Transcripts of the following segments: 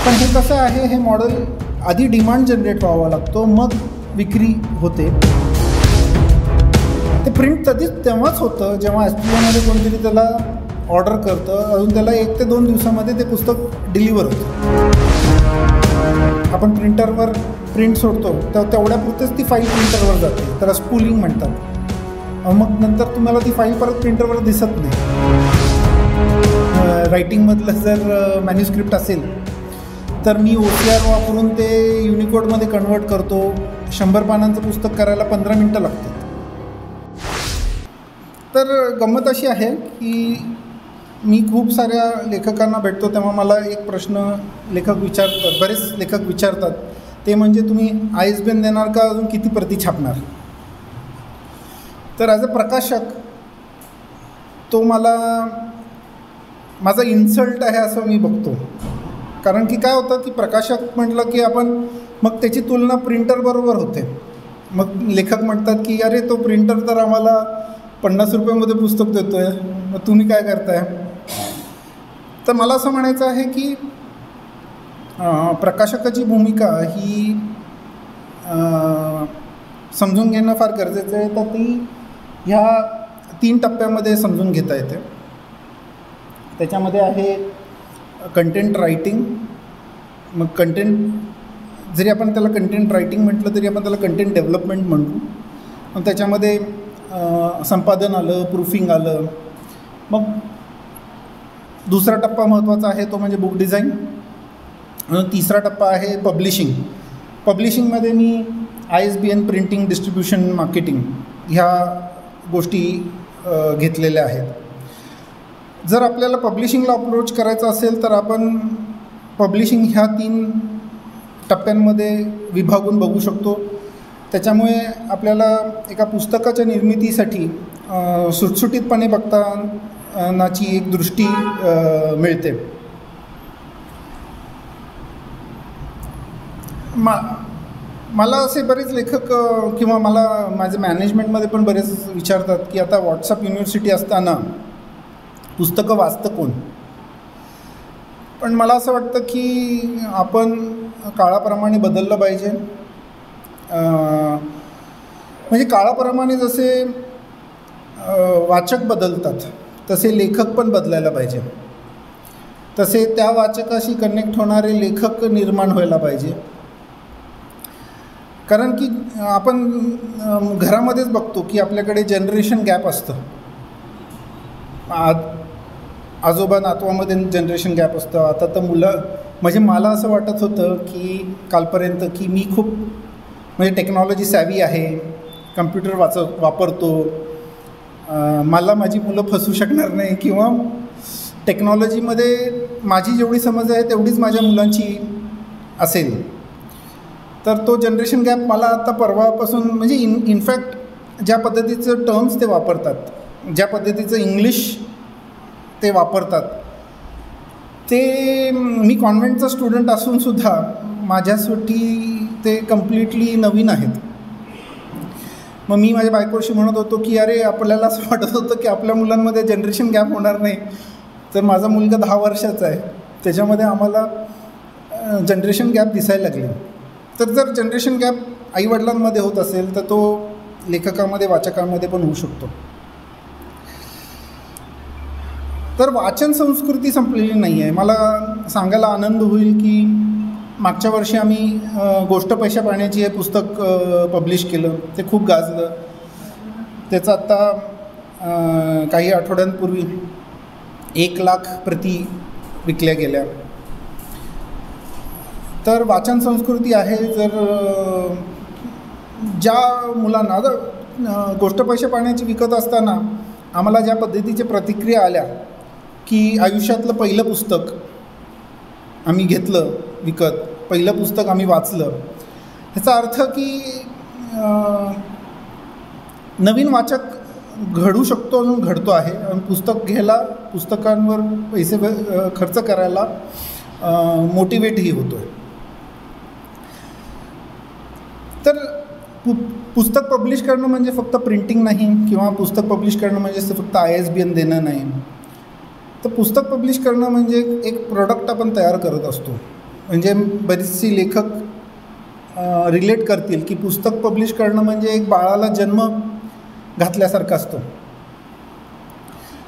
पण हे कसं आहे, हे मॉडेल आधी डिमांड जनरेट व्हावा लागतो, मग विक्री होते. ते प्रिंट तेव्हाच होतं जेव्हा एसपीओमध्ये कोणतरी त्याला ऑर्डर करतं, अजून त्याला 1 ते 2 दिवसामध्ये ते पुस्तक डिलिव्हर होतं. आपण प्रिंटरवर प्रिंट सोडतो तर तेवढ्यापुरतेच ती फाईल प्रिंटरवर जाते, त्याला स्पूलिंग म्हणतात. मग नंतर तुम्हाला ती फाईल परत प्रिंटरवर दिसत नाही. रायटिंगमधलं जर मॅन्युस्क्रिप्ट असेल तर मी OCR वापरून ते युनिकोडमध्ये कन्वर्ट करतो. 100 पानांचं पुस्तक करायला 15 मिनटं लागतात. तर गंमत अशी आहे की मी खूप साऱ्या लेखकांना भेटतो तेव्हा मला एक प्रश्न बरेच लेखक विचारतात, ते म्हणजे तुम्ही ISBN देणार का, अजून किती प्रती छापणार. तर ॲज अ प्रकाशक तो माझा इन्सल्ट आहे असं मी बघतो. कारण की काय होतं की प्रकाशक म्हटलं की आपण मग त्याची तुलना प्रिंटरबरोबर होते. मग लेखक म्हणतात की अरे तो प्रिंटर तर आम्हाला 50 रुपयामध्ये पुस्तक देतो आहे, मग तुम्ही काय करताय. तर मला असं म्हणायचं आहे की प्रकाशकाची भूमिका ही समजून घेणं फार गरजेचं आहे. तर ती ह्या 3 टप्प्यामध्ये समजून घेता येते. त्याच्यामध्ये आहे कंटेंट रायटिंग. मग कंटेंट जरी आपण त्याला कंटेंट रायटिंग म्हटलं तरी आपण त्याला कंटेंट डेव्हलपमेंट म्हणू. मग त्याच्यामध्ये संपादन आलं, प्रूफिंग आलं. मग दुसरा टप्पा महत्त्वाचा आहे तो म्हणजे बुक डिझाईन. आणि तिसरा टप्पा आहे पब्लिशिंग. पब्लिशिंगमध्ये मी ISBN, प्रिंटिंग, डिस्ट्रीब्युशन, मार्केटिंग ह्या गोष्टी घेतलेल्या आहेत. जर आपल्याला पब्लिशिंगला अप्रोच करायचं असेल तर आपण पब्लिशिंग ह्या 3 टप्प्यांमध्ये विभागून बघू शकतो. त्याच्यामुळे आपल्याला एका पुस्तकाच्या निर्मितीसाठी सुटसुटीतपणे बघतानाची एक दृष्टी मिळते. मला असे बरेच लेखक किंवा माझ्या मॅनेजमेंटमध्ये पण बरेच विचारतात की आता व्हॉट्सअप युनिव्हर्सिटी असताना पुस्तकं वाचतं कोण. पण मला असं वाटतं की आपण काळाप्रमाणे बदललं पाहिजे. म्हणजे काळाप्रमाणे जसे वाचक बदलतात तसे लेखक पण बदलायला पाहिजे. तसे त्या वाचकाशी कनेक्ट होणारे लेखक निर्माण व्हायला पाहिजे. कारण की आपण घरामध्येच बघतो की आपल्याकडे जनरेशन गॅप असतं. आजोबा नातवामध्ये जनरेशन गॅप असतं. आता तर मुलं म्हणजे मला असं वाटत होतं की कालपर्यंत की मी खूप म्हणजे टेक्नॉलॉजी सॅव्ही आहे, कम्प्युटर वापरतो, मला माझी मुलं फसवू शकणार नाही किंवा टेक्नॉलॉजीमध्ये माझी जेवढी समज आहे तेवढीच माझ्या मुलांची असेल. तर तो जनरेशन गॅप मला आता परवापासून म्हणजे इनफॅक्ट ज्या पद्धतीचं टर्म्स ते वापरतात, ज्या पद्धतीचं इंग्लिश ते वापरतात, ते मी कॉन्व्हेंटचा स्टुडंट असूनसुद्धा माझ्यासाठी ते कम्प्लिटली नवीन आहेत. मग मी माझ्या बायकोशी म्हणत होतो की अरे आपल्याला असं वाटत होतं की आपल्या मुलांमध्ये जनरेशन गॅप होणार नाही. तर माझा मुलगा 10 वर्षाचा आहे, त्याच्यामध्ये आम्हाला जनरेशन गॅप दिसायला लागले. तर जर जनरेशन गॅप आईवडिलांमध्ये होत असेल तर तो लेखकामध्ये, वाचकांमध्ये पण होऊ शकतो. तर वाचन संस्कृती संपलेली नाही आहे. मला सांगायला आनंद होईल की मागच्या वर्षी आम्ही गोष्ट पैशा पाण्याची हे पुस्तक पब्लिश केलं. ते खूप गाजलं. त्याचं आत्ता काही आठवड्यांपूर्वी 1,00,000 प्रती विकल्या गेल्या. तर वाचन संस्कृती आहे. जर ज्या मुलांना गोष्ट पैशा पाण्याची विकत असताना आम्हाला ज्या पद्धतीचे प्रतिक्रिया आल्या की आयुष्यातलं पहिलं पुस्तक आम्ही घेतलं विकत, पहिलं पुस्तक आम्ही वाचलं, ह्याचा अर्थ की नवीन वाचक घडू शकतो, अजून घडतो आहे. आणि पुस्तक घ्यायला, पुस्तकांवर पैसे खर्च करायला मोटिवेटही होतो आहे. तर पुस्तक पब्लिश करणं म्हणजे फक्त प्रिंटिंग नाही, किंवा पुस्तक पब्लिश करणं म्हणजे फक्त ISBN देणं नाही. तर पुस्तक पब्लिश करणं म्हणजे एक प्रोडक्ट आपण तयार करत असतो. म्हणजे बरीचशी लेखक रिलेट करतील की पुस्तक पब्लिश करणं म्हणजे एक बाळाला जन्म घातल्यासारखा असतो.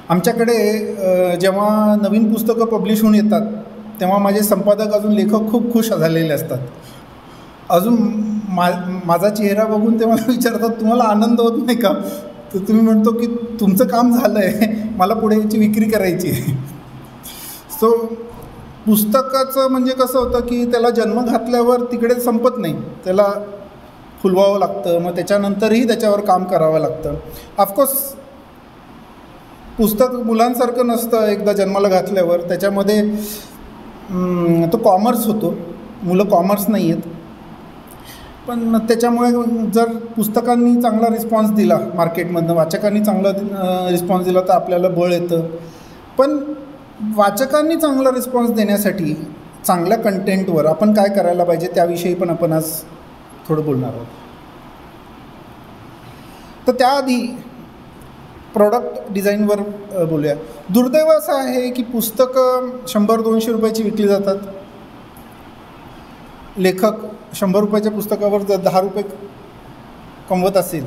आमच्याकडे जेव्हा नवीन पुस्तकं पब्लिश होऊन येतात तेव्हा माझे संपादक अजून लेखक खूप खुश झालेले असतात. अजून माझा चेहरा बघून ते मला विचारतात, तुम्हाला आनंद होत नाही का? तर तुम्ही म्हणतो की तुमचं काम झालं आहे, मला पुढे याची विक्री करायची आहे. सो पुस्तकाचं म्हणजे कसं होतं की त्याला जन्म घातल्यावर तिकडे संपत नाही, त्याला फुलवावं लागतं, मग त्याच्यानंतरही त्याच्यावर काम करावं लागतं. ऑफकोर्स पुस्तक मुलांसारखं नसतं. एकदा जन्माला घातल्यावर त्याच्यामध्ये तो कॉमर्स होतो, मुलं कॉमर्स नाही आहेत. पण त्याच्यामुळे जर पुस्तकांनी चांगला रिस्पॉन्स दिला मार्केटमधनं, वाचकांनी चांगला रिस्पॉन्स दिला तर आपल्याला बळ येतं. पण वाचकांनी चांगला रिस्पॉन्स देण्यासाठी चांगल्या कंटेंटवर आपण काय करायला पाहिजे त्याविषयी पण आपण आज थोडं बोलणार आहोत. तर त्याआधी प्रॉडक्ट डिझाईनवर बोलूया. दुर्दैव असं आहे की पुस्तकं 100-200 रुपयाची विकली जातात. लेखक 100 रुपयाच्या पुस्तकावर जर 10 रुपये कमवत असेल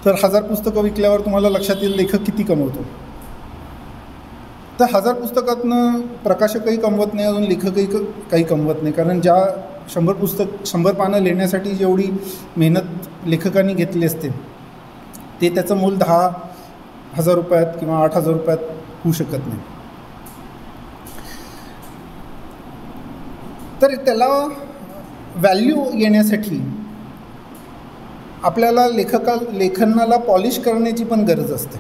तर 1000 पुस्तकं विकल्यावर तुम्हाला लक्षात येईल लेखक किती कमवतो. तर 1000 पुस्तकातनं प्रकाशकही कमवत नाही, अजून लेखकही काही कमवत नाही. कारण ज्या 100 पानं लिहिण्यासाठी जेवढी मेहनत लेखकांनी घेतली असते ते त्याचं मूल 10,000 रुपयात किंवा 8,000 रुपयात होऊ शकत नाही. तर त्याला व्हॅल्यू येण्यासाठी आपल्याला लेखनाला पॉलिश करण्याची पण गरज असते.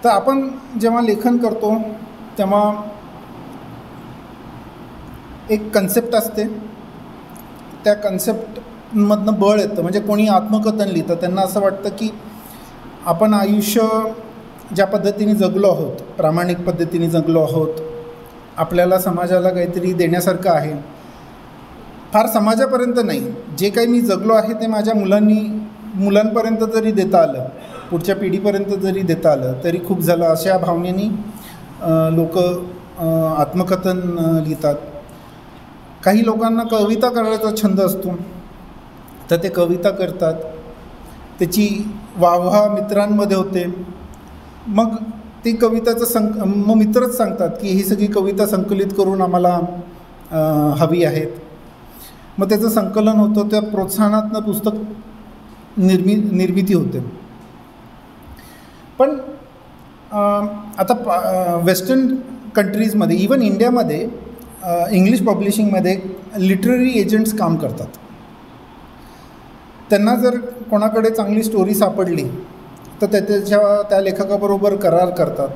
तर आपण जेव्हा लेखन करतो तेव्हा एक कन्सेप्ट असते, त्या कन्सेप्टमधनं बळ येतं. म्हणजे कोणी आत्मकथन लिहितं, त्यांना असं वाटतं की आपण आयुष्य ज्या पद्धतीने जगलो आहोत, प्रामाणिक पद्धतीने जगलो आहोत, आपल्याला समाजाला काहीतरी देण्यासारखं आहे. फार समाजापर्यंत नाही, जे काही मी जगलो आहे ते माझ्या मुलांपर्यंत जरी देता आलं, पुढच्या पिढीपर्यंत जरी देता आलं तरी खूप झालं, अशा भावनेनी लोक आत्मकथन लिहितात. काही लोकांना कविता करायचा छंद असतो तर ते कविता करतात, त्याची वाहवा मित्रांमध्ये होते. मग ती कविताचं मग मित्रच सांगतात की ही सगळी कविता संकलित करून आम्हाला हवी आहेत. मग त्याचं संकलन होतं, त्या प्रोत्साहनातनं पुस्तक निर्मिती होते. पण आता वेस्टर्न कंट्रीजमध्ये, इवन इंडियामध्ये इंग्लिश पब्लिशिंगमध्ये लिटररी एजंट्स काम करतात. त्यांना जर कोणाकडे चांगली स्टोरी सापडली तर त्या लेखकाबरोबर करार करतात.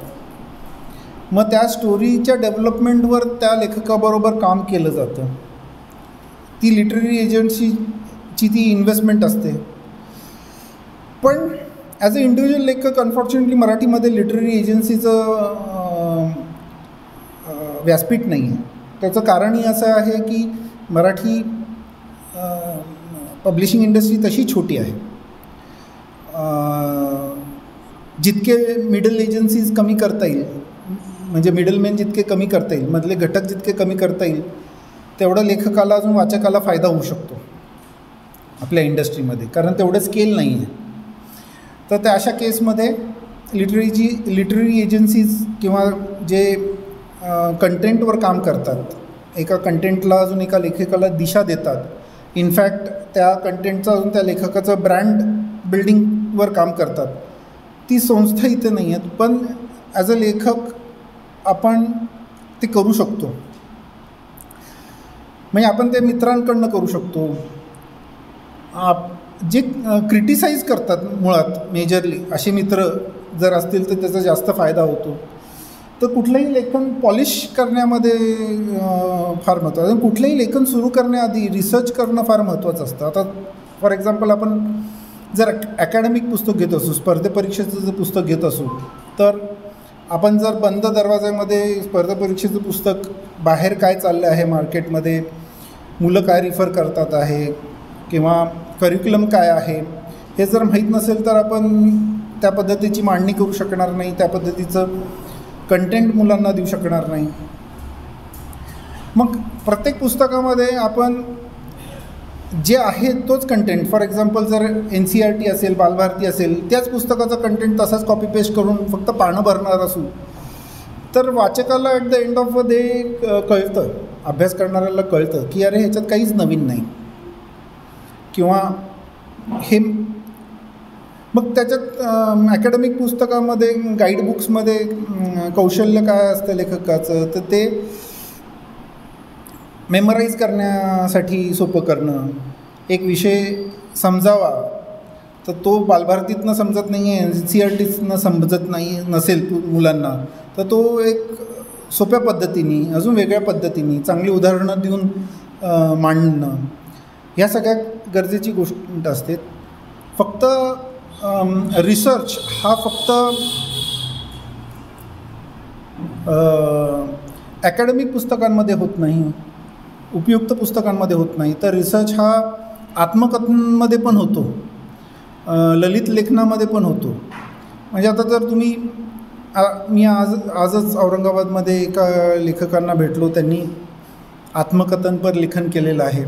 मग त्या स्टोरीच्या डेव्हलपमेंटवर त्या लेखकाबरोबर काम केलं जातं. ती लिटररी एजंट्सची ती इन्व्हेस्टमेंट असते. पण ॲज अ इंडिव्हिज्युअल लेखक अनफॉर्च्युनेटली मराठीमध्ये लिटररी एजन्सीचं व्यासपीठ नाही आहे. त्याचं कारणही असं आहे की मराठी पब्लिशिंग इंडस्ट्री तशी छोटी आहे. जितके मिडल एजन्सीज कमी करता येईल, म्हणजे मिडलमॅन जितके कमी करता येईल, मधले घटक जितके कमी करता येईल, तेवढं लेखकाला अजून वाचकाला फायदा होऊ शकतो आपल्या इंडस्ट्रीमध्ये, कारण तेवढं स्केल नाही आहे. तर त्या अशा केसमध्ये लिटररी एजन्सीज किंवा जे कंटेंटवर काम करतात, एका कंटेंटला अजून एका लेखकाला दिशा देतात, इनफॅक्ट त्या कंटेंटचं अजून त्या लेखकाचं ब्रँड बिल्डिंगवर काम करतात, ती संस्था इथे नाही आहेत. पण ॲज अ लेखक आपण ते करू शकतो. म्हणजे आपण ते मित्रांकडनं करू शकतो. जे क्रिटिसाईज करतात मुळात मेजरली असे मित्र जर असतील तर त्याचा जास्त फायदा होतो. तर कुठलंही लेखन पॉलिश करण्यामध्ये फार महत्त्वाचं. कुठलंही लेखन सुरू करण्याआधी रिसर्च करणं फार महत्त्वाचं असतं. आता फॉर एक्झाम्पल आपण जर अकॅडमिक पुस्तक घेत असू, स्पर्धेपरीक्षेचं जर पुस्तक घेत असू, तर आपण जर बंद दरवाज्यामध्ये स्पर्धेपरीक्षेचं पुस्तक बाहेर काय चाललं आहे मार्केटमध्ये, मुलं काय रिफर करतात आहे किंवा करिक्युलम काय आहे हे जर माहीत नसेल तर आपण त्या पद्धतीची मांडणी करू शकणार नाही, त्या पद्धतीचं कंटेंट मुलांना देऊ शकणार नाही. मग प्रत्येक पुस्तकामध्ये आपण जे आहे तोच कंटेंट, फॉर एक्झाम्पल जर NCERT असेल, बालभारती असेल, त्याच पुस्तकाचा कंटेंट तसाच कॉपी पेस्ट करून फक्त पानं भरणार असू तर वाचकाला at the end of the day कळतं, अभ्यास करणाऱ्याला कळतं की अरे ह्याच्यात काहीच नवीन नाही. किंवा हे मग त्याच्यात ॲकॅडमिक पुस्तकामध्ये, गाईड बुक्समध्ये कौशल्य काय असतं लेखकाचं, तर ते मेमराईज करण्यासाठी सोपं करणं, एक विषय समजावा तर तो बालभारतीतनं समजत नाही आहे, NCERTनं समजत नसेल मुलांना, तर तो एक सोप्या पद्धतीने, अजून वेगळ्या पद्धतीने, चांगली उदाहरणं देऊन मांडणं, ह्या सगळ्या गरजेची गोष्ट असते. फक्त रिसर्च हा फक्त ॲकॅडमिक पुस्तकांमध्ये होत नाही, उपयुक्त पुस्तकांमध्ये होत नाही, तर रिसर्च हा आत्मकथनांमध्ये पण होतो, ललित लेखनामध्ये पण होतो. म्हणजे आता जर तुम्ही मी आजच औरंगाबादमध्ये एका लेखकांना भेटलो, त्यांनी आत्मकथनपर लेखन केलेलं आहे.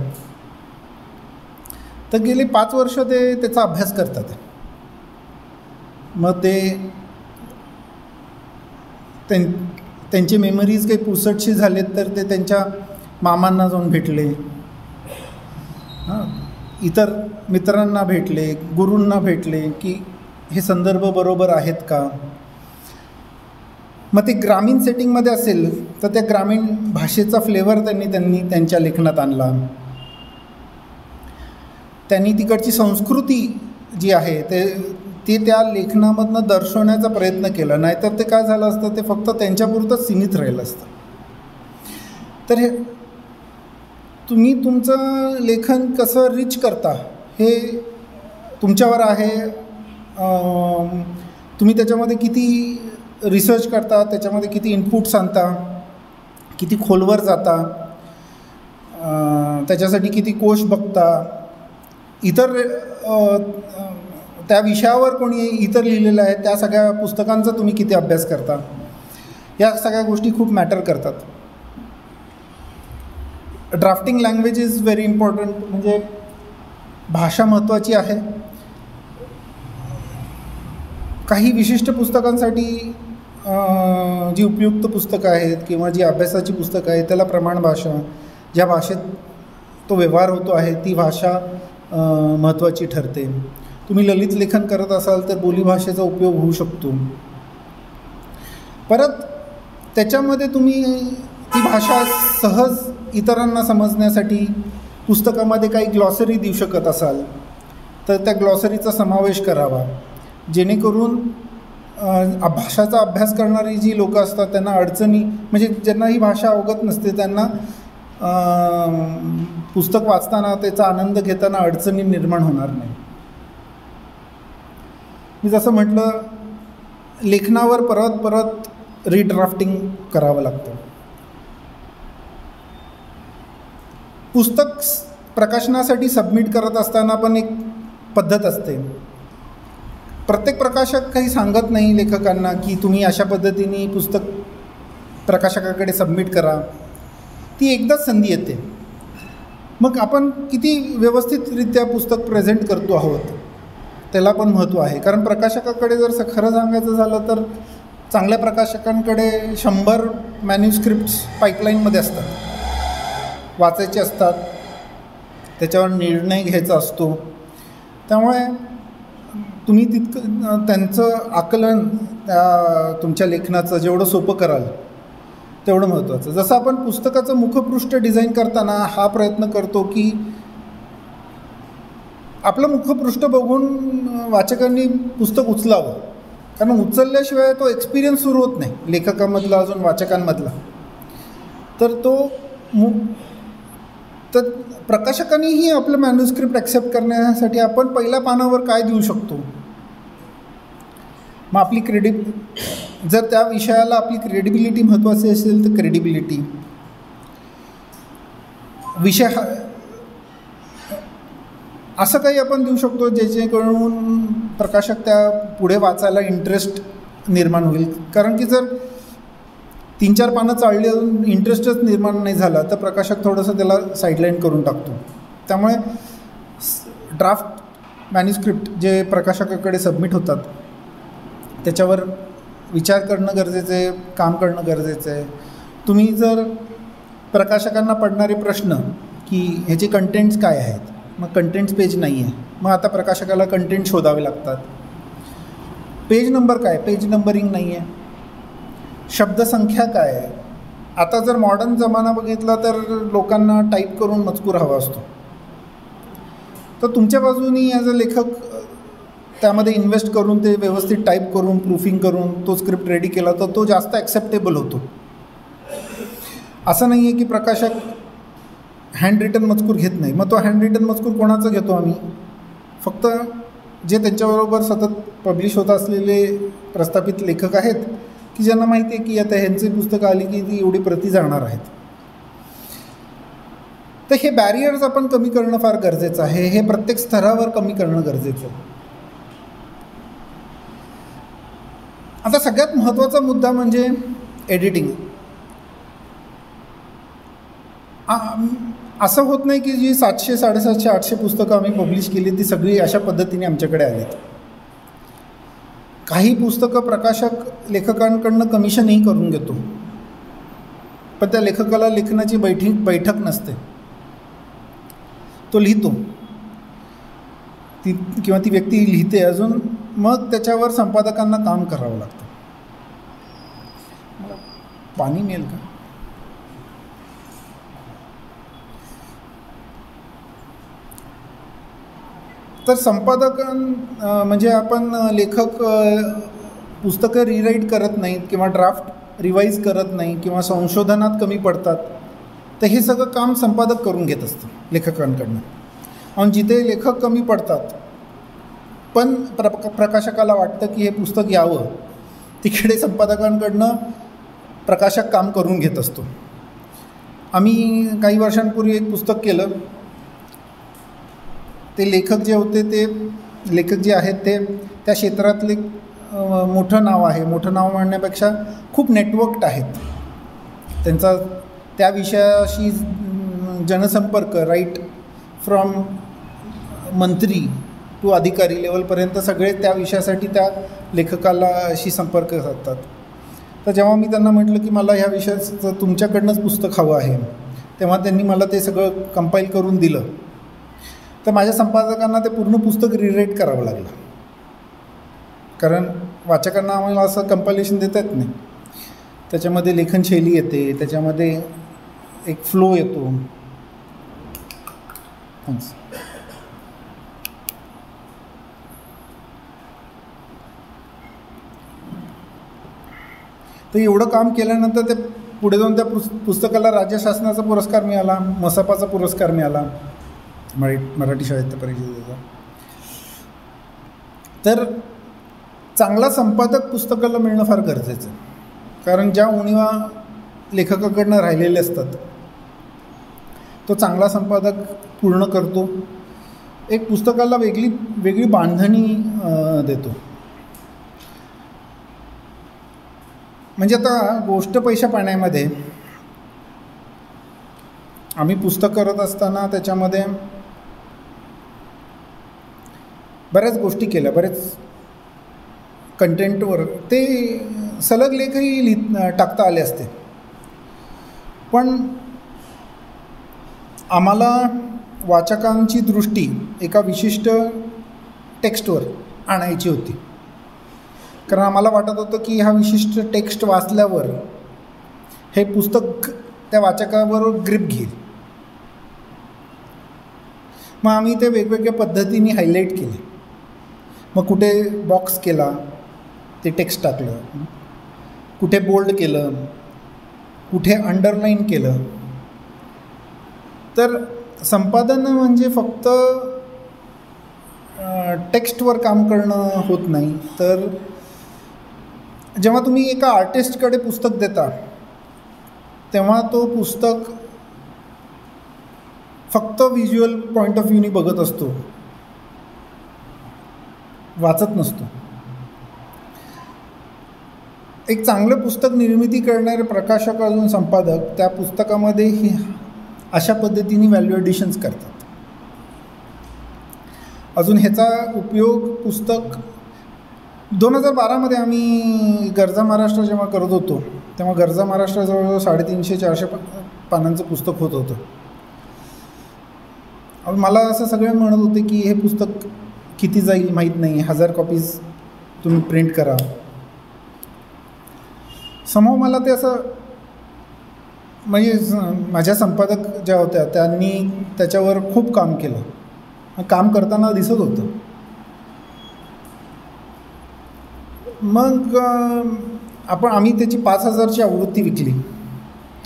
तर गेले 5 वर्ष ते त्याचा अभ्यास करतात. मग त्यांची मेमरीज काही पुसटशी झालेत तर ते त्यांच्या मामांना जाऊन भेटले, इतर मित्रांना भेटले, गुरूंना भेटले की हे संदर्भ बरोबर आहेत का. मग ते ग्रामीण सेटिंगमध्ये असेल तर त्या ग्रामीण भाषेचा फ्लेवर त्यांनी त्यांच्या लेखनात आणला. त्यांनी तिकडची संस्कृती जी आहे ते त्या लेखनामधनं दर्शवण्याचा प्रयत्न केला, नाहीतर ते काय झालं असतं, ते फक्त त्यांच्यापुरतंच सीमित राहिलं असतं. तर हे तुम्ही तुमचं लेखन कसं रिच करता हे तुमच्यावर आहे. तुम्ही त्याच्यामध्ये किती रिसर्च करता, त्याच्यामध्ये किती इनपुट्स आणता, किती खोलवर जाता, त्याच्यासाठी किती कोश बघता, इतर त्या विषयावर कोणी इतर लिहिलेलं आहे त्या सगळ्या पुस्तकांचा तुम्ही किती अभ्यास करता, या सगळ्या गोष्टी खूप मॅटर करतात. Drafting language is very important. म्हणजे भाषा महत्त्वाची आहे. काही विशिष्ट पुस्तकांसाठी जी उपयुक्त पुस्तकं आहेत किंवा जी अभ्यासाची पुस्तकं आहेत त्याला प्रमाण भाषा, ज्या भाषेत तो व्यवहार होतो आहे ती भाषा महत्त्वाची ठरते. तुम्ही ललित लेखन करत असाल तर बोलीभाषेचा उपयोग होऊ शकतो. परत त्याच्यामध्ये तुम्ही ती भाषा सहज इतरांना समजण्यासाठी पुस्तकामध्ये काही ग्लॉसरी देऊ शकत असाल तर त्या ग्लॉसरीचा समावेश करावा, जेणेकरून भाषाचा अभ्यास करणारी जी लोकं असतात त्यांना अडचणी, म्हणजे ज्यांना ही भाषा अवगत नसते त्यांना पुस्तक वाचताना त्याचा आनंद घेताना अडचणी निर्माण होणार नाही. मी जसं म्हटलं, लेखनावर परत परत रिड्राफ्टिंग करावं लागतं. पुस्तक प्रकाशनासाठी सबमिट करत असताना पण एक पद्धत असते. प्रत्येक प्रकाशक काही सांगत नाही लेखकांना की तुम्ही अशा पद्धतीने पुस्तक प्रकाशकाकडे सबमिट करा. ती एकदाच संधी येते. मग आपण किती व्यवस्थितरित्या पुस्तक प्रेझेंट करतो आहोत त्याला पण महत्त्व आहे. कारण प्रकाशकाकडे जर खरं सांगायचं झालं तर चांगल्या प्रकाशकांकडे 100 मॅन्युस्क्रिप्ट्स पाईपलाईनमध्ये असतात, वाचायचे असतात, त्याच्यावर निर्णय घ्यायचा असतो. त्यामुळे तुम्ही तितकं त्यांचं आकलन तुमच्या लेखनाचं जेवढं सोपं कराल तेवढं महत्त्वाचं. जसं आपण पुस्तकाचं मुखपृष्ठ डिझाईन करताना हा प्रयत्न करतो की आपलं मुखपृष्ठ बघून वाचकांनी पुस्तक उचलावं, कारण उचलल्याशिवाय तो एक्सपिरियन्स सुरू होत नाही लेखकामधला अजून वाचकांमधला. तर तर प्रकाशकांनीही आपलं मॅन्युस्क्रिप्ट ॲक्सेप्ट करण्यासाठी आपण पहिल्या पानावर काय देऊ शकतो. मग आपली जर त्या विषयाला आपली क्रेडिबिलिटी महत्त्वाची असेल तर क्रेडिबिलिटी, विषय असं काही आपण देऊ शकतो जेणेकरून प्रकाशक त्या पुढे वाचायला इंटरेस्ट निर्माण होईल. कारण की जर 3-4 पानं चालली अजून इंटरेस्टच निर्माण नाही झाला तर प्रकाशक थोडंसं त्याला साईडलाईन करून टाकतो. त्यामुळे ड्राफ्ट मॅन्युस्क्रिप्ट जे प्रकाशकाकडे सबमिट होतात त्याच्यावर विचार करणं गरजेचं आहे, काम करणं गरजेचं आहे. तुम्ही जर प्रकाशकांना पडणारे प्रश्न की ह्याचे कंटेंट्स काय आहेत, मग कंटेंट्स पेज नाही आहे, मग आता प्रकाशकाला कंटेंट शोधावे लागतात. पेज नंबर काय, पेज नंबरिंग नाही आहे. शब्दसंख्या काय आहे. आता जर मॉडर्न जमाना बघितला तर लोकांना टाईप करून मजकूर हवा असतो. तर तुमच्या बाजूनी ॲज अ लेखक त्यामध्ये इन्व्हेस्ट करून ते व्यवस्थित टाईप करून प्रूफिंग करून तो स्क्रिप्ट रेडी केला तर तो जास्त ॲक्सेप्टेबल होतो. असं नाही आहे की प्रकाशक हँड रिटन मजकूर घेत नाही. मग तो हँड रिटन मजकूर कोणाचा घेतो आम्ही? फक्त जे त्यांच्याबरोबर सतत पब्लिश होत असलेले प्रस्थापित लेखक आहेत की ज्यांना माहिती आहे की आता ह्यांची पुस्तकं आली की ती एवढी प्रती जाणार आहेत. तर हे बॅरियर्स आपण कमी करणं फार गरजेचं आहे. हे प्रत्येक स्तरावर कमी करणं गरजेचं आहे. आता सगळ्यात महत्त्वाचा मुद्दा म्हणजे एडिटिंग. असं होत नाही की जी 700, 750, 800 पुस्तकं आम्ही पब्लिश केली ती सगळी अशा पद्धतीने आमच्याकडे आलीत. काही पुस्तकं प्रकाशक लेखकांकडनं कमिशनही करून घेतो, पण त्या लेखकाला लेखनाची बैठक नसते. तो लिहितो किंवा ती व्यक्ती लिहिते अजून, मग त्याच्यावर संपादकांना काम करावं लागतं. पाणी मिळेल का? तर म्हणजे आपण लेखक पुस्तकं रिराईट करत नाहीत किंवा ड्राफ्ट रिवाईज करत नाही किंवा संशोधनात कमी पडतात, तर हे सगळं काम संपादक करून घेत असतं लेखकांकडनं. आणि जिथे लेखक कमी पडतात पण प्रकाशकाला वाटतं की हे पुस्तक यावं, तिकडे संपादकांकडनं प्रकाशक काम करून घेत असतो. आम्ही काही वर्षांपूर्वी एक पुस्तक केलं. ते लेखक जे होते ते लेखक जे आहेत ते त्या क्षेत्रातले मोठं नाव आहे. मोठं नाव म्हणण्यापेक्षा खूप नेटवर्क्ड आहेत. त्यांचा त्या विषयाशी जनसंपर्क राईट फ्रॉम मंत्री टू अधिकारी लेवलपर्यंत सगळे त्या विषयासाठी त्या लेखकालाशी संपर्क साधतात. तर जेव्हा मी त्यांना म्हटलं की मला ह्या विषयाचं तुमच्याकडनंच पुस्तक हवं आहे, तेव्हा त्यांनी मला ते सगळं कंपाईल करून दिलं. तर माझ्या संपादकांना ते पूर्ण पुस्तक रिराईट करावं लागलं, कारण वाचकांना आम्हाला असं कंपायलेशन देता येत नाही. त्याच्यामध्ये लेखनशैली येते, त्याच्यामध्ये एक फ्लो येतो. तर एवढं काम केल्यानंतर ते पुढे जाऊन त्या पुस्तकाला राज्य शासनाचा पुरस्कार मिळाला, मसापाचा पुरस्कार मिळाला, मराठी साहित्य परिषदेचा. तर चांगला संपादक पुस्तकाला मिळणं फार गरजेचं आहे, कारण ज्या उणिवा लेखकाकडनं राहिलेले असतात तो चांगला संपादक पूर्ण करतो. एक पुस्तकाला वेगळी बांधणी देतो. म्हणजे आता गोष्ट पैशा पाण्यामध्ये आम्ही पुस्तक करत असताना त्याच्यामध्ये बऱ्याच गोष्टी केल्या, बरेच कंटेंटवर ते सलग लेखही टाकता आले असते, पण आम्हाला वाचकांची दृष्टी एका विशिष्ट टेक्स्टवर आणायची होती. कारण आम्हाला वाटत होतं की हा विशिष्ट टेक्स्ट वाचल्यावर हे पुस्तक त्या वाचकाबरोबर ग्रिप घेईल. मग आम्ही ते वेगवेगळ्या पद्धतीने हायलाईट केले. मग कुठे बॉक्स केला, ते टेक्स्ट टाकलं, कुठे बोल्ड केलं, कुठे अंडरलाईन केलं. तर संपादन म्हणजे फक्त टेक्स्टवर काम करणं होत नाही. तर जेव्हा तुम्ही एका आर्टिस्टकडे पुस्तक देता तेव्हा तो पुस्तक फक्त व्हिज्युअल पॉईंट ऑफ व्ह्यूनी बघत असतो, वाचत नसतो. एक चांगलं पुस्तक निर्मिती करणारे प्रकाशक अजून संपादक त्या पुस्तकामध्ये ही अशा पद्धतीने व्हॅल्यू ॲडिशन्स करतात. अजून ह्याचा उपयोग पुस्तक 2012मध्ये आम्ही गरजा महाराष्ट्र जेव्हा करत होतो तेव्हा गरजा महाराष्ट्र जवळजवळ 350-400 पानांचं पुस्तक होत होतं. मला असं सगळे म्हणत होते की हे पुस्तक किती जाईल माहीत नाही, 1000 कॉपीज तुम्ही प्रिंट करा. समोर मला ते असं म्हणजे माझ्या संपादक ज्या होत्या त्यांनी त्याच्यावर खूप काम केलं, काम करताना दिसत होतं. मग आम्ही त्याची 5000ची आवृत्ती विकली,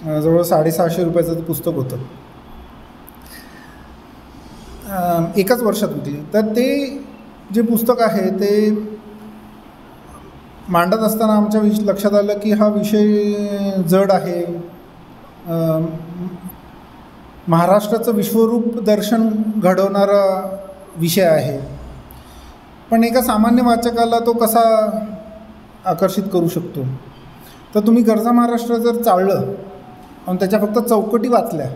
जवळ 650 रुपयाचं ते पुस्तक होतं, एकाच वर्षात विकली. तर ते जे पुस्तक आहे ते मांडत असताना आमच्या लक्षात आलं की हा विषय जड आहे, महाराष्ट्राचं विश्वरूप दर्शन घडवणारा विषय आहे, पण एका सामान्य वाचकाला तो कसा आकर्षित करू शकतो. तर तुम्ही गरजा महाराष्ट्र जर चाललं आणि त्याच्या फक्त चौकटी वाचल्या,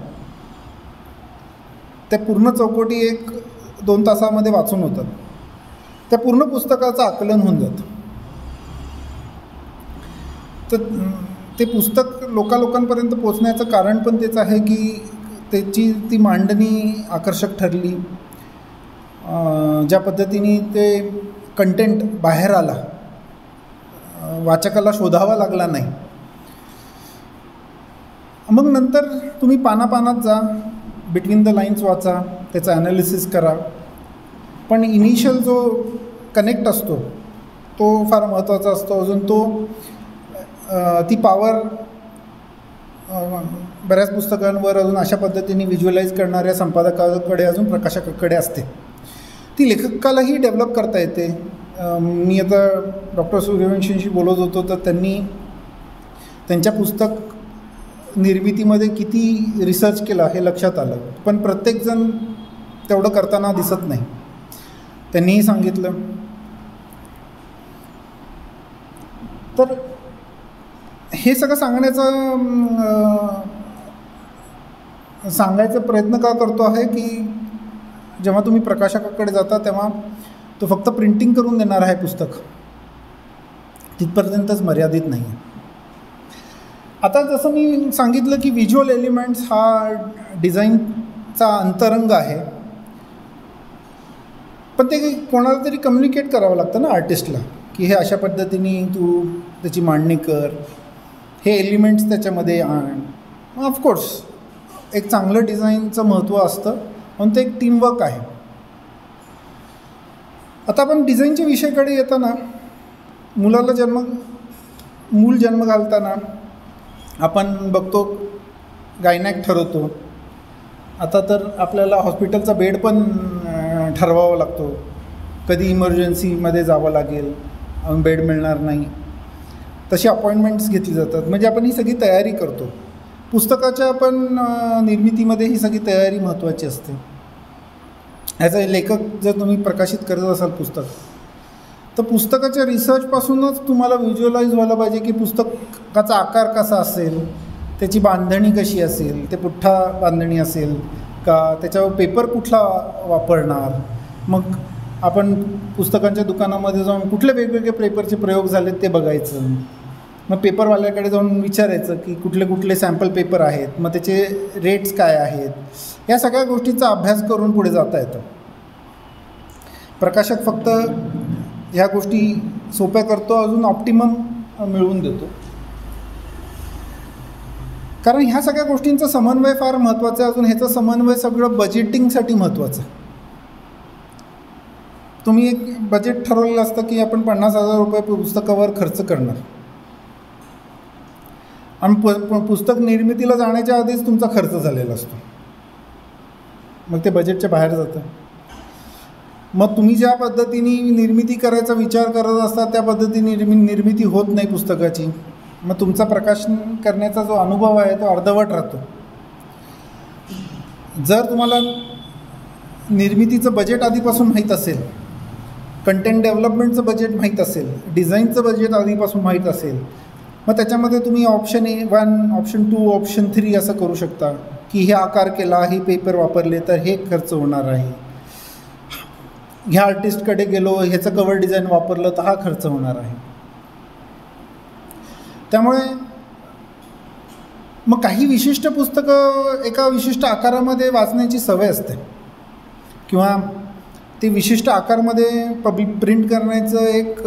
त्या पूर्ण चौकटी 1-2 तासामध्ये वाचून होतात, त्या पूर्ण पुस्तकाचं आकलन होऊन जातं. तर ते पुस्तक लोकांपर्यंत पोचण्याचं कारण पण तेच आहे की त्याची ती मांडणी आकर्षक ठरली, ज्या पद्धतीने ते कंटेंट बाहेर आला, वाचकाला शोधावा लागला नाही. मग नंतर तुम्ही पानापानात जा, बिटवीन द लाईन्स वाचा, त्याचं ॲनालिसिस करा, पण इनिशियल जो कनेक्ट असतो तो फार महत्त्वाचा असतो. अजून ती पॉवर बऱ्याच पुस्तकांवर अजून अशा पद्धतीने व्हिज्युअलाइज करणाऱ्या संपादकाकडे अजून प्रकाशकाकडे असते, ती लेखकालाही डेव्हलप करता येते. मी आता डॉक्टर सूर्यवंशींशी बोलत होतो तर त्यांनी त्यांच्या पुस्तक निर्मितीमध्ये किती रिसर्च केला हे लक्षात आलं, पण प्रत्येकजण तेवढं करताना दिसत नाही. त्यांनीही सांगितलं. तर हे सगळं सांगायचा प्रयत्न का करतो आहे की जेव्हा तुम्ही प्रकाशकाकडे जाता तेव्हा तो फक्त प्रिंटिंग करून देणार आहे पुस्तक, तिथपर्यंतच मर्यादित नाही आहे. आता जसं मी सांगितलं की व्हिज्युअल एलिमेंट्स हा डिझाईनचा अंतरंग आहे, पण ते कोणाला तरी कम्युनिकेट करावं लागतं ना आर्टिस्टला, की हे अशा पद्धतीने तू त्याची मांडणी कर, हे एलिमेंट्स त्याच्यामध्ये आण. ऑफकोर्स एक चांगलं डिझाईनचं महत्त्व असतं, पण ते एक टीमवर्क आहे. आता आपण डिझाईनच्या विषयाकडे येताना मूल जन्म घालताना आपण बघतो गायनॅक ठरवतो. आता तर आपल्याला हॉस्पिटलचा बेड पण ठरवावा लागतो, कधी इमर्जन्सीमध्ये जावं लागेल, बेड मिळणार नाही, तशी अपॉइंटमेंट्स घेतली जातात. म्हणजे आपण ही सगळी तयारी करतो. पुस्तकाच्या पण निर्मितीमध्ये ही सगळी तयारी महत्त्वाची असते. ॲज अ लेखक जर तुम्ही प्रकाशित करत असाल पुस्तक, तर पुस्तकाच्या रिसर्चपासूनच तुम्हाला व्हिज्युअलाइज व्हायला पाहिजे की पुस्तकाचा आकार कसा असेल, त्याची बांधणी कशी असेल, ते पुठ्ठा बांधणी असेल का, त्याच्यावर पेपर कुठला वापरणार. मग आपण पुस्तकांच्या दुकानामध्ये जाऊन कुठले वेगवेगळे पेपरचे प्रयोग झालेत ते बघायचं, मग पेपरवाल्याकडे जाऊन विचारायचं की कुठले कुठले सॅम्पल पेपर आहेत, मग त्याचे रेट्स काय आहेत, या सगळ्या गोष्टींचा अभ्यास करून पुढे जाता येतं. प्रकाशक फक्त ह्या गोष्टी सोप्या करतो, अजून ऑप्टिमम मिळवून देतो. कारण ह्या सगळ्या गोष्टींचा समन्वय फार महत्त्वाचा आहे. अजून ह्याचं समन्वय सगळं बजेटिंगसाठी महत्त्वाचं आहे. तुम्ही एक बजेट ठरवलेलं असतं की आपण 50,000 रुपये पुस्तकावर खर्च करणार, आणि पुस्तक निर्मितीला जाण्याच्या आधीच तुमचा खर्च झालेला असतो, मग ते बजेटच्या बाहेर जातं. मग तुम्ही ज्या पद्धतीने निर्मिती करायचा विचार करत असता त्या पद्धतीने निर्मिती होत नाही पुस्तकाची. मग तुमचा प्रकाशन करण्याचा जो अनुभव आहे तो अर्धवट राहतो. जर तुम्हाला निर्मितीचं बजेट आधीपासून माहीत असेल, कंटेंट डेव्हलपमेंटचं बजेट माहीत असेल, डिझाईनचं बजेट आधीपासून माहीत असेल, मग त्याच्यामध्ये तुम्ही ऑप्शन 1, ऑप्शन 2, ऑप्शन 3 असं करू शकता की हे आकार केला, हे पेपर वापरले तर हे खर्च होणार आहे, ह्या आर्टिस्टकडे गेलो, ह्याचं कवर डिझाईन वापरलं तर हा खर्च होणार आहे. त्यामुळे मग काही विशिष्ट पुस्तकं एका विशिष्ट आकारामध्ये वाचण्याची सवय असते किंवा ते विशिष्ट आकारमध्ये प्रिंट करण्याचं एक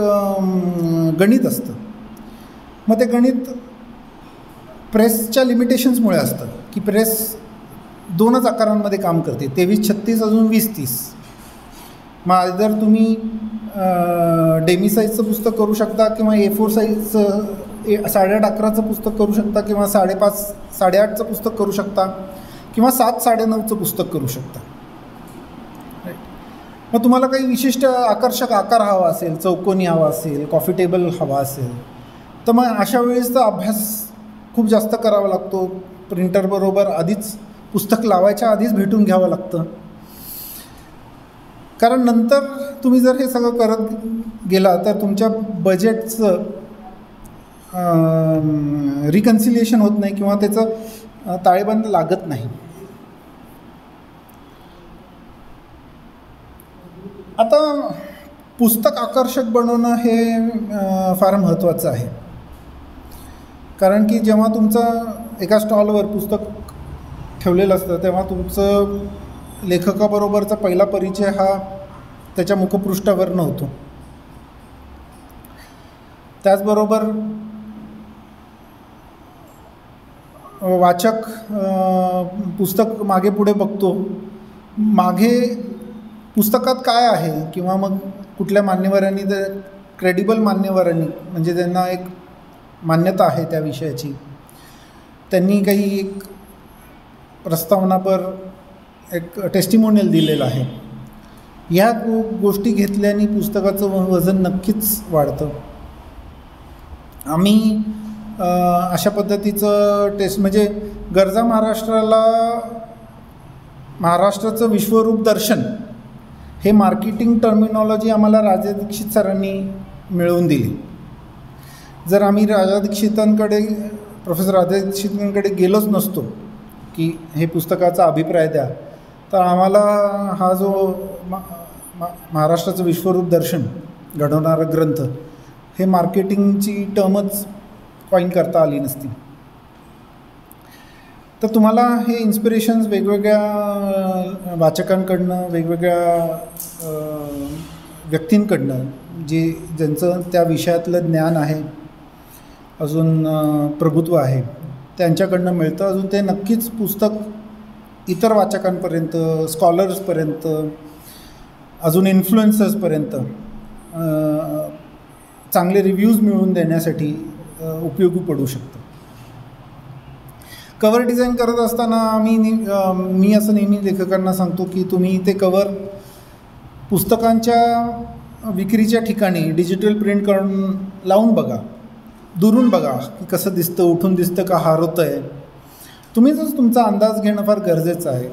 गणित असतं. मग ते गणित प्रेसच्या लिमिटेशन्समुळे असतं की प्रेस 2च आकारांमध्ये काम करते, 23-36 अजून 20-30. मग जर तुम्ही डेमी साईजचं पुस्तक करू शकता किंवा A4 साईजचं 8.5-11चं पुस्तक करू शकता किंवा 5.5-8चं पुस्तक करू शकता किंवा 7-9चं पुस्तक करू शकता. मग तुम्हाला काही विशिष्ट आकर्षक आकार हवा असेल, चौकोनी हवा असेल, कॉफी टेबल हवा असेल, तर मग अशा वेळेस तर अभ्यास खूप जास्त करावा लागतो. प्रिंटरबरोबर आधीच पुस्तक लावायच्या आधीच भेटून घ्यावं लागतं. कारण नंतर तुम्ही जर हे सगळं करत गेला तर तुमच्या बजेटचं रिकन्सिलिएशन होत नाही किंवा त्याचं ताळेबंद लागत नाही. आता पुस्तक आकर्षक बनवणं हे फार महत्त्वाचं आहे. कारण की जेव्हा तुमचं एका स्टॉलवर पुस्तक ठेवलेलं असतं तेव्हा तुमचं लेखकाबरोबरचा पहिला परिचय हा त्याच्या मुखपृष्ठावरनं होतो. त्याचबरोबर वाचक पुस्तक मागे पुढे बघतो, मागे पुस्तकात काय आहे किंवा मग कुठल्या मान्यवरांनी, तर क्रेडिबल मान्यवरांनी म्हणजे त्यांना एक मान्यता आहे त्या विषयाची, त्यांनी काही एक प्रस्तावनापर एक टेस्टिमोनियल दिलेलं आहे. ह्या गोष्टी घेतल्याने पुस्तकाचं वजन नक्कीच वाढतं. आम्ही अशा पद्धतीचं म्हणजे गरजा महाराष्ट्राचं विश्वरूप दर्शन हे मार्केटिंग टर्मिनॉलॉजी आम्हाला राजा दीक्षित सरांनी मिळवून दिली. जर आम्ही प्रोफेसर राजा दीक्षितांकडे गेलोच नसतो की हे पुस्तकाचा अभिप्राय द्या, तर आम्हाला हा जो महाराष्ट्राचं विश्वरूप दर्शन घडवणारा ग्रंथ हे मार्केटिंगची टर्मच कॉइन करता आली नसती. तर तुम्हाला हे इन्स्पिरेशन्स वेगवेगळ्या वाचकांकडनं, वेगवेगळ्या व्यक्तींकडनं ज्यांचं त्या विषयातलं ज्ञान आहे, अजून प्रभुत्व आहे, त्यांच्याकडनं मिळतं. अजून ते नक्कीच पुस्तक इतर वाचकांपर्यंत, स्कॉलर्सपर्यंत, अजून इन्फ्लुएन्सर्सपर्यंत चांगले रिव्ह्यूज मिळवून देण्यासाठी उपयोगी पडू शकतं. कवर डिझाईन करत असताना मी असं नेहमी लेखकांना सांगतो की तुम्ही ते कवर पुस्तकांच्या विक्रीच्या ठिकाणी डिजिटल प्रिंट करून लावून बघा, दुरून बघा की कसं दिसतं, उठून दिसतं का, हारवतं आहे. तुम्हीच तुमचा अंदाज घेणं फार गरजेचं आहे.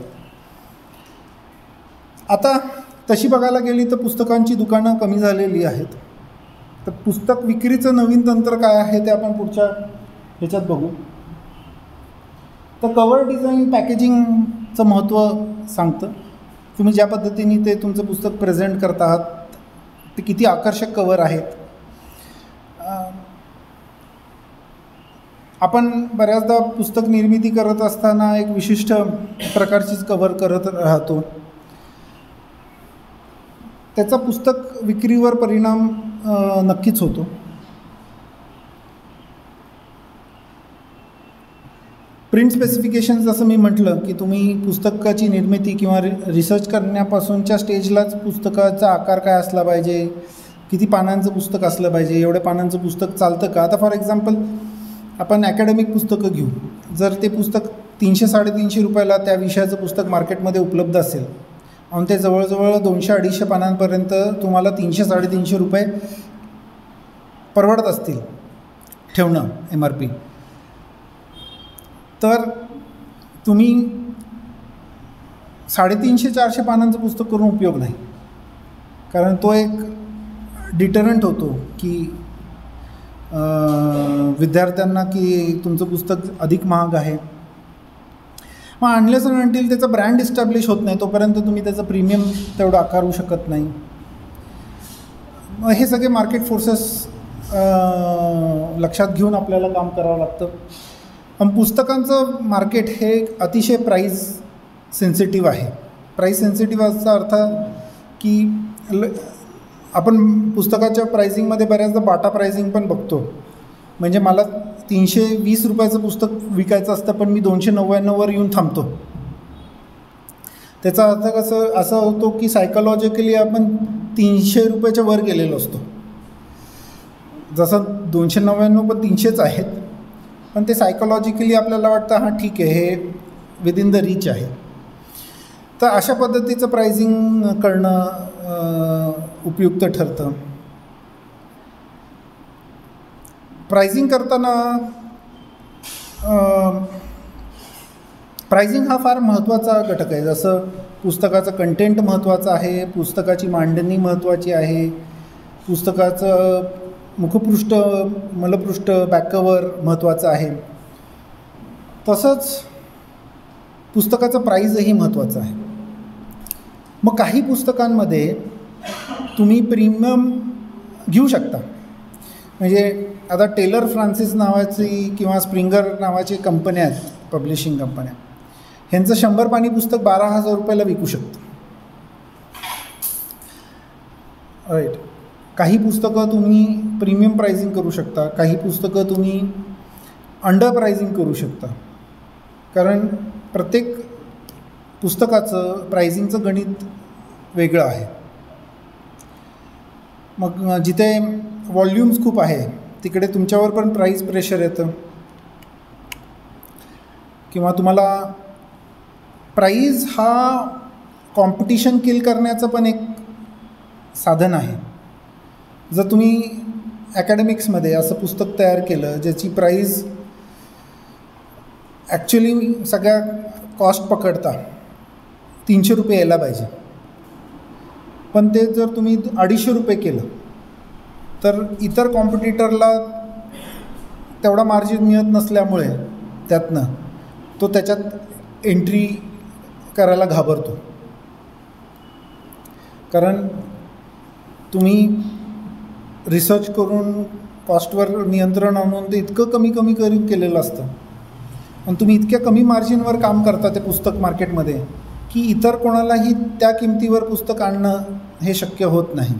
आता तशी बघायला गेली तर पुस्तकांची दुकानं कमी झालेली आहेत. तर पुस्तक विक्रीचं नवीन तंत्र काय आहे ते आपण पुढच्या ह्याच्यात बघू. तर कवर डिझाईन पॅकेजिंगचं महत्त्व सांगतं. तुम्ही ज्या पद्धतीने ते तुमचं पुस्तक प्रेझेंट करत आहात, ते किती आकर्षक कवर आहेत. आपण बऱ्याचदा पुस्तक निर्मिती करत असताना एक विशिष्ट प्रकारचीच कवर करत राहतो. त्याचा पुस्तक विक्रीवर परिणाम नक्कीच होतो. प्रिंट स्पेसिफिकेशन्स जसं मी म्हटलं की तुम्ही पुस्तकाची निर्मिती किंवा रिसर्च करण्यापासूनच्या स्टेजलाच पुस्तकाचा आकार काय असला पाहिजे, किती पानांचं पुस्तक असलं पाहिजे, एवढ्या पानांचं पुस्तक चालतं का. आता फॉर एक्झाम्पल आपण ॲकॅडमिक पुस्तकं घेऊ. जर ते पुस्तक 300-350 रुपयाला त्या विषयाचं पुस्तक मार्केटमध्ये उपलब्ध असेल आणि ते जवळजवळ 200-250 पानांपर्यंत तुम्हाला 300-350 रुपये परवडत असतील ठेवणं MRP, तर तुम्ही 350-400 पानांचं पुस्तक करून उपयोग नाही. कारण तो एक डिटरंट होतो की विद्यार्थ्यांना की तुमचं पुस्तक अधिक महाग आहे. मग अनलेस अँड अंटिल त्याचं ब्रँड इस्टॅब्लिश होत नाही तोपर्यंत तुम्ही त्याचं प्रीमियम तेवढं आकारू शकत नाही. मग हे सगळे मार्केट फोर्सेस लक्षात घेऊन आपल्याला काम करावं लागतं. पण पुस्तकांचं मार्केट हे अतिशय प्राईस सेन्सिटिव्ह आहे. प्राईस सेन्सिटिव्ह याचा अर्थ की आपण पुस्तकाच्या प्राइसिंगमध्ये बऱ्याचदा बाटा प्राइसिंग पण बघतो. म्हणजे मला 320 रुपयाचं पुस्तक विकायचं असतं पण मी 299वर येऊन थांबतो. त्याचा अर्थ असा होतो की सायकोलॉजिकली आपण 300 रुपयाच्या वर गेलेलो असतो. जसं 299 पण 300च आहेत, पण ते सायकोलॉजिकली आपल्याला वाटतं हां ठीक आहे, हे विदिन द रीच आहे. तर अशा पद्धतीचं प्राइसिंग करणं उपयुक्त ठरतं. प्राइसिंग करताना प्राइसिंग हा फार महत्त्वाचा घटक आहे. जसं पुस्तकाचं कंटेंट महत्त्वाचं आहे, पुस्तकाची मांडणी महत्त्वाची आहे, पुस्तकाचं मुखपृष्ठ, मलपृष्ठ, बॅककवर महत्त्वाचं आहे. तसंच पुस्तकाचं प्राईजही महत्त्वाचं आहे. मग काही पुस्तकांमध्ये तुम्ही प्रीमियम घेऊ शकता. म्हणजे आता टेलर फ्रान्सिस नावाची किंवा स्प्रिंगर नावाची कंपन्या आहेत, पब्लिशिंग कंपन्या, ह्यांचं 100 पानी पुस्तक 12,000 रुपयाला विकू शकतं. राईट. काही पुस्तकं तुम्ही प्रीमियम प्राइसिंग करू शकता, काही पुस्तकं तुम्ही अंडर प्राइसिंग करू शकता. कारण प्रत्येक पुस्तकाचं प्राइसिंगचं गणित वेगळं आहे. मग जिथे व्हॉल्यूम्स खूप आहे तिकडे तुमच्यावर पण प्राईस प्रेशर येतं, किंवा तुम्हाला प्राईज हा कॉम्पिटिशन किल करण्याचं पण एक साधन आहे. जर तुम्ही ॲकॅडमिक्समध्ये असं पुस्तक तयार केलं ज्याची प्राईज ॲक्च्युली सगळ्या कॉस्ट पकडता 300 रुपये यायला पाहिजे, पण ते जर तुम्ही 250 रुपये केलं तर इतर कॉम्पिटिटरला तेवढा मार्जिन मिळत नसल्यामुळे त्यातनं तो त्याच्यात एंट्री करायला घाबरतो. कारण तुम्ही रिसर्च करून कॉस्टवर नियंत्रण आणून ते इतकं कमी करून केलेलं असतं, आणि तुम्ही इतक्या कमी मार्जिनवर काम करता ते पुस्तक मार्केटमध्ये की इतर कोणालाही त्या किमतीवर पुस्तक आणणं हे शक्य होत नाही.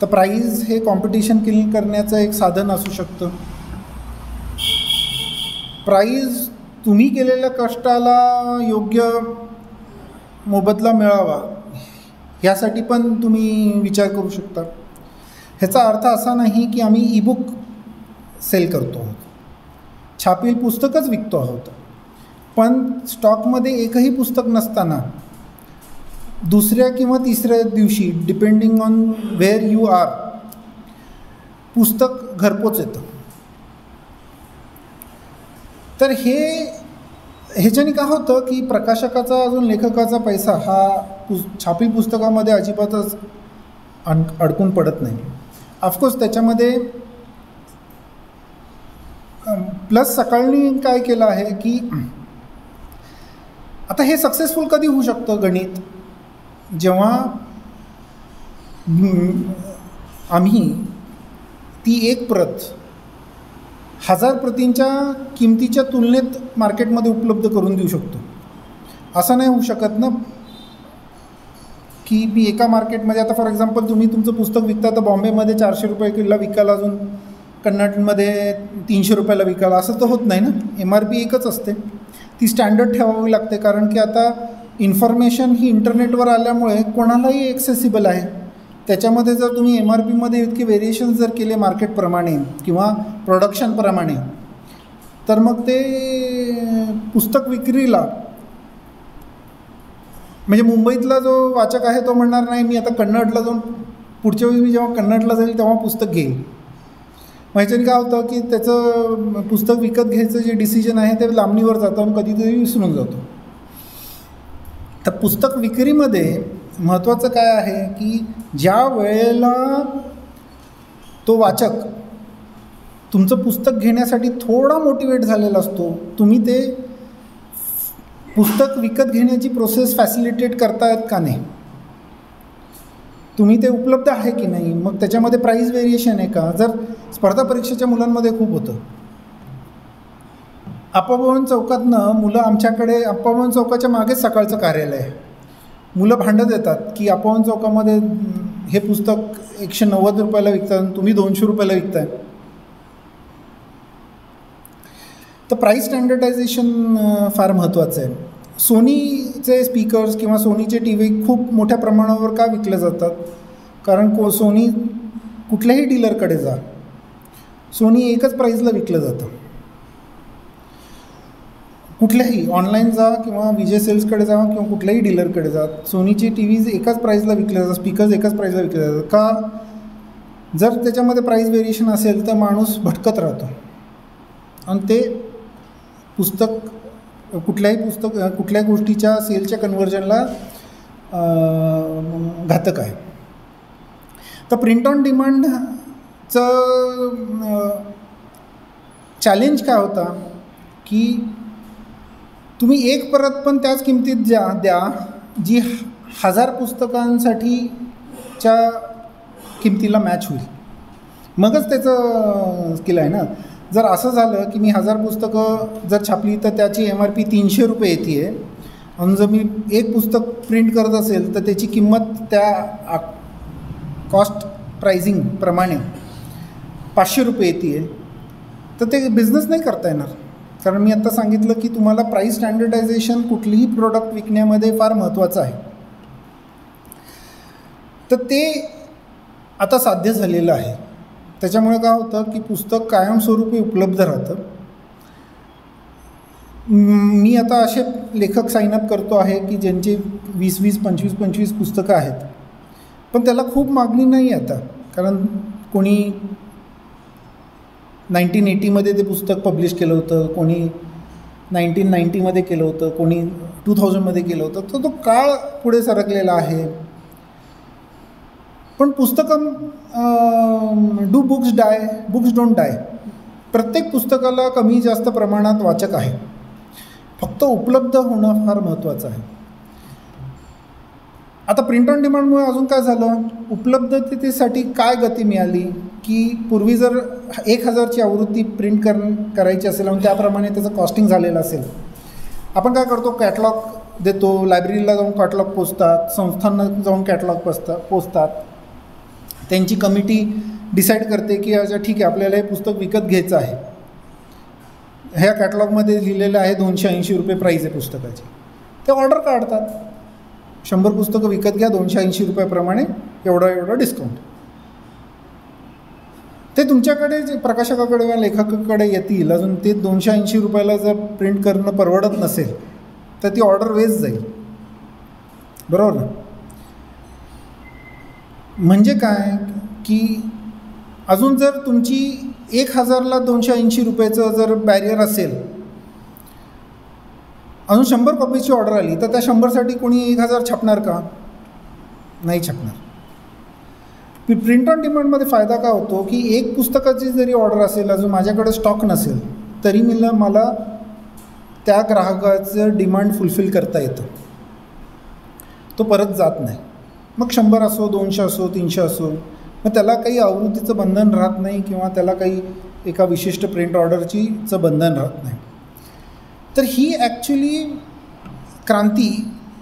तर प्राईज हे कॉम्पिटिशन किल करण्याचं एक साधन असू शकतं. प्राईज तुम्ही केलेल्या कष्टाला योग्य मोबदला मिळावा ह्यासाठी पण तुम्ही विचार करू शकता. ह्याचा अर्थ असा नाही की आम्ही ईबुक सेल करतो आहोत, छापील पुस्तकच विकतो आहोत, पण स्टॉकमध्ये एकही पुस्तक नसताना दुसऱ्या किंवा तिसऱ्या दिवशी depending on where you are पुस्तक घरपोच येतं. तर ह्याच्याने काय होतं की प्रकाशकाचा अजून लेखकाचा पैसा हा छापील पुस्तकामध्ये अजिबातच अडकून पडत नाही. ऑफकोर्स त्याच्यामध्ये प्लस सकाळनी काय केलं आहे की आता हे सक्सेसफुल कधी होऊ शकतं गणित, जेव्हा आम्ही ती एक प्रत 1000 प्रतींच्या किमतीच्या तुलनेत मार्केटमध्ये उपलब्ध करून देऊ शकतो. असं नाही होऊ शकत ना की मी एका मार्केटमध्ये, आता फॉर एक्झाम्पल तुम्ही तुमचं पुस्तक विकता तर बॉम्बेमध्ये 400 रुपयाला विकाल, अजून कन्नडमध्ये 300 रुपयाला विकाल, असं तर होत नाही ना. MRP एकच असते, ती स्टँडर्ड ठेवावी लागते. कारण की आता इन्फॉर्मेशन ही इंटरनेटवर आल्यामुळे कोणालाही ॲक्सेसिबल आहे. त्याच्यामध्ये जर तुम्ही MRPमध्ये इतके व्हेरिएशन्स जर केले मार्केटप्रमाणे किंवा प्रोडक्शनप्रमाणे, तर मग ते पुस्तक विक्रीला, म्हणजे मुंबईतला जो वाचक आहे तो म्हणणार नाही मी आता कन्नडला जाऊन, पुढच्या वेळी मी जेव्हा कन्नडला जाईल तेव्हा पुस्तक घेईल. मग ह्याच्याने काय होतं की त्याचं पुस्तक विकत घ्यायचं जे डिसिजन आहे ते लांबणीवर जातं आणि कधीतरी विसरून जातो. तर पुस्तक विक्रीमध्ये महत्त्वाचं काय आहे की ज्या वेळेला तो वाचक तुमचं पुस्तक घेण्यासाठी थोडा मोटिवेट झालेला असतो, तुम्ही ते पुस्तक विकत घेण्याची प्रोसेस फॅसिलिटेट करतायत का नाही, तुम्ही ते उपलब्ध आहे की नाही, मग त्याच्यामध्ये प्राईस व्हेरिएशन आहे का. जर स्पर्धा परीक्षेच्या मुलांमध्ये खूप होतं. अप्पाभवन चौकातनं मुलं आमच्याकडे, अप्पाभवन चौकाच्या मागेच सकाळचं कार्यालय आहे, मुलं भांडत येतात की अप्पाभवन चौकामध्ये हे पुस्तक 190 रुपयाला विकतात, तुम्ही 200 रुपयाला विकताय. तर प्राईस स्टँडर्डायझेशन फार महत्त्वाचं आहे. सोनीचे स्पीकर्स किंवा सोनीचे टी व्ही खूप मोठ्या प्रमाणावर का विकले जातात, कारण सोनी कुठल्याही डीलरकडे जा, सोनी एकच प्राईजला विकलं जातं. कुठल्याही ऑनलाईन जा किंवा विजय सेल्सकडे जा किंवा कुठल्याही डीलरकडे जा, सोनीची टी व्हीज एकाच प्राईजला विकले जातात, स्पीकर्स एकाच प्राईजला विकले जातात. का? जर त्याच्यामध्ये प्राईस व्हेरिएशन असेल तर माणूस भटकत राहतो आणि ते कुठल्याही गोष्टीच्या सेलच्या कन्व्हर्जनला घातक आहे. तर प्रिंट ऑन डिमांडचं चॅलेंज काय होता की तुम्ही एक परत पण त्याच किमतीत द्या जी 1000 पुस्तकांसाठीच्या किमतीला मॅच होईल, मगच त्याचं स्किल आहे ना. जर असं झालं की मी 1000 पुस्तकं जर छापली तर त्याची MRP 300 रुपये येते आहे आणि जर मी एक पुस्तक प्रिंट करत असेल तर त्याची किंमत त्या कॉस्ट प्राइसिंगप्रमाणे 500 रुपये येते आहे, तर ते बिझनेस नाही करता येणार. कारण मी आत्ता सांगितलं की तुम्हाला प्राईस स्टँडर्डायझेशन कुठलीही प्रोडक्ट विकण्यामध्ये फार महत्त्वाचं आहे. तर ते आता साध्य झालेलं आहे. त्याच्यामुळे काय होतं की पुस्तक कायमस्वरूपी उपलब्ध राहतं. मी आता असे लेखक साईनअप करतो आहे की ज्यांचे 20-20, 25-25 पुस्तकं आहेत, पण त्याला खूप मागणी नाही आता. कारण कोणी 1980मध्ये ते पुस्तक पब्लिश केलं होतं, कोणी 1990मध्ये केलं होतं, कोणी 2000मध्ये केलं होतं. तर तो काळ पुढे सरकलेला आहे. पण पुस्तकं do books die, books don't die. प्रत्येक पुस्तकाला कमी जास्त प्रमाणात वाचक आहे, फक्त उपलब्ध होणं फार महत्त्वाचं आहे. आता प्रिंट ऑन डिमांडमुळे अजून काय झालं, उपलब्धतेसाठी काय गती मिळाली की पूर्वी जर 1000ची आवृत्ती प्रिंट करायची असेल आणि त्याप्रमाणे त्याचं कॉस्टिंग झालेलं असेल, आपण काय करतो, कॅटलॉग देतो, लायब्ररीला जाऊन कॅटलॉग पोचतात, संस्थांना जाऊन कॅटलॉग पोचतात, त्यांची कमिटी डिसाईड करते की अच्छा ठीक आहे आपल्याला हे पुस्तक विकत घ्यायचं आहे, ह्या कॅटलॉगमध्ये लिहिलेलं आहे 280 रुपये प्राईज आहे पुस्तकाची. ते ऑर्डर काढतात, 100 पुस्तकं विकत घ्या 280 रुपयाप्रमाणे, एवढं डिस्काउंट. ते तुमच्याकडे जे प्रकाशकाकडे किंवा लेखकाकडे येतील. अजून ते 280 रुपयाला जर प्रिंट करणं परवडत नसेल तर ती ऑर्डर वेस्ट जाईल, बरोबर ना. म्हणजे काय की अजून जर तुमची 1000ला 280 रुपयाचं जर बॅरियर असेल, अजून 100 कॉपीची ऑर्डर आली तर त्या 100साठी कोणी 1000 छापणार का? नाही छापणार. प्रिंट ऑन डिमांडमध्ये फायदा काय होतो की एक पुस्तकाची जरी ऑर्डर असेल, अजून माझ्याकडे स्टॉक नसेल तरी मला त्या ग्राहकाचं डिमांड फुलफिल करता येतं, तो परत जात नाही. मग 100 असो, 200 असो, 300 असो, मग त्याला काही आवृत्तीचं बंधन राहत नाही किंवा त्याला काही एका विशिष्ट प्रिंट ऑर्डरचीचं बंधन राहत नाही. तर ही ॲक्च्युली क्रांती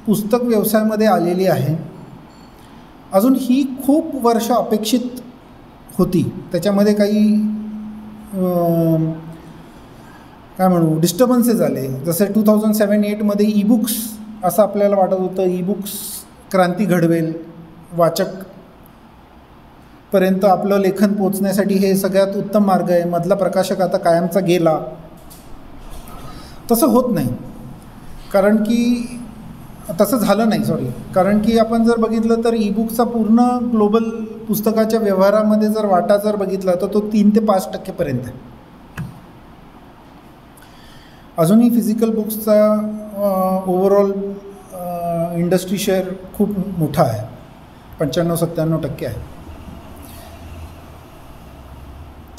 पुस्तक व्यवसायामध्ये आलेली आहे. अजून ही खूप वर्ष अपेक्षित होती. त्याच्यामध्ये काही काय म्हणू डिस्टर्बन्सेस आले. जसे 2007-8मध्ये ईबुक्स असं आपल्याला वाटत होतं, ईबुक्स क्रांती घडवेल, वाचकपर्यंत आपलं लेखन पोचण्यासाठी हे सगळ्यात उत्तम मार्ग आहे, मधला प्रकाशक आता कायमचा गेला. तसं होत नाही, कारण की तसं झालं नाही कारण की आपण जर बघितलं तर ईबुकचा पूर्ण ग्लोबल पुस्तकाच्या व्यवहारामध्ये जर वाटा जर बघितला तर तो 3 ते 5% आहे. अजूनही फिजिकल बुक्सचा ओव्हरऑल इंडस्ट्री शेअर खूप मोठा आहे, 95-97% आहे.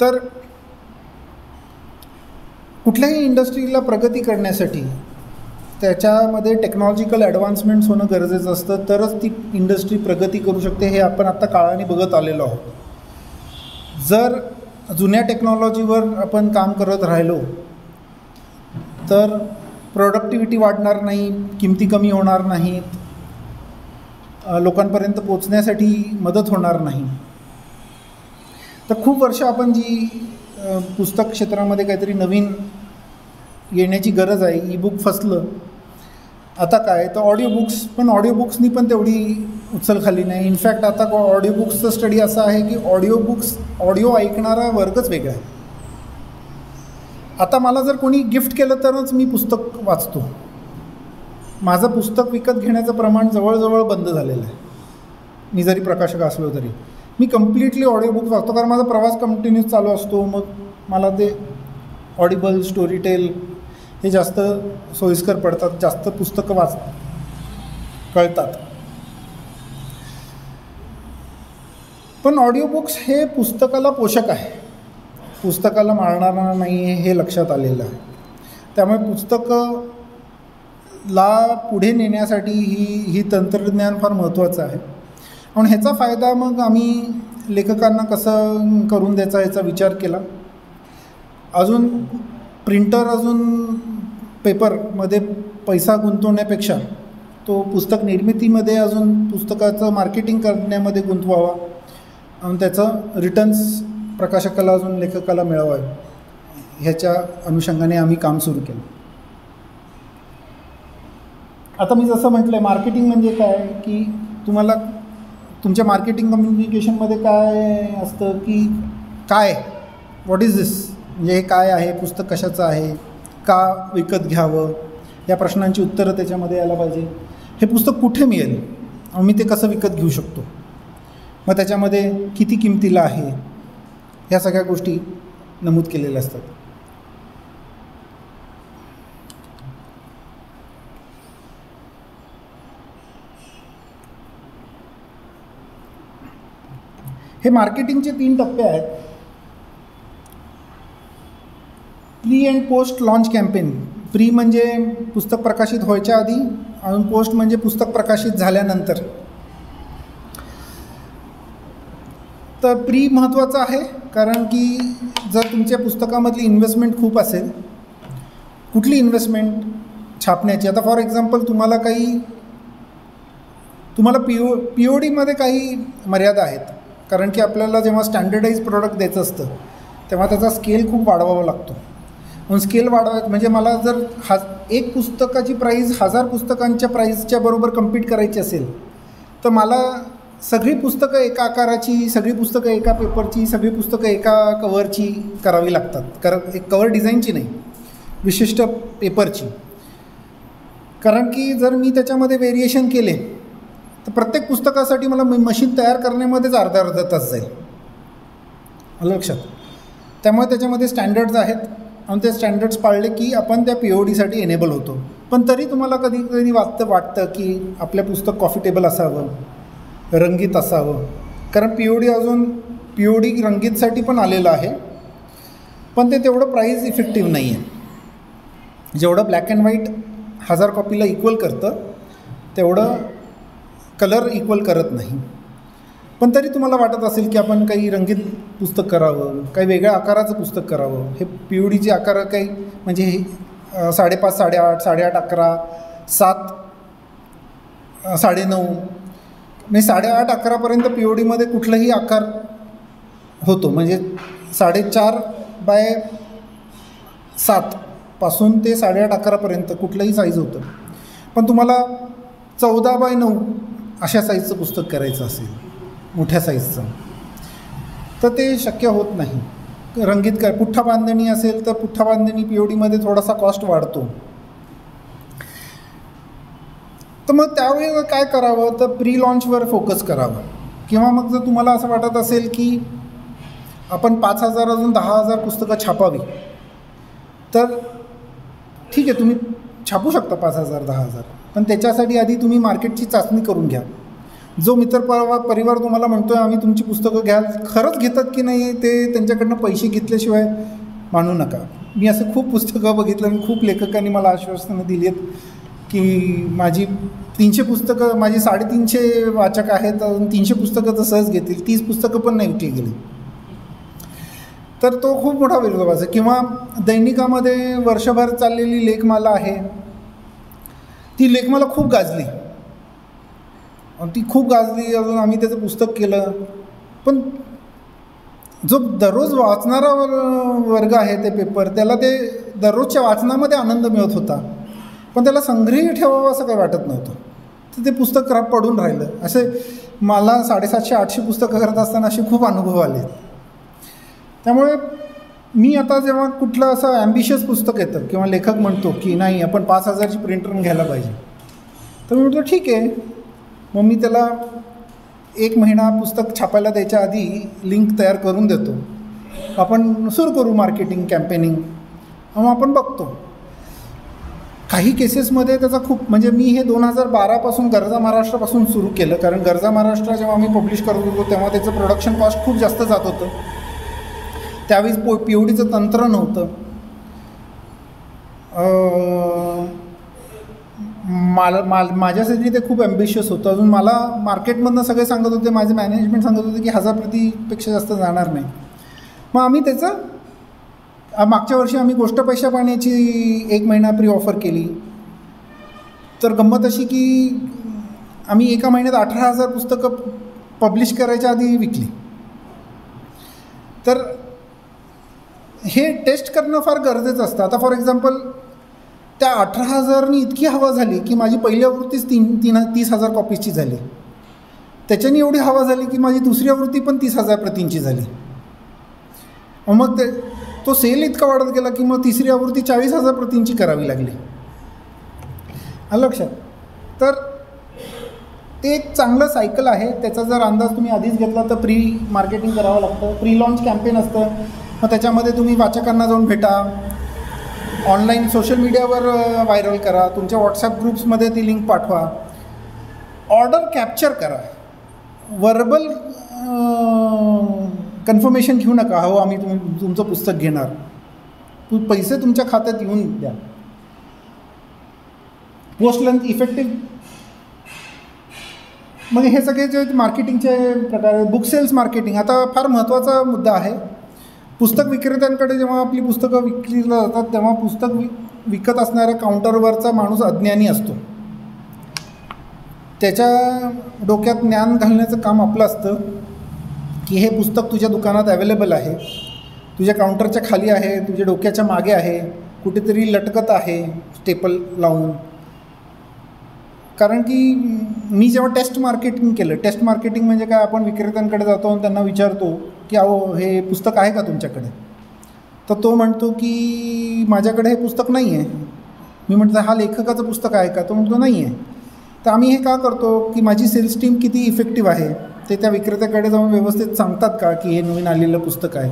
तर कुठल्याही इंडस्ट्रीला प्रगती करण्यासाठी त्याच्यामध्ये टेक्नॉलॉजिकल ॲडव्हान्समेंट्स होणं गरजेचं असतं, तरच ती इंडस्ट्री प्रगती करू शकते. हे आपण आत्ता काळाने बघत आलेलो आहोत. जर जुन्या टेक्नॉलॉजीवर आपण काम करत राहिलो तर प्रोडक्टिव्हिटी वाढणार नाही, किमती कमी होणार नाहीत, लोकांपर्यंत पोचण्यासाठी मदत होणार नाही. तर खूप वर्ष आपण जी पुस्तक क्षेत्रामध्ये काहीतरी नवीन येण्याची गरज आहे, ईबुक फसलं. आता काय तर ऑडिओ बुक्स, पण ऑडिओ बुक्सनी पण तेवढी उचल खाली नाही. इनफॅक्ट आता ऑडिओ बुक्सचा स्टडी असा आहे की ऑडिओ ऐकणारा वर्गच वेगळा आहे. आता मला जर कोणी गिफ्ट केलं तरच मी पुस्तक वाचतो. माझं पुस्तक विकत घेण्याचं प्रमाण जवळजवळ बंद झालेलं आहे. मी जरी प्रकाशक असलो तरी मी कम्प्लिटली ऑडिओ बुक वाचतो, कारण माझा प्रवास कंटिन्यूस चालू असतो. मग मला ते ऑडिबल, स्टोरीटेल हे जास्त सोयीस्कर पडतात, जास्त पुस्तकं कळतात. पण ऑडिओ बुक्स हे पुस्तकाला पोषक आहे, पुस्तकाला मारणारा नाही आहे, हे लक्षात आलेलं आहे. त्यामुळे पुस्तकाला पुढे नेण्यासाठी ही तंत्रज्ञान फार महत्त्वाचं आहे. आणि ह्याचा फायदा मग आम्ही लेखकांना कसं करून द्यायचा याचा विचार केला. अजून पेपरमध्ये पैसा गुंतवण्यापेक्षा तो पुस्तक निर्मितीमध्ये अजून पुस्तकाचं मार्केटिंग करण्यामध्ये गुंतवावा आणि त्याचं रिटर्न्स प्रकाशकाला अजून लेखकाला मिळावं, ह्याच्या अनुषंगाने आम्ही काम सुरू केलं. आता मी जसं म्हटलं, मार्केटिंग म्हणजे काय की तुम्हाला तुमच्या मार्केटिंग कम्युनिकेशनमध्ये काय असतं की काय, व्हॉट इज दिस, म्हणजे हे काय आहे, पुस्तक कशाचं आहे, का विकत घ्यावं, या प्रश्नांची उत्तरं त्याच्यामध्ये यायला पाहिजे. हे पुस्तक कुठे मिळेल, मी ते कसं विकत घेऊ शकतो, मग त्याच्यामध्ये किती किमतीला आहे, ह्या सगळ्या गोष्टी नमूद केलेल्या असतात. हे मार्केटिंगचे 3 टप्पे आहेत. Pre and post launch campaign. Pre म्हणजे पुस्तक प्रकाशित व्हायच्या आधी आणि पोस्ट म्हणजे पुस्तक प्रकाशित झाल्यानंतर. तर प्री महत्त्वाचं आहे, कारण की जर तुमच्या पुस्तकामधली इन्व्हेस्टमेंट खूप असेल, कुठली इन्व्हेस्टमेंट छापण्याची, आता फॉर एक्झाम्पल तुम्हाला पी ओ डीमध्ये काही मर्यादा आहेत, कारण की आपल्याला जेव्हा स्टँडर्डाइज प्रोडक्ट द्यायचं असतं तेव्हा त्याचा स्केल खूप वाढवावा लागतो. म्हणून स्केल वाढवायचं म्हणजे मला जर एक पुस्तकाची प्राईज 1000 पुस्तकांच्या प्राईजच्या बरोबर कम्पीट करायची असेल तर मला सगळी पुस्तकं एका आकाराची, सगळी पुस्तकं एका पेपरची, सगळी पुस्तकं एका कवरची करावी लागतात. एक कवर डिझाईनची नाही, विशिष्ट पेपरची. कारण की जर मी त्याच्यामध्ये व्हेरिएशन केले तर प्रत्येक पुस्तकासाठी मला मशीन तयार करण्यामध्येच अर्धा तास जाईल, आलं लक्षात. त्यामुळे त्याच्यामध्ये स्टँडर्ड्स आहेत आणि ते स्टँडर्ड्स पाळले की आपण त्या पी ओ डीसाठी एनेबल होतो. पण तरी तुम्हाला कधी कधी वाटतं की आपलं पुस्तक कॉफिटेबल असावं, रंगीत असावं, कारण पी ओ डी रंगीतसाठी पण आलेलं आहे, पण ते तेवढं प्राईस इफेक्टिव्ह नाही आहे. जेवढं ब्लॅक अँड व्हाईट 1000 कॉपीला इक्वल करतं तेवढं कलर इक्वल करत नाही. पण तरी तुम्हाला वाटत असेल की आपण काही रंगीत पुस्तक करावं, काही वेगळ्या आकाराचं पुस्तक करावं. हे पी ओ डीचे आकार काही म्हणजे 5.5, 8.5, 8.5, 11, 7, 9.5 म्हणजे 8.5, 11पर्यंत पी ओ डीमध्ये कुठलाही आकार होतो. म्हणजे 4.5x7 पासून ते 8.5, 11पर्यंत कुठलंही साईज होतं. पण तुम्हाला 14x9 अशा साईजचं पुस्तक करायचं असेल, मोठ्या साईजचं, तर ते शक्य होत नाही. रंगीत पुठ्ठा बांधणी असेल तर पुठ्ठा बांधणी पी ओ डीमध्ये थोडासा कॉस्ट वाढतो. तर मग त्यावेळी काय करावं तर प्री लॉन्चवर फोकस करावं. किंवा मग जर तुम्हाला असं वाटत असेल की आपण 5,000 अजून 10,000 पुस्तकं छापावी, तर ठीक आहे, तुम्ही छापू शकता 5,000, 10,000, पण त्याच्यासाठी आधी तुम्ही मार्केटची चाचणी करून घ्या. जो मित्र परिवार तुम्हाला म्हणतो आहे आम्ही तुमची पुस्तकं घ्याल, खरंच घेतात की नाही ते त्यांच्याकडनं पैसे घेतल्याशिवाय मानू नका. मी असं खूप पुस्तकं बघितलं आणि खूप लेखकांनी मला आश्वासनं दिली आहेत की माझी 300 पुस्तकं, माझी 350 वाचक आहेत, 300 पुस्तकं तर सहज घेतील, 30 पुस्तकं पण नाही विकली गेली. तर तो खूप मोठा विरोधाभास आहे. किंवा दैनिकामध्ये वर्षभर चाललेली लेखमाला आहे, ती लेखमाला खूप गाजली, अजून आम्ही त्याचं पुस्तक केलं. पण जो दररोज वाचणारा वर्ग आहे ते पेपर, त्याला ते दररोजच्या वाचनामध्ये आनंद मिळत होता, पण त्याला संग्रही ठेवावं असं काही वाटत नव्हतं. तर ते पुस्तक खराब पडून राहिलं. असे मला 750-800 पुस्तकं करत असताना असे खूप अनुभव आले. त्यामुळे मी आता जेव्हा कुठलं असं ॲम्बिशियस पुस्तक येतं किंवा लेखक म्हणतो की नाही आपण 5,000ची प्रिंट रन घ्यायला पाहिजे, तर मी म्हणतो ठीक आहे. मग मी त्याला 1 महिना पुस्तक छापायला द्यायच्या आधी लिंक तयार करून देतो, आपण सुरू करू मार्केटिंग कॅम्पेनिंग, मग आपण बघतो. काही केसेसमध्ये त्याचा खूप, म्हणजे मी हे 2012पासून गरजा महाराष्ट्रापासून सुरू केलं, कारण गरजा महाराष्ट्र जेव्हा आम्ही पब्लिश करत होतो तेव्हा त्याचं प्रोडक्शन कॉस्ट खूप जास्त जात होतं. त्यावेळेस PODचं तंत्र नव्हतं. माझ्यासाठी ते खूप ॲम्बिशियस होतं. अजून मला मार्केटमधनं सगळे सांगत होते, माझे मॅनेजमेंट सांगत होते की 1000 प्रतिपेक्षा जास्त जाणार नाही. मग आम्ही त्याचं मागच्या वर्षी आम्ही गोष्ट पैशा पाण्याची 1 महिना प्री ऑफर केली. तर गंमत अशी की आम्ही एका महिन्यात 18,000 पुस्तकं पब्लिश करायच्या आधी विकली. तर हे टेस्ट करणं फार गरजेचं असतं. आता फॉर एक्झाम्पल त्या 18,000नी इतकी हवा झाली की माझी पहिली आवृत्तीच 30,000 कॉपीजची झाली. त्याच्यानी एवढी हवा झाली की माझी दुसरी आवृत्ती पण 30,000 प्रतींची झाली. मग तो सेल इतका वाढत गेला की मग तिसरी आवृत्ती 40,000 प्रतींची करावी लागली. लक्षात. तर ते एक चांगलं सायकल आहे. त्याचा जर अंदाज तुम्ही आधीच घेतला तर प्री मार्केटिंग करावं लागतं, प्री लॉन्च कॅम्पेन असतं. मग त्याच्यामध्ये तुम्ही वाचकांना जाऊन भेटा, ऑनलाईन सोशल मीडियावर व्हायरल करा, तुमच्या व्हॉट्सॲप ग्रुप्समध्ये ती लिंक पाठवा, ऑर्डर कॅप्चर करा. वर्बल कन्फर्मेशन घेऊ नका, हो आम्ही तुमचं पुस्तक घेणार, पैसे तुमच्या खात्यात येऊन द्या. Post lunch effective. मग हे सगळे जे मार्केटिंगचे प्रकार आहेत. बुक सेल्स मार्केटिंग आता फार महत्त्वाचा मुद्दा आहे. पुस्तक विक्रेत्यांकडे जेव्हा आपली पुस्तकं विकली जातात तेव्हा पुस्तक विकत असणाऱ्या काउंटरवरचा माणूस अज्ञानी असतो. त्याच्या डोक्यात ज्ञान घालण्याचं काम आपलं असतं की हे पुस्तक तुझ्या दुकानात अवेलेबल आहे, तुझ्या काउंटरच्या खाली आहे, तुझ्या डोक्याच्या मागे आहे, कुठेतरी लटकत आहे स्टेपल लावून. कारण की मी जेव्हा टेस्ट मार्केटिंग केलं, टेस्ट मार्केटिंग म्हणजे काय, आपण विक्रेत्यांकडे जातो आणि त्यांना विचारतो की अहो हे पुस्तक आहे का तुमच्याकडे. तर तो म्हणतो की माझ्याकडे हे पुस्तक नाही आहे. मी म्हटलं हा लेखकाचं पुस्तक आहे का, तो म्हणतो नाही आहे. तर आम्ही हे का करतो की माझी सेल्स टीम किती इफेक्टिव्ह आहे ते त्या विक्रेत्याकडे जाऊन व्यवस्थित सांगतात का की हे नवीन आलेलं पुस्तक आहे.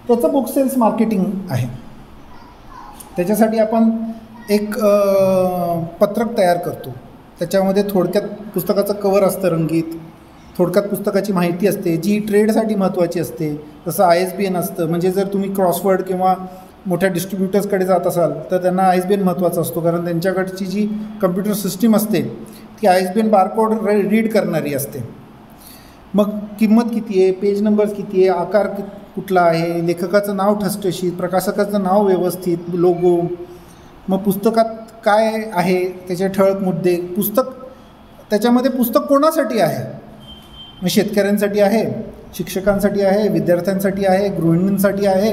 त्याचं बुक सेल्स मार्केटिंग आहे. त्याच्यासाठी आपण एक पत्रक तयार करतो. त्याच्यामध्ये थोडक्यात पुस्तकाचं कवर असतं रंगीत, थोडक्यात पुस्तकाची माहिती असते जी ट्रेडसाठी महत्त्वाची असते. जसं ISBN असतं, म्हणजे जर तुम्ही क्रॉसवर्ड किंवा मोठ्या डिस्ट्रीब्युटर्सकडे जात असाल तर त्यांना ISBN महत्त्वाचा असतो, कारण त्यांच्याकडची जी कम्प्युटर सिस्टीम असते ती ISBN बारकोड रीड करणारी असते. मग किंमत किती आहे, पेज नंबर्स किती आहे, आकार कुठला आहे, लेखकाचं नाव ठसठशीत, प्रकाशकाचं नाव व्यवस्थित, लोगो, मग पुस्तकात काय आहे त्याचे ठळक मुद्दे, पुस्तक त्याच्यामध्ये पुस्तक कोणासाठी आहे, मग शेतकऱ्यांसाठी आहे, शिक्षकांसाठी आहे, विद्यार्थ्यांसाठी आहे, गृहिणींसाठी आहे,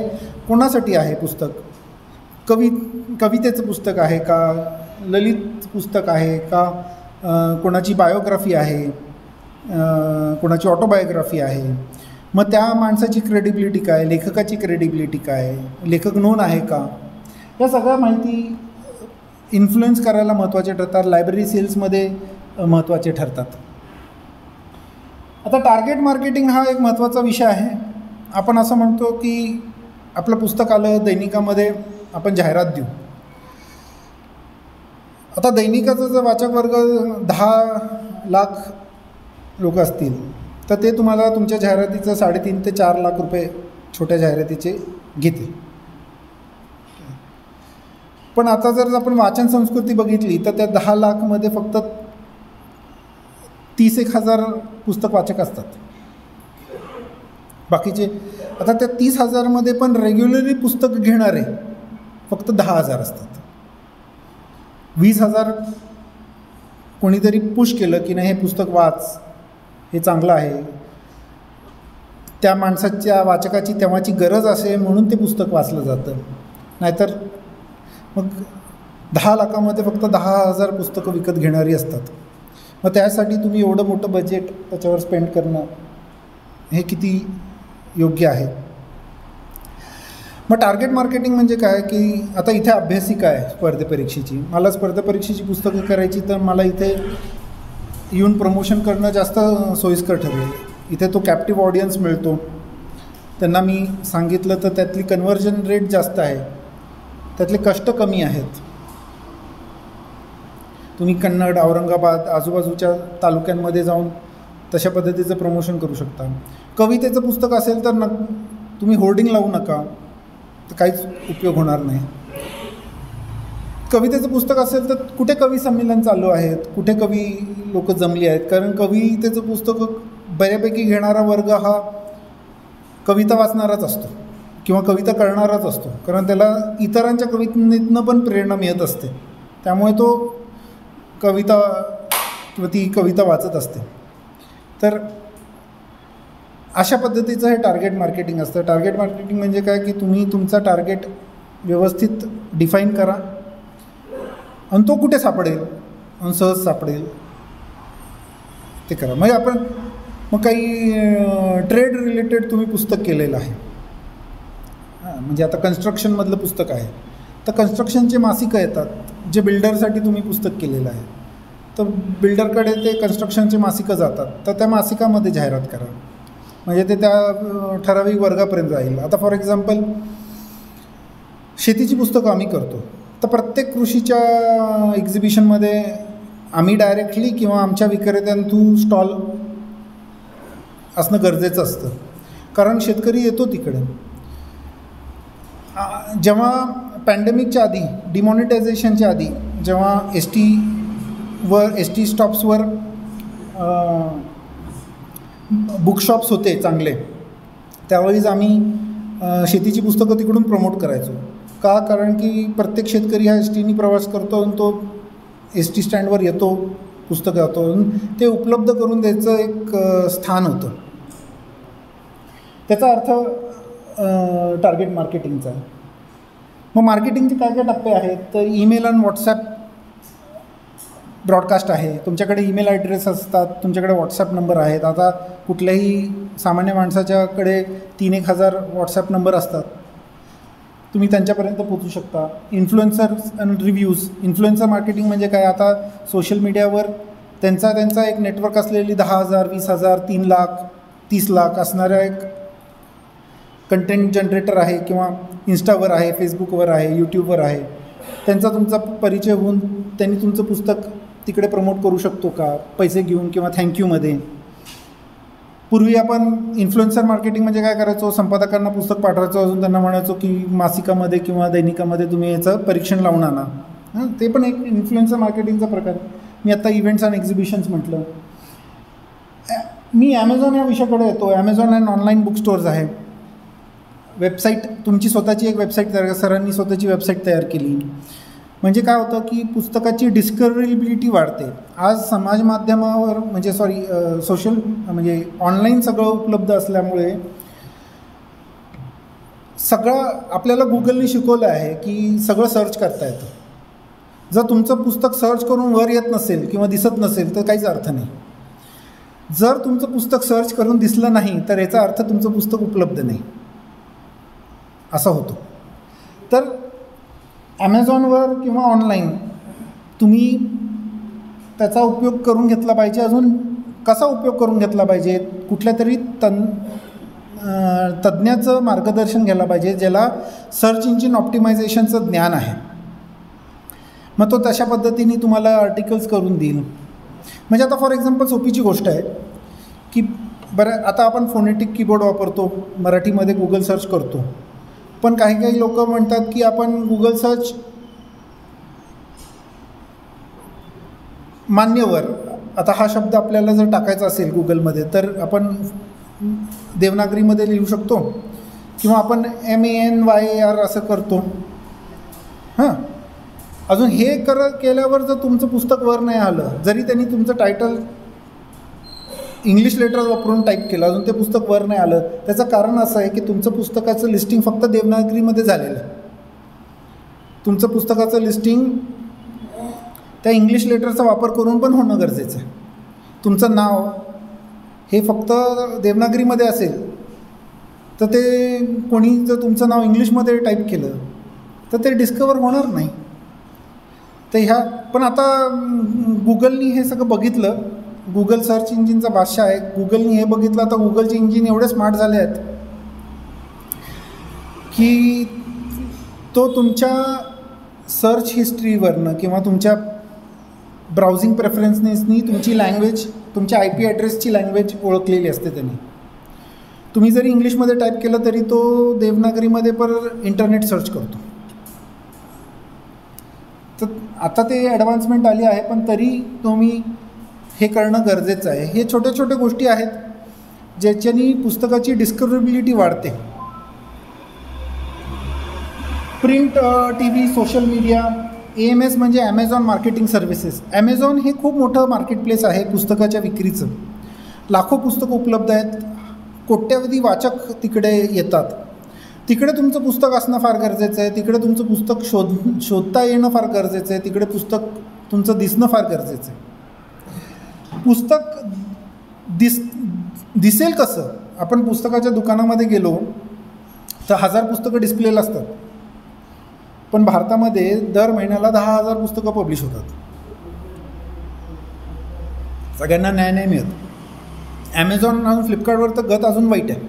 कोणासाठी आहे पुस्तक, कवितेचं पुस्तक आहे का, ललित पुस्तक आहे का, कोणाची बायोग्राफी आहे, कोणाची ऑटोबायोग्राफी आहे, मग त्या माणसाची क्रेडिबिलिटी काय, लेखकाची क्रेडिबिलिटी काय, लेखक नोंद आहे का, या सगळ्या माहिती इन्फ्लुएन्स करायला महत्त्वाचे ठरतात. लायब्ररी सेल्समध्ये महत्त्वाचे ठरतात. आता टार्गेट मार्केटिंग हा एक महत्त्वाचा विषय आहे. आपण असं म्हणतो की आपलं पुस्तक आलं दैनिकामध्ये, आपण जाहिरात देऊ. आता दैनिकाचा जर वाचक वर्ग 10 लाख लोक असतील तर ते तुम्हाला तुमच्या जाहिरातीचं 3.5 ते 4 लाख रुपये छोट्या जाहिरातीचे घेतील. पण आता जर आपण वाचन संस्कृती बघितली तर त्या 10 लाखमध्ये फक्त 30,000 पुस्तक वाचक असतात. बाकीचे आता त्या 30,000मध्ये पण रेग्युलरली पुस्तक घेणारे फक्त 10,000 असतात. 20,000 कोणीतरी पुश केलं की नाही हे पुस्तक वाच, हे चांगलं आहे, त्या माणसाच्या वाचकाची तेव्हाची गरज असे म्हणून ते पुस्तक वाचलं जातं. नाहीतर मग 10 लाखामध्ये फक्त 10,000 पुस्तकं विकत घेणारी असतात. मग त्यासाठी तुम्ही एवढं मोठं बजेट त्याच्यावर स्पेंड करणं हे किती योग्य आहे. मग टार्गेट मार्केटिंग म्हणजे काय की आता इथे अभ्यासिका आहे स्पर्धेपरीक्षेची, मला स्पर्धेपरीक्षेची पुस्तकं करायची तर मला इथे येऊन प्रमोशन करणं जास्त सोयीस्कर ठरेल. इथे तो कॅप्टिव्ह ऑडियन्स मिळतो, त्यांना मी सांगितलं तर त्यातली कन्व्हर्जन रेट जास्त आहे, त्यातले कष्ट कमी आहेत. तुम्ही कन्नड, औरंगाबाद आजूबाजूच्या तालुक्यांमध्ये जाऊन तशा पद्धतीचं प्रमोशन करू शकता. कवितेचं पुस्तक असेल तर तुम्ही होर्डिंग लावू नका, तर काहीच उपयोग होणार नाही. कवितेचं पुस्तक असेल तर कुठे कवी संमेलन चालू आहेत, कुठे कवी लोक जमली आहेत, कारण कवितेचं पुस्तक बऱ्यापैकी घेणारा वर्ग हा कविता वाचणाराच असतो किंवा कविता करणाराच असतो, कारण त्याला इतरांच्या कवितेतनं पण प्रेरणा मिळत असते, त्यामुळे तो कविता किंवा ती कविता वाचत असते. तर अशा पद्धतीचं हे टार्गेट मार्केटिंग असतं. टार्गेट मार्केटिंग म्हणजे काय की तुम्ही तुमचा टार्गेट व्यवस्थित डिफाईन करा आणि तो कुठे सापडेल आणि सहज सापडेल ते करा. म्हणजे आपण मग काही ट्रेड रिलेटेड तुम्ही पुस्तक केलेलं आहे, म्हणजे आता कन्स्ट्रक्शनमधलं पुस्तक आहे तर कन्स्ट्रक्शनचे मासिकं येतात, जे बिल्डरसाठी तुम्ही पुस्तक केलेलं आहे तर बिल्डरकडे ते कन्स्ट्रक्शनचे मासिकं जातात, तर त्या मासिकामध्ये जाहिरात करा, म्हणजे ते त्या ठराविक वर्गापर्यंत जाईल. आता फॉर एक्झाम्पल शेतीची पुस्तकं आम्ही करतो, तर प्रत्येक कृषीच्या एक्झिबिशनमध्ये आम्ही डायरेक्टली किंवा आमच्या विक्रेत्यांतून स्टॉल असणं गरजेचं असतं, कारण शेतकरी येतो तिकडे. जेव्हा पॅन्डेमिकच्या आधी, डिमॉनिटायझेशनच्या आधी, जेव्हा एस टी स्टॉप्सवर बुकशॉप्स होते चांगले, त्यावेळीच आम्ही शेतीची पुस्तकं तिकडून प्रमोट करायचो. का? कारण की प्रत्येक शेतकरी हा एस टीनी प्रवास करतो आणि तो एस टी स्टँडवर येतो, पुस्तकं येतो, ते उपलब्ध करून द्यायचं एक स्थान होतं. त्याचा अर्थ टार्गेट मार्केटिंगचा. मग मार्केटिंगचे काय काय टप्पे आहेत, तर ईमेल आणि व्हॉट्सॲप ब्रॉडकास्ट आहे, तुमच्याकडे ईमेल ॲड्रेस असतात, तुमच्याकडे व्हॉट्सॲप नंबर आहेत. आता कुठल्याही सामान्य माणसाच्याकडे 3-1 हजार व्हॉट्सॲप नंबर असतात, तुम्ही त्यांच्यापर्यंत पोचू शकता. इन्फ्लुएन्सर्स आणि रिव्ह्यूज. इन्फ्लुएन्सर मार्केटिंग म्हणजे काय, आता सोशल मीडियावर त्यांचा एक नेटवर्क असलेली 10,000, 20,000, 3 लाख, 30 लाख असणाऱ्या एक कंटेंट जनरेटर आहे किंवा इन्स्टावर आहे, फेसबुकवर आहे, यूट्यूबवर आहे, त्यांचा तुमचा परिचय होऊन त्यांनी तुमचं पुस्तक तिकडे प्रमोट करू शकतो का, पैसे घेऊन किंवा थँक्यूमध्ये. पूर्वी आपण इन्फ्लुएन्सर मार्केटिंग म्हणजे काय करायचो, संपादकांना पुस्तक पाठवायचो, अजून त्यांना म्हणायचो की मासिकामध्ये किंवा दैनिकामध्ये तुम्ही याचं परीक्षण लावून आणा. ते पण एक इन्फ्लुएन्सर मार्केटिंगचा प्रकार. मी आत्ता इव्हेंट्स अँड एक्झिबिशन्स म्हटलं. मी ॲमेझॉन या विषयाकडे येतो. Amazon and online book stores आहे. वेबसाईट, तुमची स्वतःची एक वेबसाईट तयार, सरांनी स्वतःची वेबसाईट तयार केली म्हणजे काय होतं की पुस्तकाची डिस्कवरेबिलिटी वाढते. आज समाज माध्यमावर म्हणजे सोशल म्हणजे ऑनलाईन सगळं उपलब्ध असल्यामुळे सगळं आपल्याला गुगलने शिकवलं आहे की सगळं सर्च करता येतं. जर तुमचं पुस्तक सर्च करून वर येत नसेल किंवा दिसत नसेल तर काहीच अर्थ नाही. जर तुमचं पुस्तक सर्च करून दिसलं नाही तर याचा अर्थ तुमचं पुस्तक उपलब्ध नाही असं होतं. तर ॲमेझॉनवर किंवा ऑनलाईन तुम्ही त्याचा उपयोग करून घेतला पाहिजे. अजून कसा उपयोग करून घेतला पाहिजे, कुठल्या तरी तज्ज्ञाचं मार्गदर्शन घ्यायला पाहिजे ज्याला सर्च इंजिन ऑप्टिमायझेशनचं ज्ञान आहे. मग तो तशा पद्धतीने तुम्हाला आर्टिकल्स करून देईल. म्हणजे आता फॉर एक्झाम्पल सोपीची गोष्ट आहे की बरं, आता आपण फोनेटिक कीबोर्ड वापरतो, मराठीमध्ये गुगल सर्च करतो, पण काही लोक म्हणतात की आपण गुगल सर्च मान्यवर, आता हा शब्द आपल्याला जर टाकायचा असेल गुगलमध्ये तर आपण देवनागरीमध्ये लिहू शकतो किंवा आपण MANYR असं करतो. हां, अजून हे केल्यावर जर तुमचं पुस्तक वर नाही आलं, जरी त्यांनी तुमचं टायटल इंग्लिश लेटर वापरून टाईप केलं, अजून ते पुस्तक वर नाही आलं, त्याचं कारण असं आहे की तुमचं पुस्तकाचं लिस्टिंग फक्त देवनागरीमध्ये झालेलं आहे. तुमचं पुस्तकाचं लिस्टिंग त्या इंग्लिश लेटरचा वापर करून पण होणं गरजेचं आहे. तुमचं नाव हे फक्त देवनागरीमध्ये असेल तर ते कोणी जर तुमचं नाव इंग्लिशमध्ये टाईप केलं तर ते डिस्कवर होणार नाही. तर पण आता गुगलनी हे सगळं बघितलं, गुगल सर्च इंजिनचा बादशाह आहे, गुगलनी हे बघितलं. आता गुगलचे इंजिन एवढे स्मार्ट झाले आहेत की तो तुमच्या सर्च हिस्ट्रीवरनं किंवा तुमच्या ब्राउझिंग प्रेफरन्सनी तुमची लँग्वेज, तुमच्या IP ॲड्रेसची लँग्वेज ओळखलेली असते त्यांनी. तुम्ही जरी इंग्लिशमध्ये टाईप केलं तरी तो देवनागरीमध्ये पर इंटरनेट सर्च करतो. तर आता ते ॲडव्हान्समेंट आली आहे, पण तरी तुम्ही हे करणं गरजेचं आहे. हे छोट्या छोट्या गोष्टी आहेत ज्याच्यानी पुस्तकाची डिस्कव्हरेबिलिटी वाढते. Print, TV, social media, AMS म्हणजे ॲमेझॉन मार्केटिंग सर्व्हिसेस. ॲमेझॉन हे खूप मोठं मार्केटप्लेस आहे पुस्तकाच्या विक्रीचं. लाखो पुस्तकं उपलब्ध आहेत, कोट्यावधी वाचक तिकडे येतात. तिकडे तुमचं पुस्तक असणं फार गरजेचं आहे, तिकडे तुमचं पुस्तक शोधता येणं फार गरजेचं आहे, तिकडे पुस्तक तुमचं दिसणं फार गरजेचं आहे. पुस्तक दिसेल कसं? आपण पुस्तकाच्या दुकानामध्ये गेलो तर 1000 पुस्तकं डिस्प्लेला असतात, पण भारतामध्ये दर महिन्याला 10,000 पुस्तकं पब्लिश होतात. सगळ्यांना न्याय नाही मिळत. ॲमेझॉन आणि फ्लिपकार्टवर तर गत अजून वाईट आहे.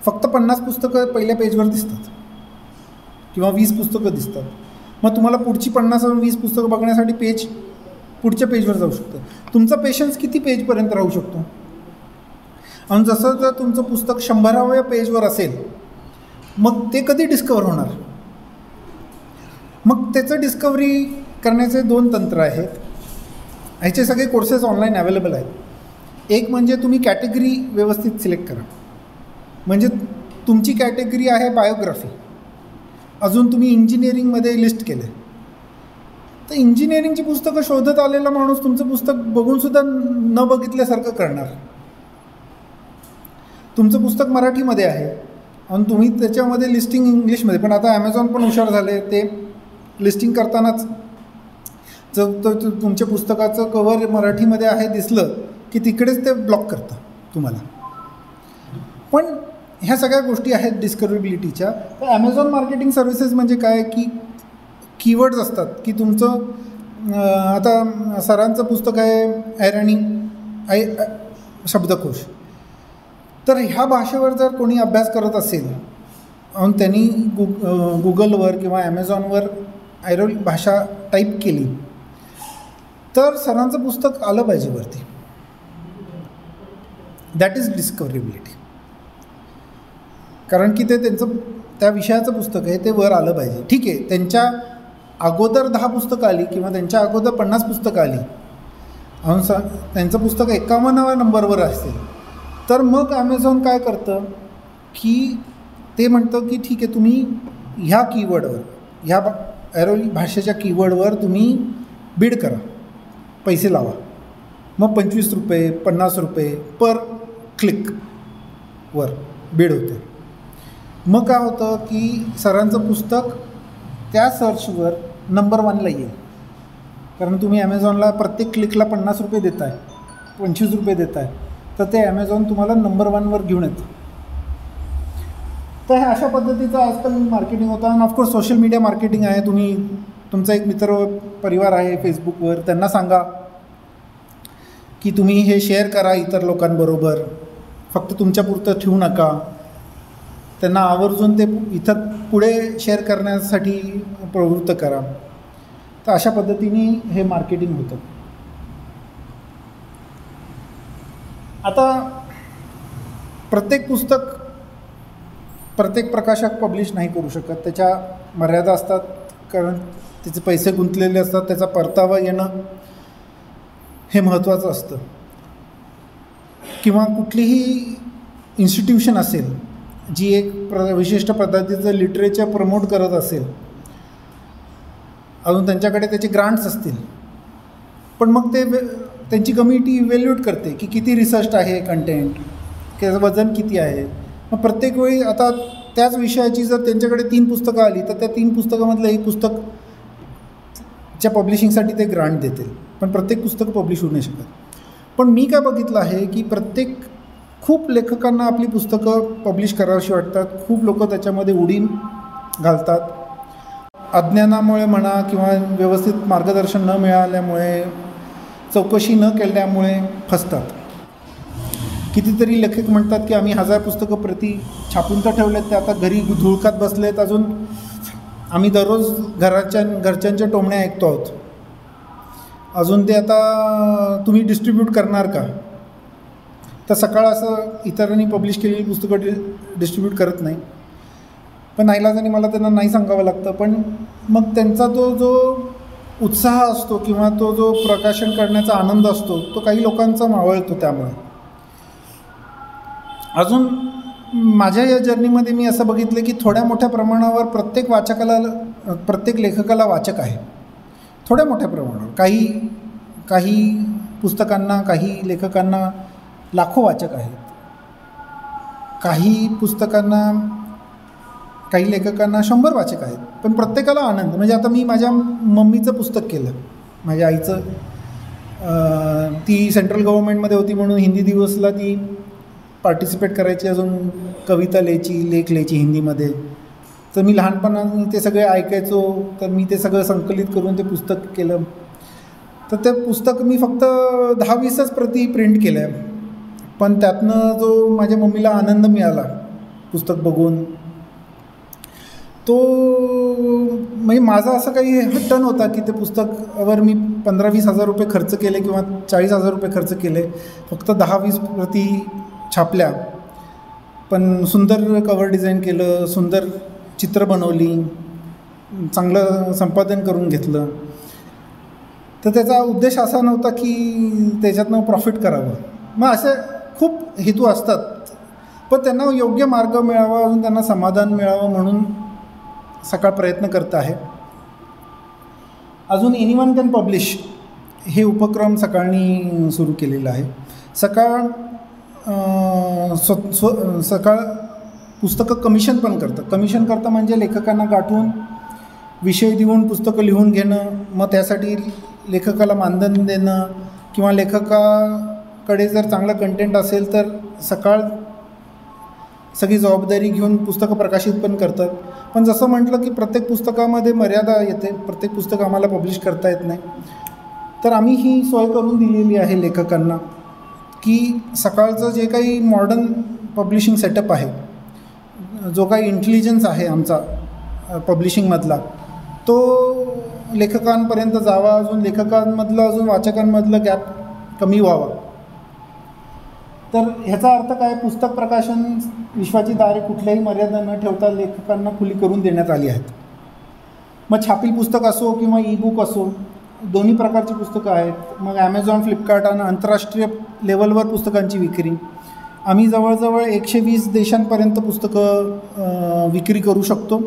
फक्त 50 पुस्तकं पहिल्या पेजवर दिसतात किंवा 20 पुस्तकं दिसतात. मग तुम्हाला पुढची 50 आणि 20 पुस्तकं बघण्यासाठी पुढच्या पेजवर जाऊ शकतं. तुमचा पेशन्स किती पेजपर्यंत राहू शकतो? आणि जसं जर तुमचं पुस्तक 100व्या पेजवर असेल मग ते कधी डिस्कवर होणार? मग त्याचं डिस्कवरी करण्याचे 2 तंत्र आहेत. ह्याचे सगळे कोर्सेस ऑनलाईन अवेलेबल आहेत. एक म्हणजे तुम्ही कॅटेगरी व्यवस्थित सिलेक्ट करा. म्हणजे तुमची कॅटेगरी आहे बायोग्राफी, अजून तुम्ही इंजिनिअरिंगमध्ये लिस्ट केलं आहे, तर इंजिनिअरिंगची पुस्तकं शोधत आलेला माणूस तुमचं पुस्तक बघूनसुद्धा न बघितल्यासारखं करणार. तुमचं पुस्तक मराठीमध्ये आहे आणि तुम्ही त्याच्यामध्ये लिस्टिंग इंग्लिशमध्ये, पण आता ॲमेझॉन पण हुशार झाले, ते लिस्टिंग करतानाच जर तुमच्या पुस्तकाचं कवर मराठीमध्ये आहे दिसलं की तिकडेच ते ब्लॉक करतं तुम्हाला. पण ह्या सगळ्या गोष्टी आहेत डिस्कव्हरेबिलिटीच्या. तर ॲमेझॉन मार्केटिंग सर्व्हिसेस म्हणजे काय की कीवर्ड्स असतात की तुमचं आता सरांचं पुस्तक आहे ऐराणी शब्दकोश, तर ह्या भाषेवर जर कोणी अभ्यास करत असेल आणि त्यांनी गुगलवर किंवा ॲमेझॉनवर ऐरोली भाषा टाईप केली तर सरांचं पुस्तक आलं पाहिजे वरती. That is discoverability. कारण की ते त्यांचं त्या विषयाचं पुस्तक आहे, ते वर आलं पाहिजे. ठीक आहे, त्यांच्या अगोदर 10 पुस्तकं आली किंवा त्यांच्या अगोदर 50 पुस्तकं आली आणि त्यांचं पुस्तक 51व्या नंबरवर असेल तर मग ॲमेझॉन काय करतं की ते म्हणतं की ठीक आहे, तुम्ही ह्या कीवर्डवर, ह्या ऐरोली भाषेच्या कीवर्डवर तुम्ही बीड करा, पैसे लावा. मग 25 रुपये 50 रुपये पर क्लिकवर बीड होते. मग काय होतं की सरांचं पुस्तक त्या सर्चवर नंबर 1ला येईल. कारण तुम्ही ॲमेझॉनला प्रत्येक क्लिकला 50 रुपये देताय, 25 रुपये देताय, तर ते ॲमेझॉन तुम्हाला नंबर 1वर घेऊन येतं. तर ह्या अशा पद्धतीचं आजकाल मार्केटिंग होतं. आणि ऑफकोर्स सोशल मीडिया मार्केटिंग आहे. तुम्ही तुमचा एक मित्र परिवार आहे फेसबुकवर, त्यांना सांगा की तुम्ही हे शेअर करा इतर लोकांबरोबर, फक्त तुमच्यापुरतं ठेवू नका. त्यांना आवर्जून ते इतर पुढे शेअर करण्यासाठी प्रवृत्त करा. तर अशा पद्धतीने हे मार्केटिंग होतं. आता प्रत्येक पुस्तक प्रत्येक प्रकाशक पब्लिश नाही करू शकत, त्याच्या मर्यादा असतात. कारण त्याचे पैसे गुंतलेले असतात, त्याचा परतावा येणं हे महत्त्वाचं असतं. किंवा कुठलीही इन्स्टिट्यूशन असेल जी एक विशिष्ट पद्धतीचं लिटरेचर प्रमोट करत असेल, अजून त्यांच्याकडे त्याचे ग्रांट्स असतील, पण मग ते त्यांची कमिटी इव्हॅल्युएट करते की किती रिसर्च आहे कंटेंट, त्याचं वजन किती आहे. मग प्रत्येक वेळी आता त्याच विषयाची जर त्यांच्याकडे 3 पुस्तकं आली तर त्या 3 पुस्तकामधलं एक पुस्तकच्या पब्लिशिंगसाठी ते ग्रांट देतील, पण प्रत्येक पुस्तक पब्लिश होऊ नाही शकत. पण मी काय बघितलं आहे की खूप लेखकांना आपली पुस्तकं पब्लिश करावीशी वाटतात. खूप लोक त्याच्यामध्ये उडी घालतात. अज्ञानामुळे म्हणा किंवा व्यवस्थित मार्गदर्शन न मिळाल्यामुळे, चौकशी न केल्यामुळे फसतात. कितीतरी लेखक म्हणतात की आम्ही 1000 पुस्तकं प्रती छापून तर ठेवलेत, ते आता घरी धुळकात बसलेत, अजून आम्ही दररोज घरच्यांच्या टोमण्या ऐकतो आहोत, अजून ते आता तुम्ही डिस्ट्रीब्यूट करणार का. तर सकाळ असं इतरांनी पब्लिश केलेली पुस्तकं डिस्ट्रीब्यूट करत नाही, पण नाईलाजाने मला त्यांना नाही सांगावं लागतं. पण मग त्यांचा जो उत्साह असतो किंवा तो जो प्रकाशन करण्याचा आनंद असतो तो काही लोकांचा मावळतो. त्यामुळे अजून माझ्या या जर्नीमध्ये मी असं बघितलं की थोड्या मोठ्या प्रमाणावर प्रत्येक लेखकाला वाचक आहे, थोड्या मोठ्या प्रमाणावर. काही पुस्तकांना, काही लेखकांना लाखो वाचक आहेत, काही लेखकांना 100 वाचक आहेत, पण प्रत्येकाला आनंद. म्हणजे आता मी माझ्या मम्मीचं पुस्तक केलं, माझ्या आईचं. ती सेंट्रल गव्हर्नमेंटमध्ये होती म्हणून हिंदी दिवसला ती पार्टिसिपेट करायची, अजून कविता लेख लिहायची हिंदीमध्ये. तर मी लहानपणाने ते सगळे ऐकायचो, तर मी ते सगळं संकलित करून ते पुस्तक केलं. तर ते पुस्तक मी फक्त 10-20च प्रती प्रिंट केल्या, पण त्यातनं जो माझ्या मम्मीला आनंद मिळाला पुस्तक बघून, तो म्हणजे माझा असं काही हट्ट नव्हता की ते पुस्तकावर मी 15-20 हजार रुपये खर्च केले किंवा 40,000 रुपये खर्च केले. फक्त 10-20 प्रती छापल्या, पण सुंदर कव्हर डिझाईन केलं, सुंदर चित्र बनवली, चांगलं संपादन करून घेतलं. तर त्याचा उद्देश असा नव्हता की त्याच्यातनं प्रॉफिट करावं. मग असे खूप हेतू असतात, पण त्यांना योग्य मार्ग मिळावा, अजून त्यांना समाधान मिळावं म्हणून सकाळ प्रयत्न करत आहे. अजून एनीवन कॅन पब्लिश हे उपक्रम सकाळनी सुरू केलेला आहे. सकाळ पुस्तकं कमिशन पण करतं. कमिशन करतं म्हणजे लेखकांना गाठून विषय देऊन पुस्तकं लिहून घेणं, मग त्यासाठी लेखकाला मानधन देणं, किंवा लेखकाकडे जर चांगलं कंटेंट असेल तर सकाळ सगळी जबाबदारी घेऊन पुस्तकं प्रकाशित पण करतात. पण जसं म्हटलं की प्रत्येक पुस्तकामध्ये मर्यादा येते, प्रत्येक पुस्तक आम्हाला पब्लिश करता येत नाही. तर आम्ही ही सोय करून दिलेली आहे लेखकांना की सकाळचं जे काही मॉडर्न पब्लिशिंग सेटअप आहे, जो काही इंटेलिजन्स आहे आमचा पब्लिशिंगमधला, तो लेखकांपर्यंत जावा, अजून लेखकांमधलं अजून वाचकांमधलं गॅप कमी व्हावा. तर ह्याचा अर्थ काय, पुस्तक प्रकाशन विश्वाची दारे कुठल्याही मर्यादा न ठेवता लेखकांना खुली करून देण्यात आली आहेत. मग छापील पुस्तक असो किंवा ई-बुक असो, दोन्ही प्रकारची पुस्तकं आहेत. मग ॲमेझॉन, फ्लिपकार्ट आणि आंतरराष्ट्रीय लेवलवर पुस्तकांची विक्री. आम्ही जवळजवळ 120 देशांपर्यंत पुस्तकं विक्री करू शकतो.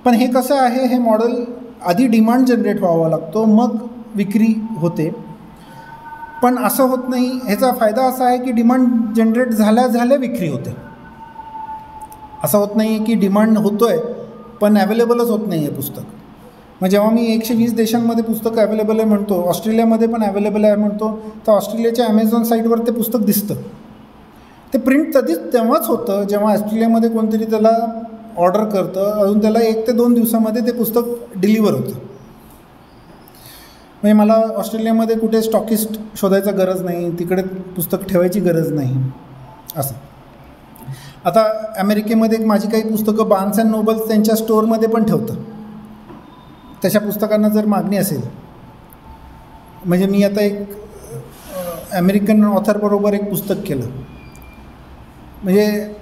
पण हे कसं आहे, हे मॉडेल आधी डिमांड जनरेट व्हावा लागतो, मग विक्री होते. पण असं होत नाही. ह्याचा फायदा असा आहे की डिमांड जनरेट झाल्या विक्री होते. असं होत नाही की डिमांड होतो आहे पण ॲवेलेबलच होत नाही आहे पुस्तक. मग जेव्हा मी 120 देशांमध्ये पुस्तक अवेलेबल आहे म्हणतो, ऑस्ट्रेलियामध्ये पण अवेलेबल आहे म्हणतो, तर ऑस्ट्रेलियाच्या ॲमेझॉन साईटवर ते पुस्तक दिसतं. ते प्रिंट तेव्हाच होतं जेव्हा ऑस्ट्रेलियामध्ये कोणतरी त्याला ऑर्डर करतं, अजून त्याला 1 ते 2 दिवसामध्ये ते पुस्तक डिलिव्हर होतं. म्हणजे मला ऑस्ट्रेलियामध्ये कुठे स्टॉकिस्ट शोधायचा गरज नाही, तिकडे पुस्तक ठेवायची गरज नाही असं. आता अमेरिकेमध्ये माझी काही पुस्तकं बार्न्स अँड नोबल्स त्यांच्या स्टोअरमध्ये पण ठेवतं. तशा पुस्तकांना जर मागणी असेल, म्हणजे मी आता एक अमेरिकन ऑथरबरोबर एक पुस्तक केलं. म्हणजे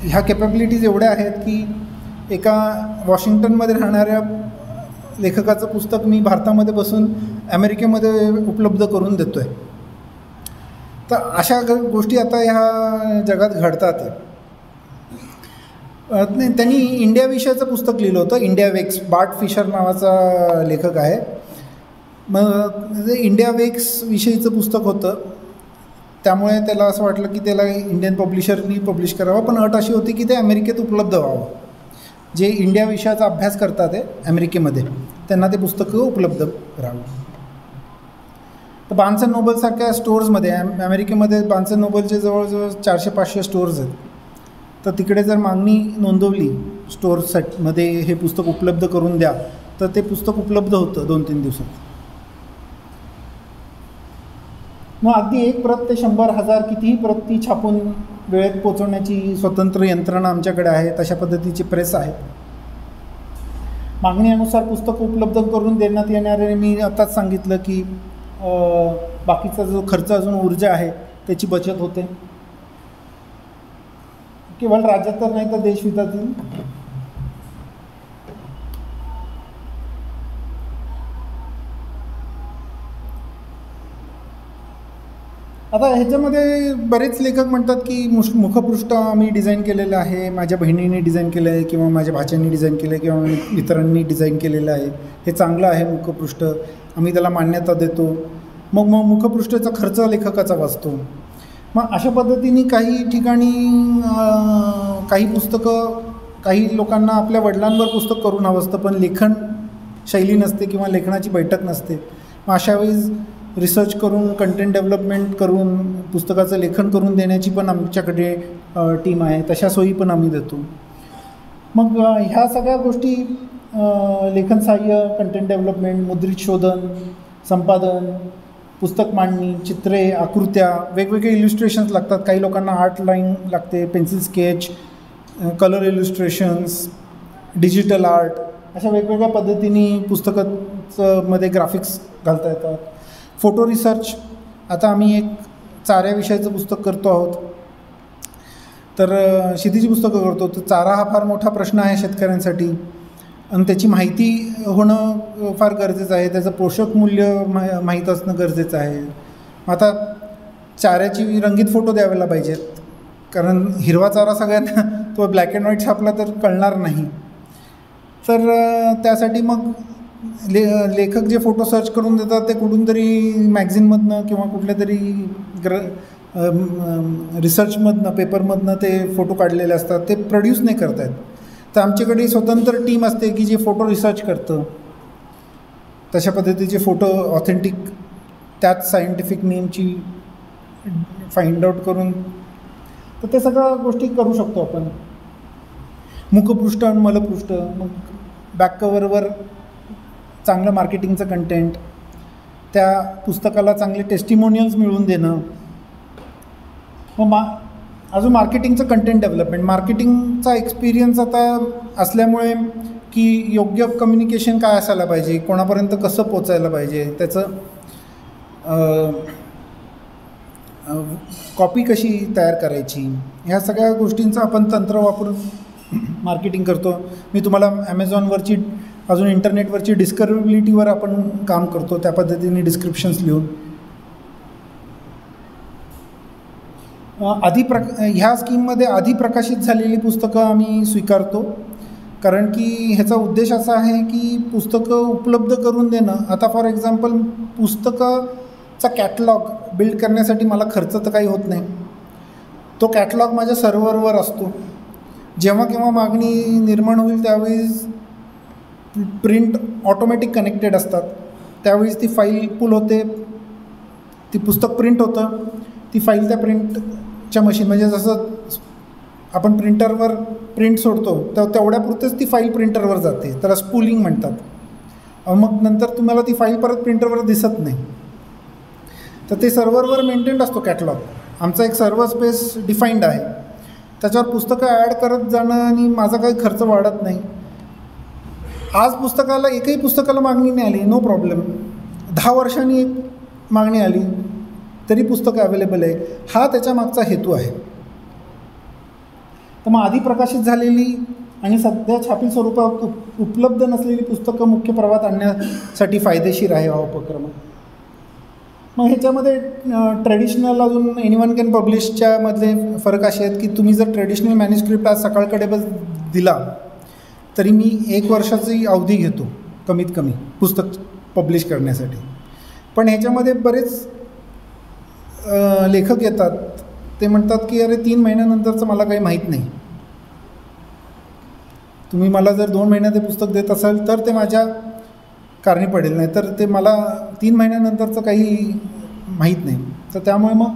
ह्या कॅपॅबिलिटीज एवढ्या आहेत की एका वॉशिंग्टनमध्ये राहणाऱ्या लेखकाचं पुस्तक मी भारतामध्ये बसून अमेरिकेमध्ये उपलब्ध करून देतो आहे. तर अशा गोष्टी आता ह्या जगात घडतात. त्यांनी इंडिया विषयाचं पुस्तक लिहिलं होतं, इंडिया वेक्स. बार्ट फिशर नावाचा लेखक आहे. मग इंडिया वेक्स विषयीचं पुस्तक होतं, त्यामुळे त्याला असं वाटलं की त्याला इंडियन पब्लिशरनी पब्लिश करावं, पण अट अशी होती की ते अमेरिकेत उपलब्ध व्हावं. जे इंडिया विषयाचा अभ्यास करतात आहे अमेरिकेमध्ये, त्यांना ते पुस्तकं उपलब्ध राहावं. तर बार्न्स अँड नोबलसारख्या स्टोअर्समध्ये, अमेरिकेमध्ये बार्न्स अँड नोबलचे जवळजवळ 400-500 स्टोअर्स आहेत. तर तिकडे जर मागणी नोंदवली स्टोअर्समध्ये हे पुस्तक उपलब्ध करून द्या, तर ते पुस्तक उपलब्ध होतं 2-3 दिवसात. मग अगदी 1 प्रत ते 100,000 कितीही प्रती छापून वेळेत पोचवण्याची स्वतंत्र यंत्रणा आमच्याकडे आहे. तशा पद्धतीची प्रेस आहे. मागणीनुसार पुस्तक उपलब्ध करून देण्यात येणारे, मी आताच सांगितलं की बाकीचा जो खर्च अजून ऊर्जा आहे त्याची बचत होते. केवळ राज्यात तर नाही तर देशहितातील. आता ह्याच्यामध्ये बरेच लेखक म्हणतात की मुखपृष्ठ आम्ही डिझाईन केलेलं आहे, माझ्या बहिणीने डिझाईन केलं आहे, किंवा माझ्या भाच्याने डिझाईन केलं आहे, किंवा मित्रांनी डिझाईन केलेलं आहे, हे चांगलं आहे मुखपृष्ठ, आम्ही त्याला मान्यता देतो. मग मुखपृष्ठाचा खर्च लेखकाचा वाचतो. मग अशा पद्धतीने काही ठिकाणी काही पुस्तकं, काही लोकांना आपल्या वडिलांवर पुस्तक करून हवं असतं, पण लेखन शैली नसते किंवा लेखनाची बैठक नसते. मग अशावेळी रिसर्च करून, कंटेंट डेव्हलपमेंट करून, पुस्तकाचं लेखन करून देण्याची पण आमच्याकडे टीम आहे. तशा सोयी पण आम्ही देतो. मग ह्या सगळ्या गोष्टी, लेखन सहाय्य, कंटेंट डेव्हलपमेंट, मुद्रित शोधन, संपादन, पुस्तक मांडणी, चित्रे, आकृत्या, वेगवेगळे इलिस्ट्रेशन्स लागतात. काही लोकांना आर्ट लाईन लागते, pencil sketch, colour illustrations, digital art, अशा वेगवेगळ्या पद्धतीने पुस्तकाचं मध्ये ग्राफिक्स घालता येतात. फोटो रिसर्च, आता आम्ही एक चाऱ्याविषयीचं पुस्तक करतो आहोत. तर शेतीची पुस्तकं करतो. तर चारा हा फार मोठा प्रश्न आहे शेतकऱ्यांसाठी, आणि त्याची माहिती होणं फार गरजेचं आहे. त्याचं पोषक मूल्य माहीत असणं गरजेचं आहे. आता चाऱ्याची रंगीत फोटो द्यायला पाहिजेत, कारण हिरवा चारा सगळ्यांना तो ब्लॅक अँड व्हाईट छापला तर कळणार नाही. तर त्यासाठी मग लेखक जे फोटो सर्च करून देतात ते कुठून तरी मॅगझिनमधनं किंवा कुठल्या तरी रिसर्चमधनं, पेपरमधनं ते फोटो काढलेले असतात, ते प्रोड्यूस नाही करत आहेत. तर आमच्याकडे स्वतंत्र टीम असते की जे फोटो रिसर्च करतं. तशा पद्धतीचे फोटो ऑथेंटिक, त्याच सायंटिफिक नेमची फाइंड आउट करून, तर ते सगळ्या गोष्टी करू शकतो आपण. मुखपृष्ठ आणि मलपृष्ठ, मग बॅक कव्हरवर चांगलं मार्केटिंगचं कंटेंट, त्या पुस्तकाला चांगले टेस्टिमोनियल्स मिळवून देणं. मग अजून मार्केटिंगचं कंटेंट डेव्हलपमेंट, मार्केटिंगचा एक्सपिरियन्स आता असल्यामुळे की योग्य कम्युनिकेशन काय असायला पाहिजे, कोणापर्यंत कसं पोचायला पाहिजे, त्याचं कॉपी कशी तयार करायची, ह्या सगळ्या गोष्टींचं आपण तंत्र वापरून मार्केटिंग करतो. मी तुम्हाला ॲमेझॉनवरची, अजून इंटरनेटवरची डिस्कव्हरेबिलिटीवर आपण काम करतो, त्या पद्धतीने डिस्क्रिप्शन्स लिहून. ह्या स्कीममध्ये आधी प्रकाशित झालेली पुस्तकं आम्ही स्वीकारतो, कारण की ह्याचा उद्देश असा आहे की पुस्तकं उपलब्ध करून देणं. आता फॉर एक्झाम्पल पुस्तकाचा कॅटलॉग बिल्ड करण्यासाठी मला खर्च तर काही होत नाही. तो कॅटलॉग माझ्या सर्व्हरवर असतो. जेव्हा केव्हा मागणी निर्माण होईल त्यावेळेस प्रिंट ऑटोमॅटिक कनेक्टेड असतात, त्यावेळेस ती फाईल पुल होते, ती पुस्तक प्रिंट होतं, ती फाईल त्या प्रिंटच्या मशीन, म्हणजे जसं आपण प्रिंटरवर प्रिंट सोडतो तर तेवढ्यापुरतेच ती फाईल प्रिंटरवर जाते, त्याला स्पूलिंग म्हणतात. मग नंतर तुम्हाला ती फाईल परत प्रिंटरवर दिसत नाही. तर ते सर्व्हरवर मेंटेन्ड असतो कॅटलॉग. आमचा एक सर्व्हर स्पेस डिफाईंड आहे, त्याच्यावर पुस्तकं ॲड करत जाणं आणि माझा काही खर्च वाढत नाही. आज पुस्तकाला, एकही पुस्तकाला मागणी नाही आली, नो प्रॉब्लेम. 10 वर्षांनी एक मागणी आली तरी पुस्तकं अवेलेबल आहे, हा त्याच्या मागचा हेतू आहे. तर मग आधी प्रकाशित झालेली आणि सध्या छापील स्वरूपात उपलब्ध नसलेली पुस्तकं मुख्य प्रवाहात आणण्यासाठी फायदेशीर आहे हा उपक्रम. मग ह्याच्यामध्ये ट्रेडिशनल अजून एनिवन कॅन पब्लिशच्या मधले फरक असे आहेत की तुम्ही जर ट्रेडिशनल मॅन्युस्क्रिप्ट आज सकाळकडे बस दिला तरी मी 1 वर्षाची अवधी घेतो कमीत कमी पुस्तक पब्लिश करण्यासाठी. पण ह्याच्यामध्ये बरेच लेखक येतात, ते म्हणतात की अरे 3 महिन्यानंतरचं मला काही माहीत नाही, तुम्ही मला जर 2 महिन्यात ते पुस्तक देत असाल तर ते माझ्या कारणी पडेल, नाही तर ते मला 3 महिन्यानंतरचं काही माहीत नाही. तर त्यामुळे मग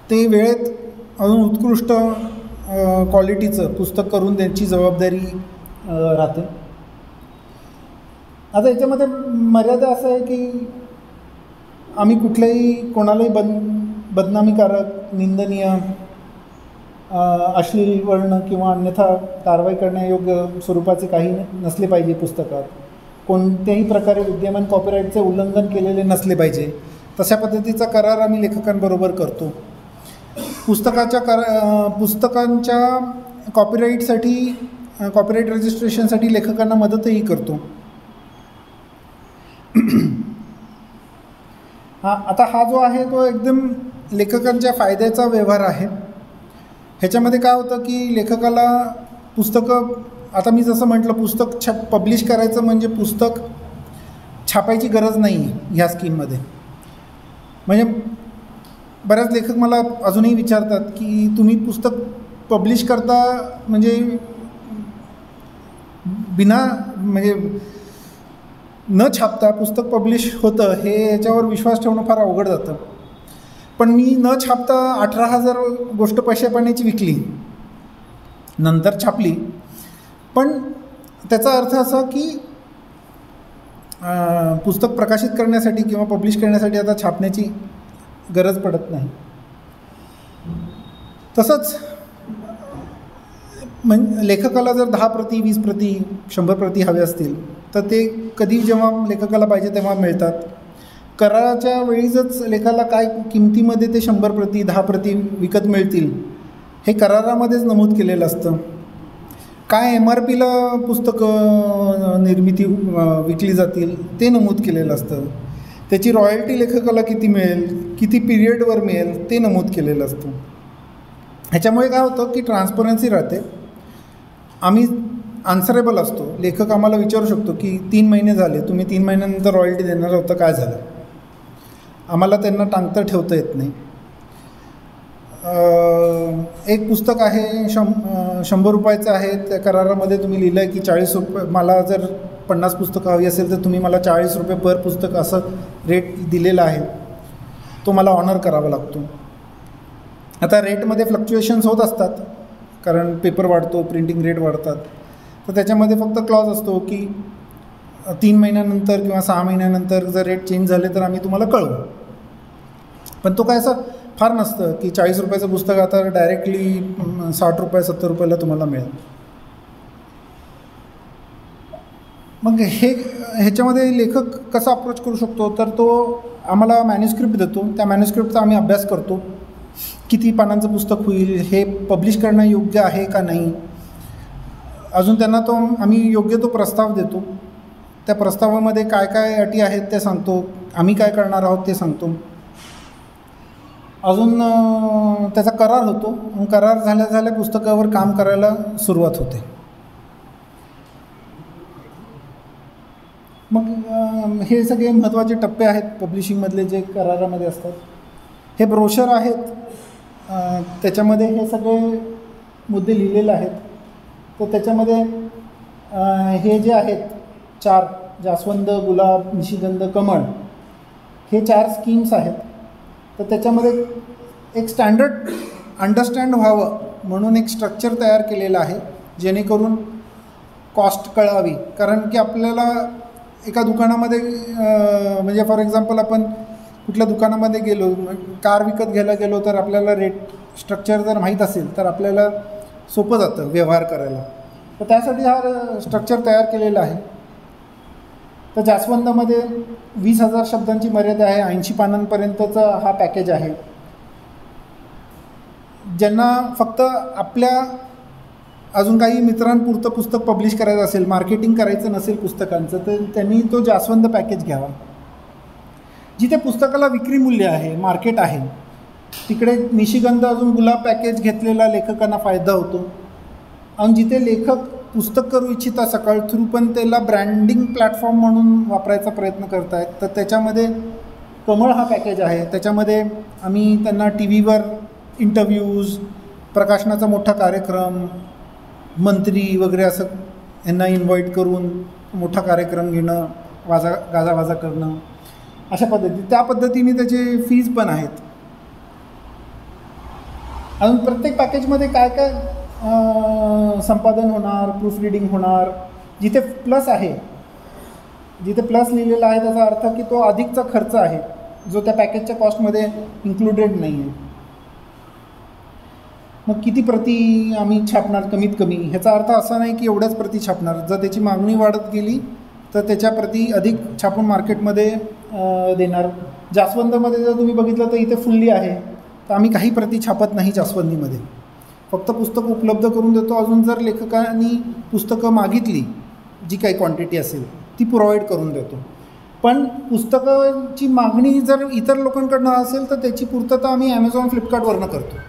ते वेळेत अजून उत्कृष्ट क्वालिटीचं पुस्तक करून द्यायची जबाबदारी राहते. आता याच्यामध्ये मर्यादा असं आहे की आम्ही कुठल्याही कोणालाही बदनामीकारक, निंदनीय, अश्लील वर्ण किंवा अन्यथा कारवाई करण्यायोग्य स्वरूपाचे काही नसले पाहिजे पुस्तकात. कोणत्याही प्रकारे विद्यमान कॉपीराईटचे उल्लंघन केलेले नसले पाहिजे. तशा पद्धतीचा करार आम्ही लेखकांबरोबर करतो. पुस्तकांच्या कॉपीराईटसाठी, कॉपीराईट रजिस्ट्रेशनसाठी लेखकांना मदतही करतो. आता हा जो आहे तो एकदम लेखकांच्या फायद्याचा व्यवहार आहे. ह्याच्यामध्ये काय होतं की लेखकाला पुस्तकं, आता मी जसं म्हटलं, पुस्तक पब्लिश करायचं म्हणजे पुस्तक छापायची गरज नाही आहे ह्या स्कीममध्ये. म्हणजे बऱ्याच लेखक मला अजूनही विचारतात की तुम्ही पुस्तक पब्लिश करता म्हणजे म्हणजे न छापता पुस्तक पब्लिश होतं, हे याच्यावर विश्वास ठेवणं फार अवघड जातं. पण मी न छापता 18,000 गोष्ट पैशा पाण्याची विकली, नंतर छापली. पण त्याचा अर्थ असा की पुस्तक प्रकाशित करण्यासाठी किंवा पब्लिश करण्यासाठी आता छापण्याची गरज पडत नाही. तसंच लेखकाला जर 10 प्रती, 20 प्रती, 100 प्रती हवे असतील तर ते कधी जेव्हा लेखकाला पाहिजे तेव्हा मिळतात. कराराच्या वेळीच लेखाला काय किमतीमध्ये ते 100 प्रती, 10 प्रती विकत मिळतील हे करारामध्येच नमूद केलेलं असतं. काय MRPला पुस्तकं निर्मिती विकली जातील ते नमूद केलेलं असतं. त्याची रॉयल्टी लेखकाला किती मिळेल, किती पिरियडवर मिळेल ते नमूद केलेलं असतं. ह्याच्यामुळे काय होतं की ट्रान्सपरन्सी राहते. आम्ही आन्सरेबल असतो. लेखक आम्हाला विचारू शकतो की 3 महिने झाले, तुम्ही 3 महिन्यानंतर रॉयल्टी देणार होतं, काय झालं. आम्हाला त्यांना टांगतं ठेवता येत नाही. एक पुस्तक आहे 100 रुपयाचं आहे, त्या करारामध्ये तुम्ही लिहिलं आहे की 40 रुपये, मला जर 50 पुस्तकं हवी असेल तर तुम्ही मला 40 रुपये पर पुस्तक असं रेट दिलेला आहे, तो मला ऑनर करावा लागतो. आता रेटमध्ये फ्लक्च्युएशन्स होत असतात कारण पेपर वाढतो, प्रिंटिंग रेट वाढतात. तर त्याच्यामध्ये फक्त क्लॉज असतो की 3 महिन्यानंतर किंवा 6 महिन्यानंतर जर रेट चेंज झाले तर आम्ही तुम्हाला कळवू. पण तो काय असं फार नसतं की 40 रुपयाचं पुस्तक आता डायरेक्टली 60 रुपये 70 रुपयाला तुम्हाला मिळेल. मग ह्याच्यामध्ये लेखक कसा अप्रोच करू शकतो, तर तो आम्हाला मॅन्युस्क्रिप्ट देतो. त्या मॅन्युस्क्रिप्टचा आम्ही अभ्यास करतो. किती पानांचं पुस्तक होईल, हे पब्लिश करणं योग्य आहे का नाही. अजून त्यांना तो आम्ही योग्य तो प्रस्ताव देतो. त्या प्रस्तावामध्ये काय काय अटी आहेत ते सांगतो, आम्ही काय करणार आहोत ते सांगतो. अजून त्याचा करार होतो. करार झाल्या पुस्तकावर काम करायला सुरुवात होते. मग हे सगळे महत्त्वाचे टप्पे आहेत पब्लिशिंगमधले जे करारामध्ये असतात. हे ब्रोशर आहेत, त्याच्यामध्ये हे सगळे मुद्दे लिहिलेले आहेत. तर त्याच्यामध्ये हे जे आहेत 4, जास्वंद, गुलाब, निशिगंध, कमळ, हे 4 स्कीम्स आहेत. तर त्याच्यामध्ये एक स्टँडर्ड अंडरस्टँड व्हावं म्हणून एक स्ट्रक्चर तयार केलेलं आहे, जेणेकरून कॉस्ट कळावी. कारण की आपल्याला एका दुकानामध्ये म्हणजे फॉर एक्झाम्पल आपण कुठल्या दुकानामध्ये गेलो, कार विकत घ्यायला गेलो, तर आपल्याला रेट स्ट्रक्चर जर माहीत असेल तर आपल्याला सोपं जातं व्यवहार करायला. तर त्यासाठी हा स्ट्रक्चर तयार केलेला आहे. तर जास्वंदामध्ये 20,000 शब्दांची मर्यादा आहे. 80 पानांपर्यंतचा हा पॅकेज आहे. ज्यांना फक्त आपल्या अजून काही मित्रांपुरतं पुस्तक पब्लिश करायचं असेल, मार्केटिंग करायचं नसेल पुस्तकांचं, तर त्यांनी तो जास्वंद पॅकेज घ्यावा. जिथे पुस्तकाला विक्री मूल्य आहे, मार्केट आहे, तिकडे निशिगंध अजून गुलाब पॅकेज घेतलेला लेखकांना फायदा होतो. आणि जिथे लेखक पुस्तक करू इच्छिता सकाळ थ्रू, पण त्याला ब्रँडिंग प्लॅटफॉर्म म्हणून वापरायचा प्रयत्न करत आहेत, तर त्याच्यामध्ये कमळ हा पॅकेज आहे. त्याच्यामध्ये आम्ही त्यांना टी व्हीवर इंटरव्ह्यूज, प्रकाशनाचा मोठा कार्यक्रम, मंत्री वगैरे असं यांना इन्व्हाइट करून मोठा कार्यक्रम घेणं, गाजावाजा करणं, अशा त्या पद्धतीने त्याचे फीज पण आहेत. अजून प्रत्येक पॅकेजमध्ये काय काय संपादन होणार, प्रूफ रिडिंग होणार. जिथे प्लस आहे, जिथे प्लस लिहिलेला आहे त्याचा अर्थ की तो अधिकचा खर्च आहे, जो त्या पॅकेजच्या कॉस्टमध्ये इन्क्लुडेड नाही आहे. मग किती प्रती आम्ही छापणार कमीत कमी, ह्याचा अर्थ असा नाही की एवढ्याच प्रती छापणार. जर त्याची मागणी वाढत गेली तर त्याच्या प्रती अधिक छापून मार्केटमध्ये देणार. जास्वंदमध्ये जर तुम्ही बघितलं तर इथे फुल्ली आहे, तर आम्ही काही प्रती छापत नाही जास्वंदीमध्ये, फक्त पुस्तकं उपलब्ध करून देतो. अजून जर लेखकांनी पुस्तकं मागितली, जी काही क्वांटिटी असेल ती प्रोव्हाइड करून देतो. पण पुस्तकाची मागणी जर इतर लोकांकडनं असेल तर त्याची पूर्तता आम्ही ॲमेझॉन, फ्लिपकार्टवरनं करतो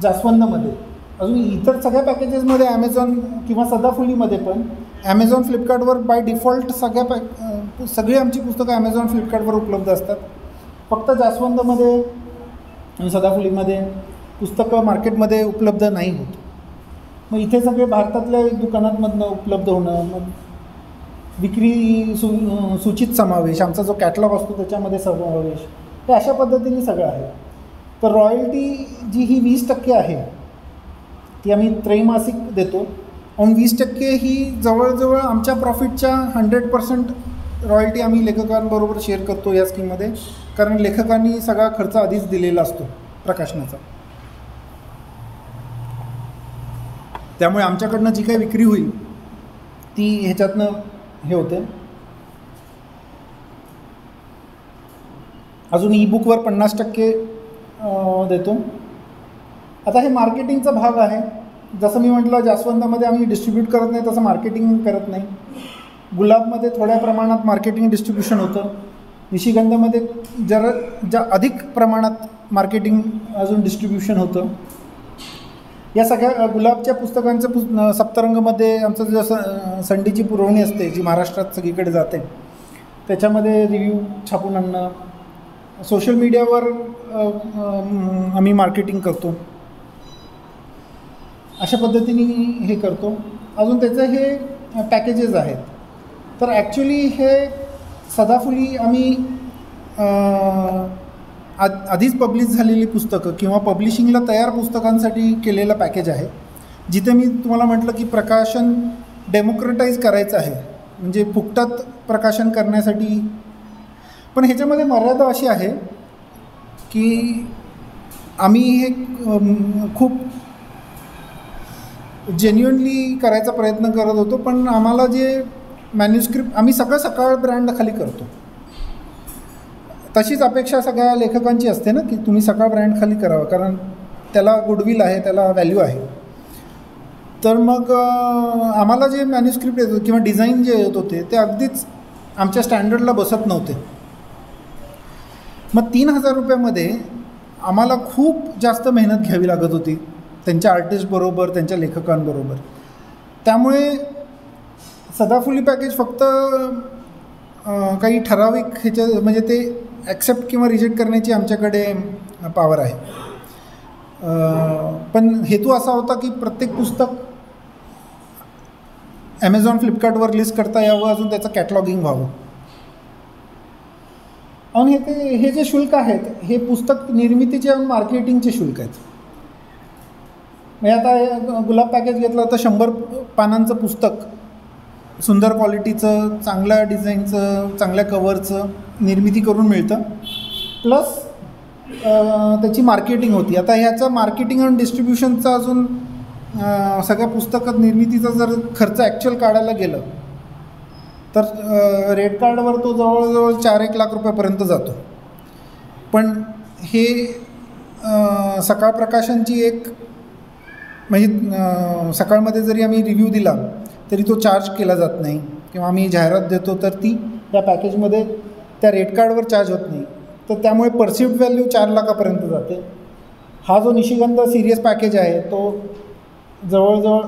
जास्वंदमध्ये. अजून इतर सगळ्या पॅकेजेसमध्ये ॲमेझॉन किंवा सदाफुलीमध्ये पण ॲमेझॉन, फ्लिपकार्टवर बाय डिफॉल्ट सगळी आमची पुस्तकं ॲमेझॉन, फ्लिपकार्टवर उपलब्ध असतात. फक्त जास्वंदमध्ये आणि सदाफुलीमध्ये पुस्तकं मार्केटमध्ये उपलब्ध नाही होत. मग इथे सगळे भारतातल्या दुकानांमधनं उपलब्ध होणं, मग विक्री सूचित समावेश, आमचा जो कॅटलॉग असतो त्याच्यामध्ये समावेश, हे अशा पद्धतीने सगळं आहे. तर रॉयल्टी जी ही 20% आहे ती आम्ही त्रैमासिक देतो. आणि 20% ही जवळजवळ आमच्या प्रॉफिटच्या 100% रॉयल्टी आम्ही लेखकांबरोबर शेअर करतो या स्कीममध्ये, कारण लेखकांनी सगळा खर्च आधीच दिलेला असतो प्रकाशनाचा. त्यामुळे आमच्याकडनं जी काही विक्री होईल ती ह्याच्यातनं हे होते. अजून ईबुकवर 50% देतो. आता हे मार्केटिंगचा भाग आहे. जसं मी म्हटलं, जास्वंदामध्ये आम्ही डिस्ट्रीब्यूट करत नाही, तसं मार्केटिंग करत नाही. गुलाबमध्ये थोड्या प्रमाणात मार्केटिंग डिस्ट्रीब्युशन होतं. निशिगंधामध्ये जरा अधिक प्रमाणात मार्केटिंग अजून डिस्ट्रीब्युशन होतं. या सगळ्या गुलाबच्या पुस्तकांचं सप्तरंगमध्ये आमचं जसं संडीची पुरवणी असते, जी महाराष्ट्रात सगळीकडे जाते, त्याच्यामध्ये रिव्ह्यू छापून आणणं, सोशल मीडियावर आम्ही मार्केटिंग करतो, अशा पद्धतीने हे करतो. अजून त्याचे हे पॅकेजेस आहेत. तर ॲक्च्युली हे सदाफुली आम्ही आधीच पब्लिश झालेली पुस्तकं किंवा पब्लिशिंगला तयार पुस्तकांसाठी केलेलं पॅकेज आहे, जिथे मी तुम्हाला म्हटलं की प्रकाशन डेमोक्रेटाईज करायचं आहे, म्हणजे फुकटात प्रकाशन करण्यासाठी. पण ह्याच्यामध्ये मर्यादा अशी आहे की आम्ही हे खूप जेन्युअनली करायचा प्रयत्न करत होतो, पण आम्हाला जे मॅन्युस्क्रिप्ट आम्ही सगळं सकाळ ब्रँडखाली करतो. तशीच अपेक्षा सगळ्या लेखकांची असते ना, की तुम्ही सकाळ ब्रँडखाली करावं, कारण त्याला गुडविल आहे, त्याला व्हॅल्यू आहे. तर मग आम्हाला जे मॅन्युस्क्रिप्ट येत होते किंवा डिझाईन जे येत होते ते अगदीच आमच्या स्टँडर्डला बसत नव्हते. मग 3,000 रुपयामध्ये आम्हाला खूप जास्त मेहनत घ्यावी लागत होती त्यांच्या आर्टिस्टबरोबर, त्यांच्या लेखकांबरोबर. त्यामुळे सदाफुली पॅकेज फक्त काही ठराविक ह्याच्या म्हणजे ते ॲक्सेप्ट किंवा रिजेक्ट करण्याची आमच्याकडे पॉवर आहे. पण हेतू असा होता की प्रत्येक पुस्तक ॲमेझॉन, फ्लिपकार्टवर लिस्ट करता यावं, अजून त्याचं कॅटलॉगिंग व्हावं. आणि हे जे शुल्क आहेत हे पुस्तक निर्मितीचे आणि मार्केटिंगचे शुल्क आहेत. म्हणजे आता गुलाब पॅकेज घेतलं तर 100 पानांचं पुस्तक, सुंदर क्वालिटीचं, चांगल्या डिझाईनचं, चांगल्या कवरचं निर्मिती करून मिळतं, प्लस त्याची मार्केटिंग होती. आता ह्याचं मार्केटिंग आणि डिस्ट्रीब्युशनचा अजून सगळ्या पुस्तकात निर्मितीचा जर खर्च ॲक्च्युअल काढायला गेलं तर रेड कार्डवर तो जवळजवळ 4-1 लाख रुपयापर्यंत जातो. पण हे सकाळ प्रकाशनची एक म्हणजे सकाळमध्ये जरी आम्ही रिव्ह्यू दिला तरी तो चार्ज केला जात नाही, किंवा आम्ही जाहिरात देतो तर ती त्या पॅकेजमध्ये त्या रेट कार्डवर चार्ज होत नाही. तर त्यामुळे परसिव्ड व्हॅल्यू 4 लाखापर्यंत जाते. हा जो निशिगंध सिरियस पॅकेज आहे तो जवळजवळ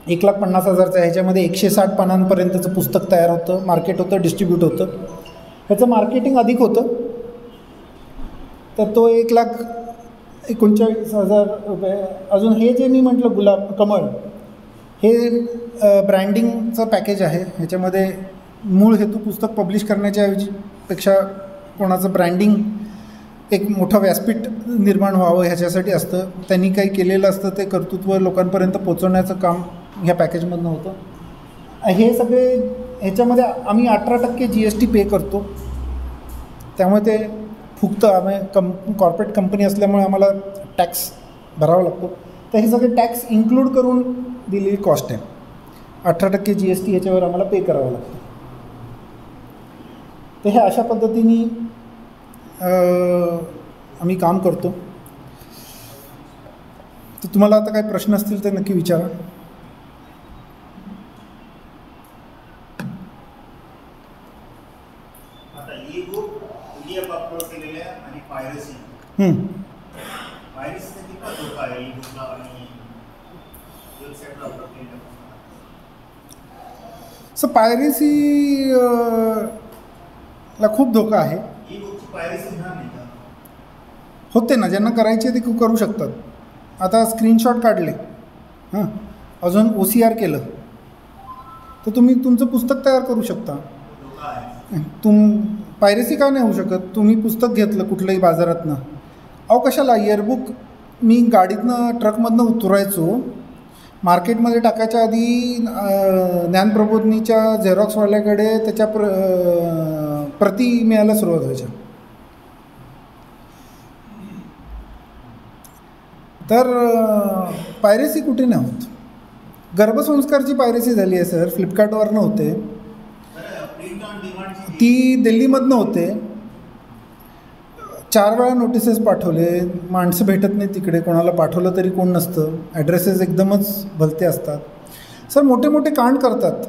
1,50,000चा आहे. ह्याच्यामध्ये 160 पानांपर्यंतचं पुस्तक तयार होतं, मार्केट होतं, डिस्ट्रीब्यूट होतं. ह्याचं मार्केटिंग अधिक होतं. तर तो 1,39,000 रुपये. अजून हे जे मी म्हटलं गुलाब कमळ, हे ब्रँडिंगचं पॅकेज आहे. ह्याच्यामध्ये मूळ हेतू पुस्तक पब्लिश करण्याच्या पेक्षा कोणाचं ब्रँडिंग, एक मोठं व्यासपीठ निर्माण व्हावं ह्याच्यासाठी असतं. त्यांनी काही केलेलं असतं ते कर्तृत्व लोकांपर्यंत पोचवण्याचं काम ह्या पॅकेजमधनं होतं. हे सगळे ह्याच्यामध्ये आम्ही 18% GST पे करतो, त्यामुळे ते फुकतं. आम्ही कॉर्पोरेट कंपनी असल्यामुळे आम्हाला टॅक्स भरावा लागतो. तर हे सगळे टॅक्स इन्क्लूड करून दिलेली कॉस्ट आहे. 18% GST ह्याच्यावर आम्हाला पे करावं लागतं. तर हे अशा पद्धतीने आम्ही काम करतो. तर तुम्हाला आता काही प्रश्न असतील तर नक्की विचारा. सो पायरेसी ला खूप धोका आहे. होते ना, ज्यांना करायचे ते करू शकतात. आता स्क्रीनशॉट काढले, अजून OCR केलं तर तुम्ही तुमचं पुस्तक तयार करू शकता. पायरेसी का नाही होऊ शकत? तुम्ही पुस्तक घेतलं कुठल्याही बाजारातनं, कशाला इयरबुक मी गाडीतनं ट्रकमधनं उतरायचो, मार्केटमध्ये टाकायच्या आधी ज्ञानप्रबोधिनीच्या झेरॉक्सवाल्याकडे त्याच्या प्रती मिळायला सुरुवात व्हायच्या. तर पायरेसी कुठे नाही होत. गर्भसंस्कारची पायरेसी झाली आहे सर, फ्लिपकार्टवरनं होते, ती दिल्लीमधनं होते. 4 वेळा नोटिसेस पाठवले, माणसं भेटत नाही तिकडे, कोणाला पाठवलं तरी कोण नसतं, ॲड्रेसेस एकदमच भलते असतात. सर मोठे मोठे कांड करतात.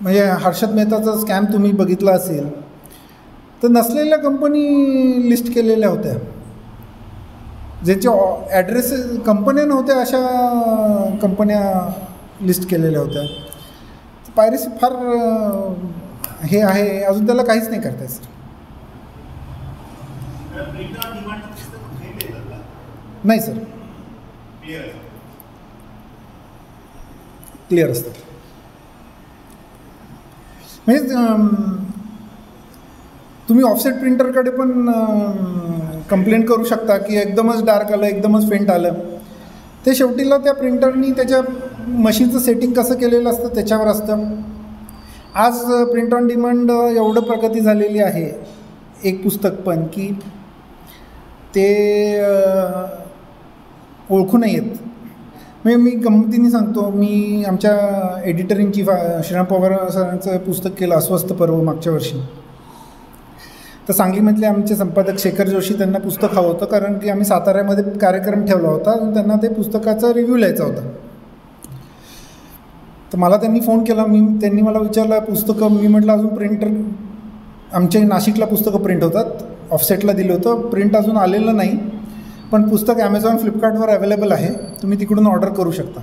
म्हणजे हर्षद मेहताचा स्कॅम तुम्ही बघितला असेल तर नसलेल्या कंपनी लिस्ट केलेल्या होत्या, ज्याचे ॲड्रेसेस कंपन्या नव्हत्या अशा कंपन्या लिस्ट केलेल्या होत्या. पायरेसी फार हे आहे, अजून त्याला काहीच नाही करताय सर. नाही सर, क्लिअर असतं. म्हणजे तुम्ही ऑफसेट प्रिंटरकडे पण कंप्लेंट करू शकता की एकदमच डार्क आलं, एकदमच फेंट आलं. ते शेवटीला त्या प्रिंटरनी त्याच्या मशीनचं सेटिंग कसं केलेलं असतं त्याच्यावर असतं. आज प्रिंट ऑन डिमांड एवढं प्रगती झालेली आहे एक पुस्तक पण की ते ओळखू नाही येत. म्हणजे मी गमतीने सांगतो, मी आमच्या editor in chief Shriram Pawar सरांचं पुस्तक केलं अस्वस्थ पर्व मागच्या वर्षी. तर सांगलीमधले आमचे संपादक शेखर जोशी, त्यांना पुस्तक हवं होतं कारण की आम्ही साताऱ्यामध्ये कार्यक्रम ठेवला होता, त्यांना ते पुस्तकाचा रिव्ह्यू लिहायचा होता. तर मला त्यांनी फोन केला, त्यांनी मला विचारलं पुस्तकं, मी म्हटलं अजून प्रिंटर आमच्या नाशिकला पुस्तकं प्रिंट होतात, ऑफसेटला दिलं होतं, प्रिंट अजून आलेलं नाही, पण पुस्तक ॲमेझॉन फ्लिपकार्टवर अवेलेबल आहे, तुम्ही तिकडून ऑर्डर करू शकता.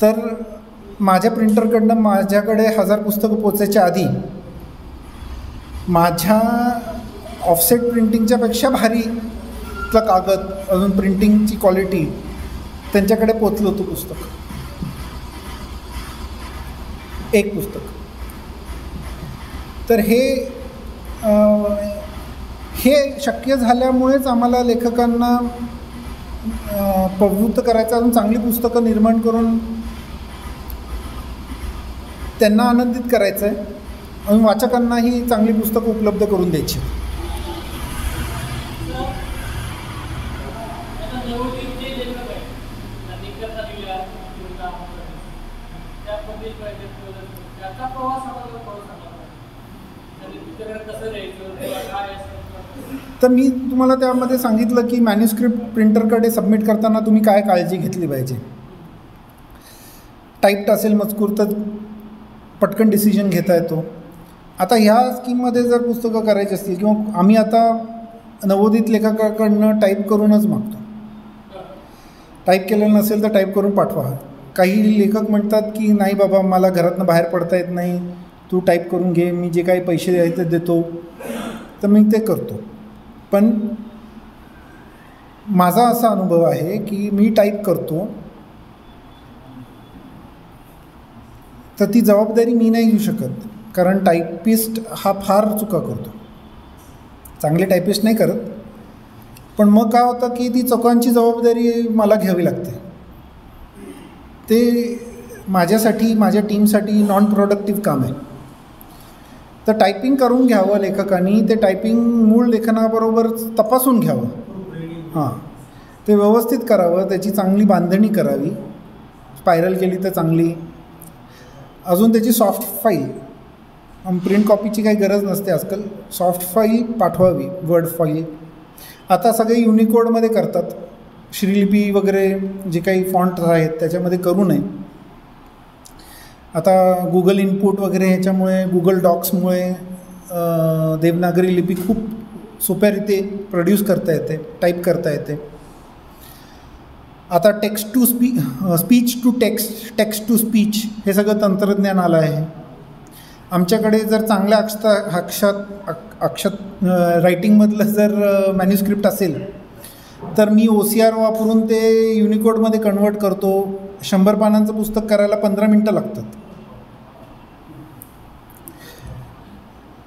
तर माझ्या प्रिंटरकडनं माझ्याकडे 1000 पुस्तकं पोचायच्या आधी माझ्या ऑफसेट प्रिंटिंगच्यापेक्षा भारीतला कागद, अजून प्रिंटिंगची क्वालिटी त्यांच्याकडे पोचलं होतं पुस्तक, एक पुस्तक. तर हे शक्य झाल्यामुळेच आम्हाला लेखकांना प्रवृत्त करायचं, अजून चांगली पुस्तकं निर्माण करून त्यांना आनंदित करायचं आहे, अजून वाचकांनाही चांगली पुस्तकं उपलब्ध करून द्यायची. तर मी तुम्हाला त्यामध्ये सांगितलं की मॅन्युस्क्रिप्ट प्रिंटरकडे सबमिट करताना तुम्ही काय काळजी घेतली पाहिजे. टाईप्ड असेल मजकूर तर पटकन डिसिजन घेता येतो. आता ह्या स्कीममध्ये जर पुस्तकं करायची असतील किंवा आम्ही आता नवोदित लेखकाकडनं टाईप करूनच मागतो. टाईप केलेलं नसेल तर टाईप करून पाठवा. काही लेखक म्हणतात की नाही बाबा मला घरातनं बाहेर पडता येत नाही, तू टाईप करून घे, मी जे काही पैसे द्यायचे देतो, तर मी ते करतो. पण माझा असा अनुभव आहे की मी टाईप करतो तर ती जबाबदारी मी नाही घेऊ शकत, कारण टायपिस्ट हा फार चुका करतो. चांगले टायपिस्ट नाही करत, पण मग काय होतं की ती चुकांची जबाबदारी मला घ्यावी लागते. ते माझ्यासाठी, माझ्या टीमसाठी नॉन प्रोडक्टिव्ह काम आहे. तर टायपिंग करून घ्यावं लेखकांनी, ते टायपिंग मूळ लेखनाबरोबर तपासून घ्यावं. हां, ते व्यवस्थित करावं, त्याची चांगली बांधणी करावी, स्पायरल केली तर चांगली. अजून त्याची सॉफ्ट फाईल, प्रिंट कॉपीची काही गरज नसते आजकाल, सॉफ्ट फाईल पाठवावी, वर्ड फाईल. आता सगळे युनिकोडमध्ये करतात, श्रीलिपी वगैरे जे काही फॉन्ट आहेत त्याच्यामध्ये करू नये. आता गुगल इनपुट वगैरे ह्याच्यामुळे, गुगल डॉक्समुळे देवनागरी लिपी खूप सोप्यारीते प्रोड्यूस करता येते, टाईप करता येते. आता text to speech to text, text to speech हे सगळं तंत्रज्ञान आलं आहे. आमच्याकडे जर चांगल्या अक्षरात रायटिंगमधलं जर मॅन्युस्क्रिप्ट असेल तर मी OCR वापरून ते युनिकोडमध्ये कन्वर्ट करतो. 100 पानांचं पुस्तक करायला 15 मिनटं लागतात.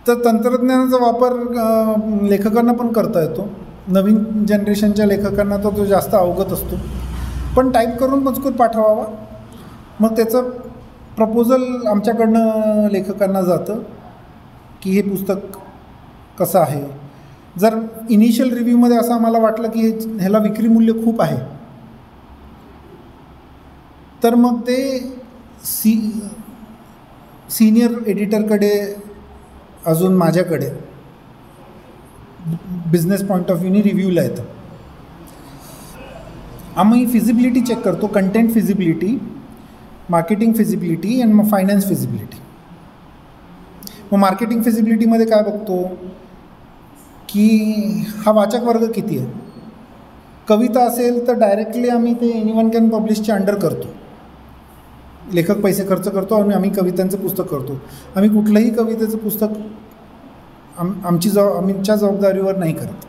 तर तंत्रज्ञानाचा वापर लेखकांना पण करता येतो. नवीन जनरेशनच्या लेखकांना तो जास्त अवगत असतो. पण टाईप करून मजकूर पाठवावा, मग त्याचं प्रपोजल आमच्याकडनं लेखकांना जातं की हे पुस्तक कसं आहे. जर इनिशियल रिव्ह्यूमध्ये असं आम्हाला वाटलं की ह्याला विक्री मूल्य खूप आहे, तर मग ते सिनियर एडिटरकडे, अजून माझ्याकडे बिझनेस पॉईंट ऑफ व्ह्यूनी रिव्ह्यूला येतं. आम्ही फिजिबिलिटी चेक करतो, कंटेंट फिजिबिलिटी, मार्केटिंग फिजिबिलिटी आणि मग फायनान्स फिजिबिलिटी. मग मार्केटिंग फिजिबिलिटीमध्ये काय बघतो की हा वाचक वर्ग किती आहे. कविता असेल तर डायरेक्टली आम्ही ते एनीवन कॅन पब्लिशच्या अंडर करतो. लेखक पैसे खर्च करतो आणि आम्ही कवितांचं पुस्तक करतो. आम्ही कुठलंही कवितेचं पुस्तक आमच्या जबाबदारीवर नाही करत,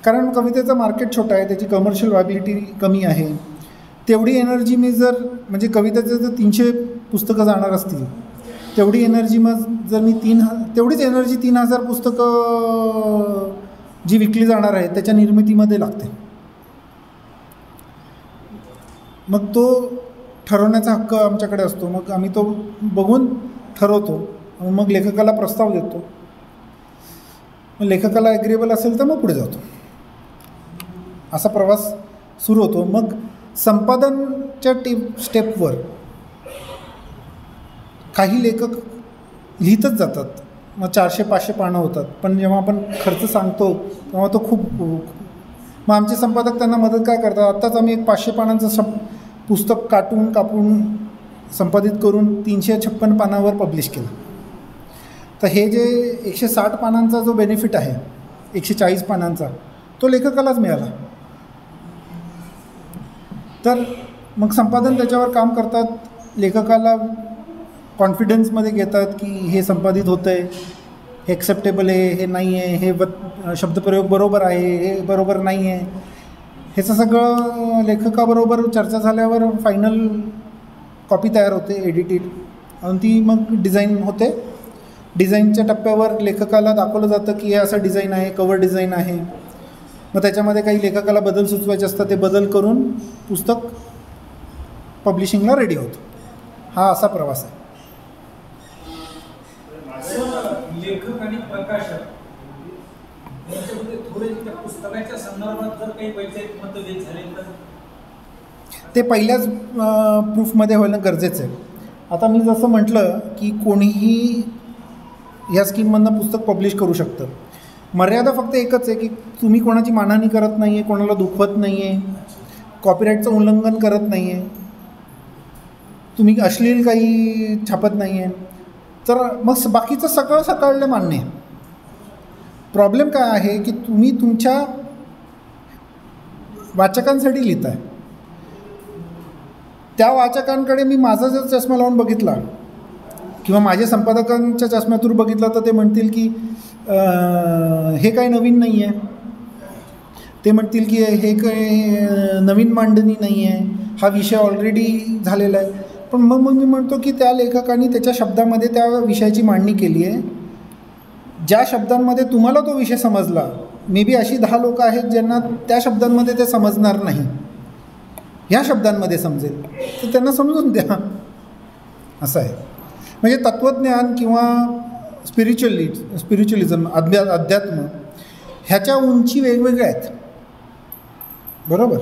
कारण कवितेचं मार्केट छोटं आहे, त्याची कमर्शियल व्हायबिलिटी कमी आहे. तेवढी एनर्जी मी म्हणजे कवितेचं जर 300 पुस्तकं जाणार असतील, तेवढी एनर्जी मग जर मी तेवढीच एनर्जी 3000 पुस्तकं जी विकली जाणार आहे त्याच्या निर्मितीमध्ये लागते. मग तो ठरवण्याचा हक्क आमच्याकडे असतो. मग आम्ही तो बघून ठरवतो, मग लेखकाला प्रस्ताव देतो. मग लेखकाला ॲग्रीएबल असेल तर मग पुढे जातो. असा प्रवास सुरू होतो. मग संपादनच्या स्टेपवर काही लेखक लिहितच जातात, मग 400-500 पानं होतात. पण जेव्हा आपण खर्च सांगतो तेव्हा तो खूप, मग आमचे संपादक त्यांना मदत काय करतात. आत्ताच आम्ही एक 500 पानांचं पुस्तक कापून संपादित करून 356 पानावर पब्लिश केलं. तर हे जे 160 पानांचा जो बेनिफिट आहे, 140 पानांचा, तो लेखकालाच मिळाला. तर मग संपादन त्याच्यावर काम करतात, लेखकाला कॉन्फिडन्समध्ये घेतात की हे संपादित होतं आहे, हे ॲक्सेप्टेबल आहे, हे नाही आहे, हे शब्दप्रयोग बरोबर आहे, हे बरोबर नाही आहे. ह्याचं सगळं लेखकाबरोबर चर्चा झाल्यावर फायनल कॉपी तयार होते, एडिटेड, आणि ती मग डिझाईन होते. डिझाईनच्या टप्प्यावर लेखकाला दाखवलं जातं की हे असं डिझाईन आहे, कवर डिझाईन आहे. मग त्याच्यामध्ये काही लेखकाला बदल सुचवायचे असतात, ते बदल करून पुस्तक पब्लिशिंगला रेडी होतं. हा असा प्रवास आहे. लेखक आणि प्रकाशक थोडे त्या पुस्तकाच्या संदर्भात जर काही वैचारिक मतभेद झाले तर ते पहिल्याच प्रूफमध्ये होणं गरजेचं आहे. आता मी जसं म्हटलं की कोणीही ह्या स्कीममधनं पुस्तक पब्लिश करू शकतं. मर्यादा फक्त एकच आहे की तुम्ही कोणाची मानहानी करत नाही आहे, कोणाला दुखवत नाही आहे, कॉपीराईटचं उल्लंघन करत नाही आहे, तुम्ही अश्लील काही छापत नाही आहे, तर मग बाकीचं सगळं सकाळलं मान्य आहे. प्रॉब्लेम काय आहे की तुम्ही तुमच्या वाचकांसाठी लिहिताय. त्या वाचकांकडे मी माझा जर चष्मा लावून बघितला किंवा माझ्या संपादकांच्या चष्म्यातून बघितलं तर ते म्हणतील की हे काही नवीन नाही आहे, ते म्हणतील की हे काही नवीन मांडणी नाही आहे, हा विषय ऑलरेडी झालेला आहे. पण मग मी म्हणतो की त्या लेखकाने त्याच्या शब्दामध्ये त्या विषयाची मांडणी केली आहे. ज्या शब्दांमध्ये तुम्हाला तो विषय समजला, मे बी अशी 10 लोकं आहेत ज्यांना त्या शब्दांमध्ये ते समजणार नाही, ह्या शब्दांमध्ये समजेल, तर त्यांना समजून द्या. असं आहे. म्हणजे तत्त्वज्ञान किंवा स्पिरिच्युअलिझम, अध्यात्म, ह्याच्या उंची वेगवेगळ्या आहेत. बरोबर.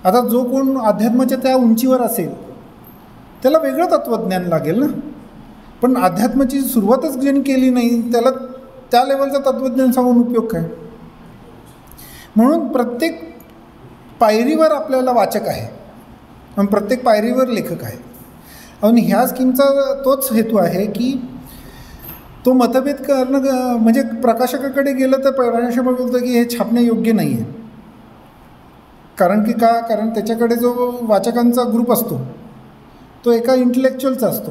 आता जो कोण अध्यात्माच्या त्या उंचीवर असेल त्याला वेगळं तत्त्वज्ञान लागेल ना. पण अध्यात्माची सुरुवातच ज्यांनी केली नाही त्याला त्या लेवलचं तत्त्वज्ञान सांगून उपयोग काय. म्हणून प्रत्येक पायरीवर आपल्याला वाचक आहे आणि प्रत्येक पायरीवर लेखक आहे. आणि ह्या स्कीमचा तोच हेतू आहे की तो मतभेद करणं. म्हणजे प्रकाशकाकडे गेलं तर प्रकाशक बोलतं की हे छापणे योग्य नाही आहे. कारण त्याच्याकडे जो वाचकांचा ग्रुप असतो तो एका इंटेलेक्च्युअलचा असतो.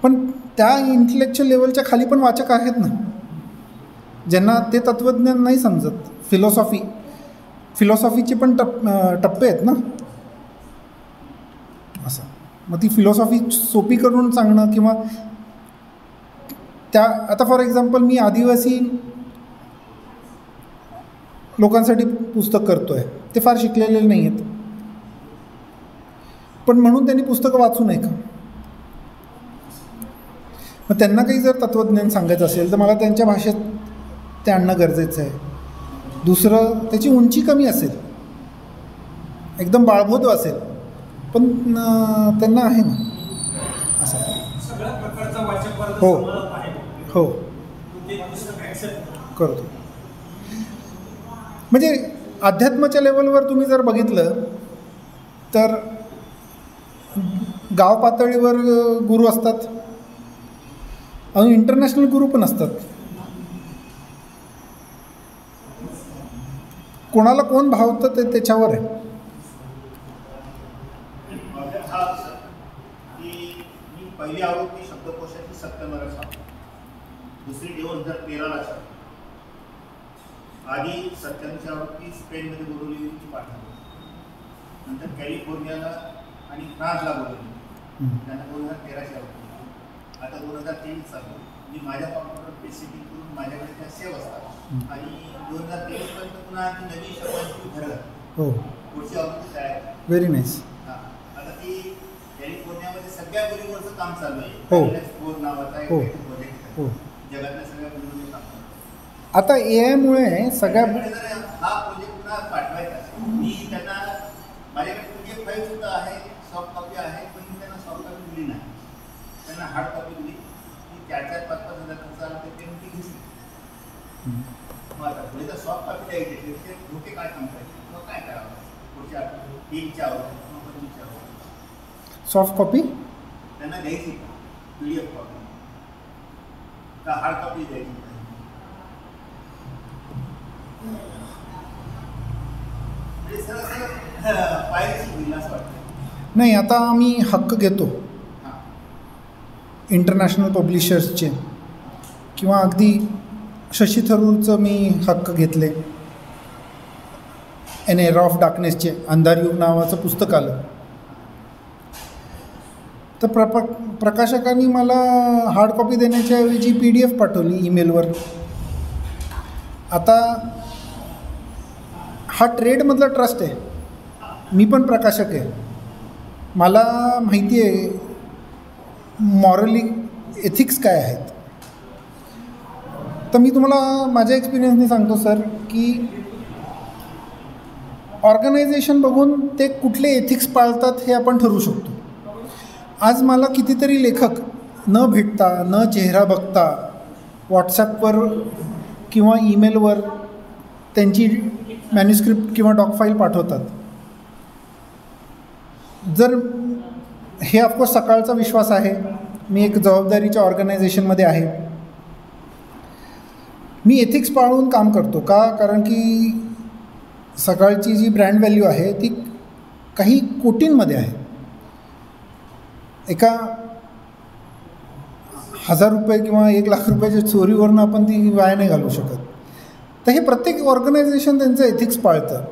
पण त्या इंटेलेक्च्युअल लेवलच्या खाली पण वाचक आहेत ना, ज्यांना ते तत्त्वज्ञान नाही समजत. फिलॉसॉफीचे पण टप्पे आहेत ना. असं मग ती फिलॉसॉफी सोपी करून सांगणं किंवा त्या आता फॉर एक्झाम्पल मी आदिवासी लोकांसाठी पुस्तक करतो आहे, ते फार शिकलेले नाही आहेत, पण म्हणून त्यांनी पुस्तकं वाचू नये का. मग त्यांना काही जर तत्त्वज्ञान सांगायचं असेल तर मला त्यांच्या भाषेत ते आणणं गरजेचं आहे. दुसरं, त्याची उंची कमी असेल, एकदम बाळबोध असेल, पण त्यांना आहे ना असं. सगळ्या प्रकारचा वाचक वर्ग हो समाजात आहे. हो ते पुस्तक ॲक्सेप्ट करतो. म्हणजे अध्यात्माच्या लेवलवर तुम्ही जर बघितलं तर गाव पातळीवर गुरु असतात आणि इंटरनॅशनल गुरु पण असतात. कोणाला कोण भावतं ते त्याच्यावर आहे. मी पहिली आवृत्ती शब्दकोशाची सप्टेंबरला छापली, दुसरी 2013ला छापली. आधी 97ची आवृत्ती स्पेनमध्ये बोलवलेली पाठवली, नंतर कॅलिफोर्नियाला आणि फ्रान्सला बोलवली, त्यांना 2013ची आवृत्ती. आता 2023 चालू. मी माझ्या कॉम्प्युटर पेसिफिक करून माझ्याकडे त्या सेव्ह असतात आणि 2023 पर्यंत पुन्हा ती नवीन शब्दांची घडत. हो, पुढची आवृत्ती तयार. Very nice. हां, आता ती कॅलिफोर्नियामध्ये सगळ्या बोलीवरचं काम चालू आहे. हो. स्कोर नावाचा एक हो. प्रोजेक्ट आहे. हो. जगातल्या सगळ्या बोलीमध्ये काम करतो. आता AI सगळ्या जर हा प्रोजेक्ट पुन्हा पाठवायचा असेल, मी त्यांना माझ्याकडे PDF फाईल सुद्धा आहे, सॉफ्ट कॉपी आहे, पण मी त्यांना सॉफ्ट कॉपी दिली नाही. त्यांना हार्ड कॉपी दिली. ती 4-5 हजार खर्च आला तर त्यांनी ती घेतली. मग आता पुढे तर सॉफ्ट कॉपी द्यायची ते धोके काय काम करायचे, मग काय करावं पुढच्या 3च्या किंवा 5च्या सॉफ्ट कॉपी त्यांना द्यायची का PDF कॉपी का हार्ड कॉपी द्यायची. नाही. आता आम्ही हक्क घेतो इंटरनॅशनल पब्लिशर्सचे, किंवा अगदी शशी थरूरचं मी हक्क घेतले. एन एरा ऑफ डार्कनेसचे अंधार युग नावाचं पुस्तक आलं तर प्रकाशकांनी मला हार्ड कॉपी देण्याच्या ऐवजी PDF पाठवली ईमेलवर. आता हा ट्रेडमधला ट्रस्ट आहे. मी पण प्रकाशक आहे, मला माहिती आहे मॉरली एथिक्स काय आहेत. तर मी तुम्हाला माझ्या एक्सपिरियन्सने सांगतो सर की ऑर्गनायझेशन बघून ते कुठले एथिक्स पाळतात हे आपण ठरवू शकतो. आज मला कितीतरी लेखक न भेटता, न चेहरा बघता व्हॉट्सॲपवर किंवा ईमेलवर त्यांची मॅन्युस्क्रिप्ट किंवा डॉक फाईल पाठवतात. जर हे ऑफकोर्स सकाळचा विश्वास आहे, मी एक जबाबदारीच्या ऑर्गनायझेशनमध्ये आहे, मी एथिक्स पाळून काम करतो. का? कारण की सकाळची जी ब्रँड व्हॅल्यू आहे ती काही कोटींमध्ये आहे. एका 1000 रुपये किंवा 1 लाख रुपयाच्या चोरीवरनं आपण ती वाया नाही घालवू शकत. तर हे प्रत्येक ऑर्गनायझेशन त्यांचं एथिक्स पाळतं.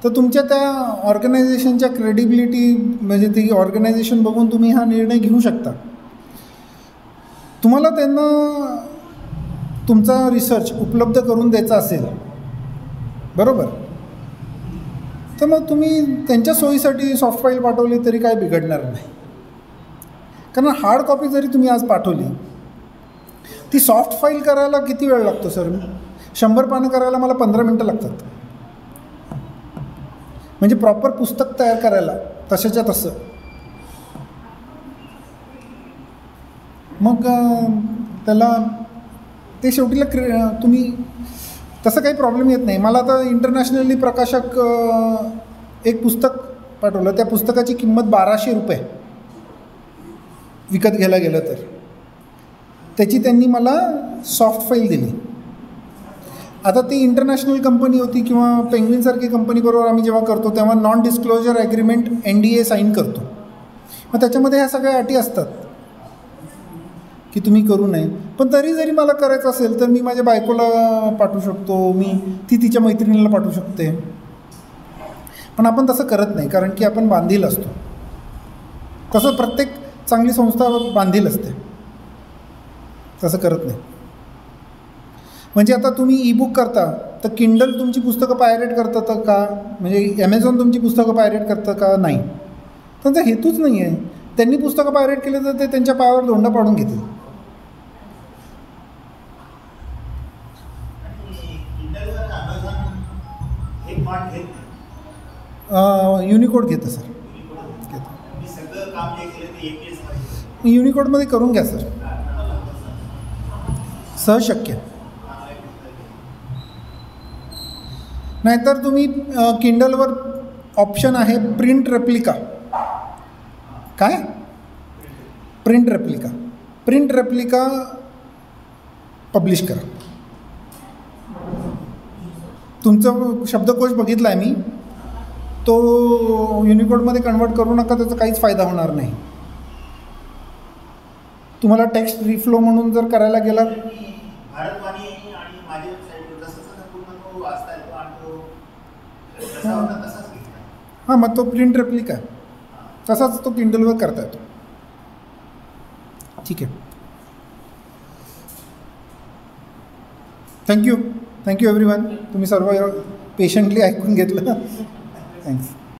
तर तुमच्या त्या ऑर्गनायझेशनच्या क्रेडिबिलिटी म्हणजे ती ऑर्गनायझेशन बघून तुम्ही हा निर्णय घेऊ शकता. तुम्हाला त्यांना तुमचा रिसर्च उपलब्ध करून द्यायचा असेल, बरोबर, तर मग तुम्ही त्यांच्या सोयीसाठी सॉफ्ट फाईल पाठवली तरी काय बिघडणार नाही. कारण हार्ड कॉपी जरी तुम्ही आज पाठवली, ती सॉफ्ट फाईल करायला किती वेळ लागतो सर? 100 पानं करायला मला 15 मिनटं लागतात. म्हणजे प्रॉपर पुस्तक तयार करायला तशाच्या तसं. मग त्याला ते शेवटीला तुम्ही तसं काही प्रॉब्लेम येत नाही. मला आता इंटरनॅशनली प्रकाशक एक पुस्तक पाठवलं, त्या पुस्तकाची किंमत 1200 रुपये विकत घ्यायला गेलं तर. त्याची त्यांनी मला सॉफ्ट फाईल दिली. आता ती इंटरनॅशनल कंपनी होती किंवा पेंग्विनसारखी कंपनीबरोबर आम्ही जेव्हा करतो तेव्हा non disclosure agreement NDA sign करतो. मग त्याच्यामध्ये ह्या सगळ्या अटी असतात की तुम्ही करू नये. पण तरी जरी मला करायचं असेल तर मी माझ्या बायकोला पाठवू शकतो, ती तिच्या मैत्रिणीला पाठवू शकते. पण आपण तसं करत नाही, कारण की आपण बांधील असतो. तसं प्रत्येक चांगली संस्था बांधील असते, तसं करत नाही. म्हणजे आता तुम्ही ईबुक करता तर किंडल तुमची पुस्तकं पायरेट करतं का? म्हणजे ॲमेझॉन तुमची पुस्तकं पायरेट करतं का? नाही. त्यांचा हेतूच नाही आहे. त्यांनी पुस्तकं पायरेट केले तर ते त्यांच्या पायावर धोंडा पाडून घेतील. युनिकोड घेतं सर, युनिकोडमध्ये करून घ्या सर, सहज शक्य. नाहीतर तुम्ही किंडलवर ऑप्शन आहे प्रिंट रेप्लिका. काय? प्रिंट रेप्लिका पब्लिश करा. तुमचं शब्दकोश बघितला आहे मी, तो युनिकोडमध्ये कन्वर्ट करू नका, त्याचा काहीच फायदा होणार नाही. तुम्हाला टेक्स्ट रिफ्लो म्हणून जर करायला गेला, हां, मग तो प्रिंट रेप्लिका तसाच तो किंडलवर करता येतो. ठीक आहे. Thank you everyone. तुम्ही सर्व पेशंटली ऐकून घेतलं. थँक्स.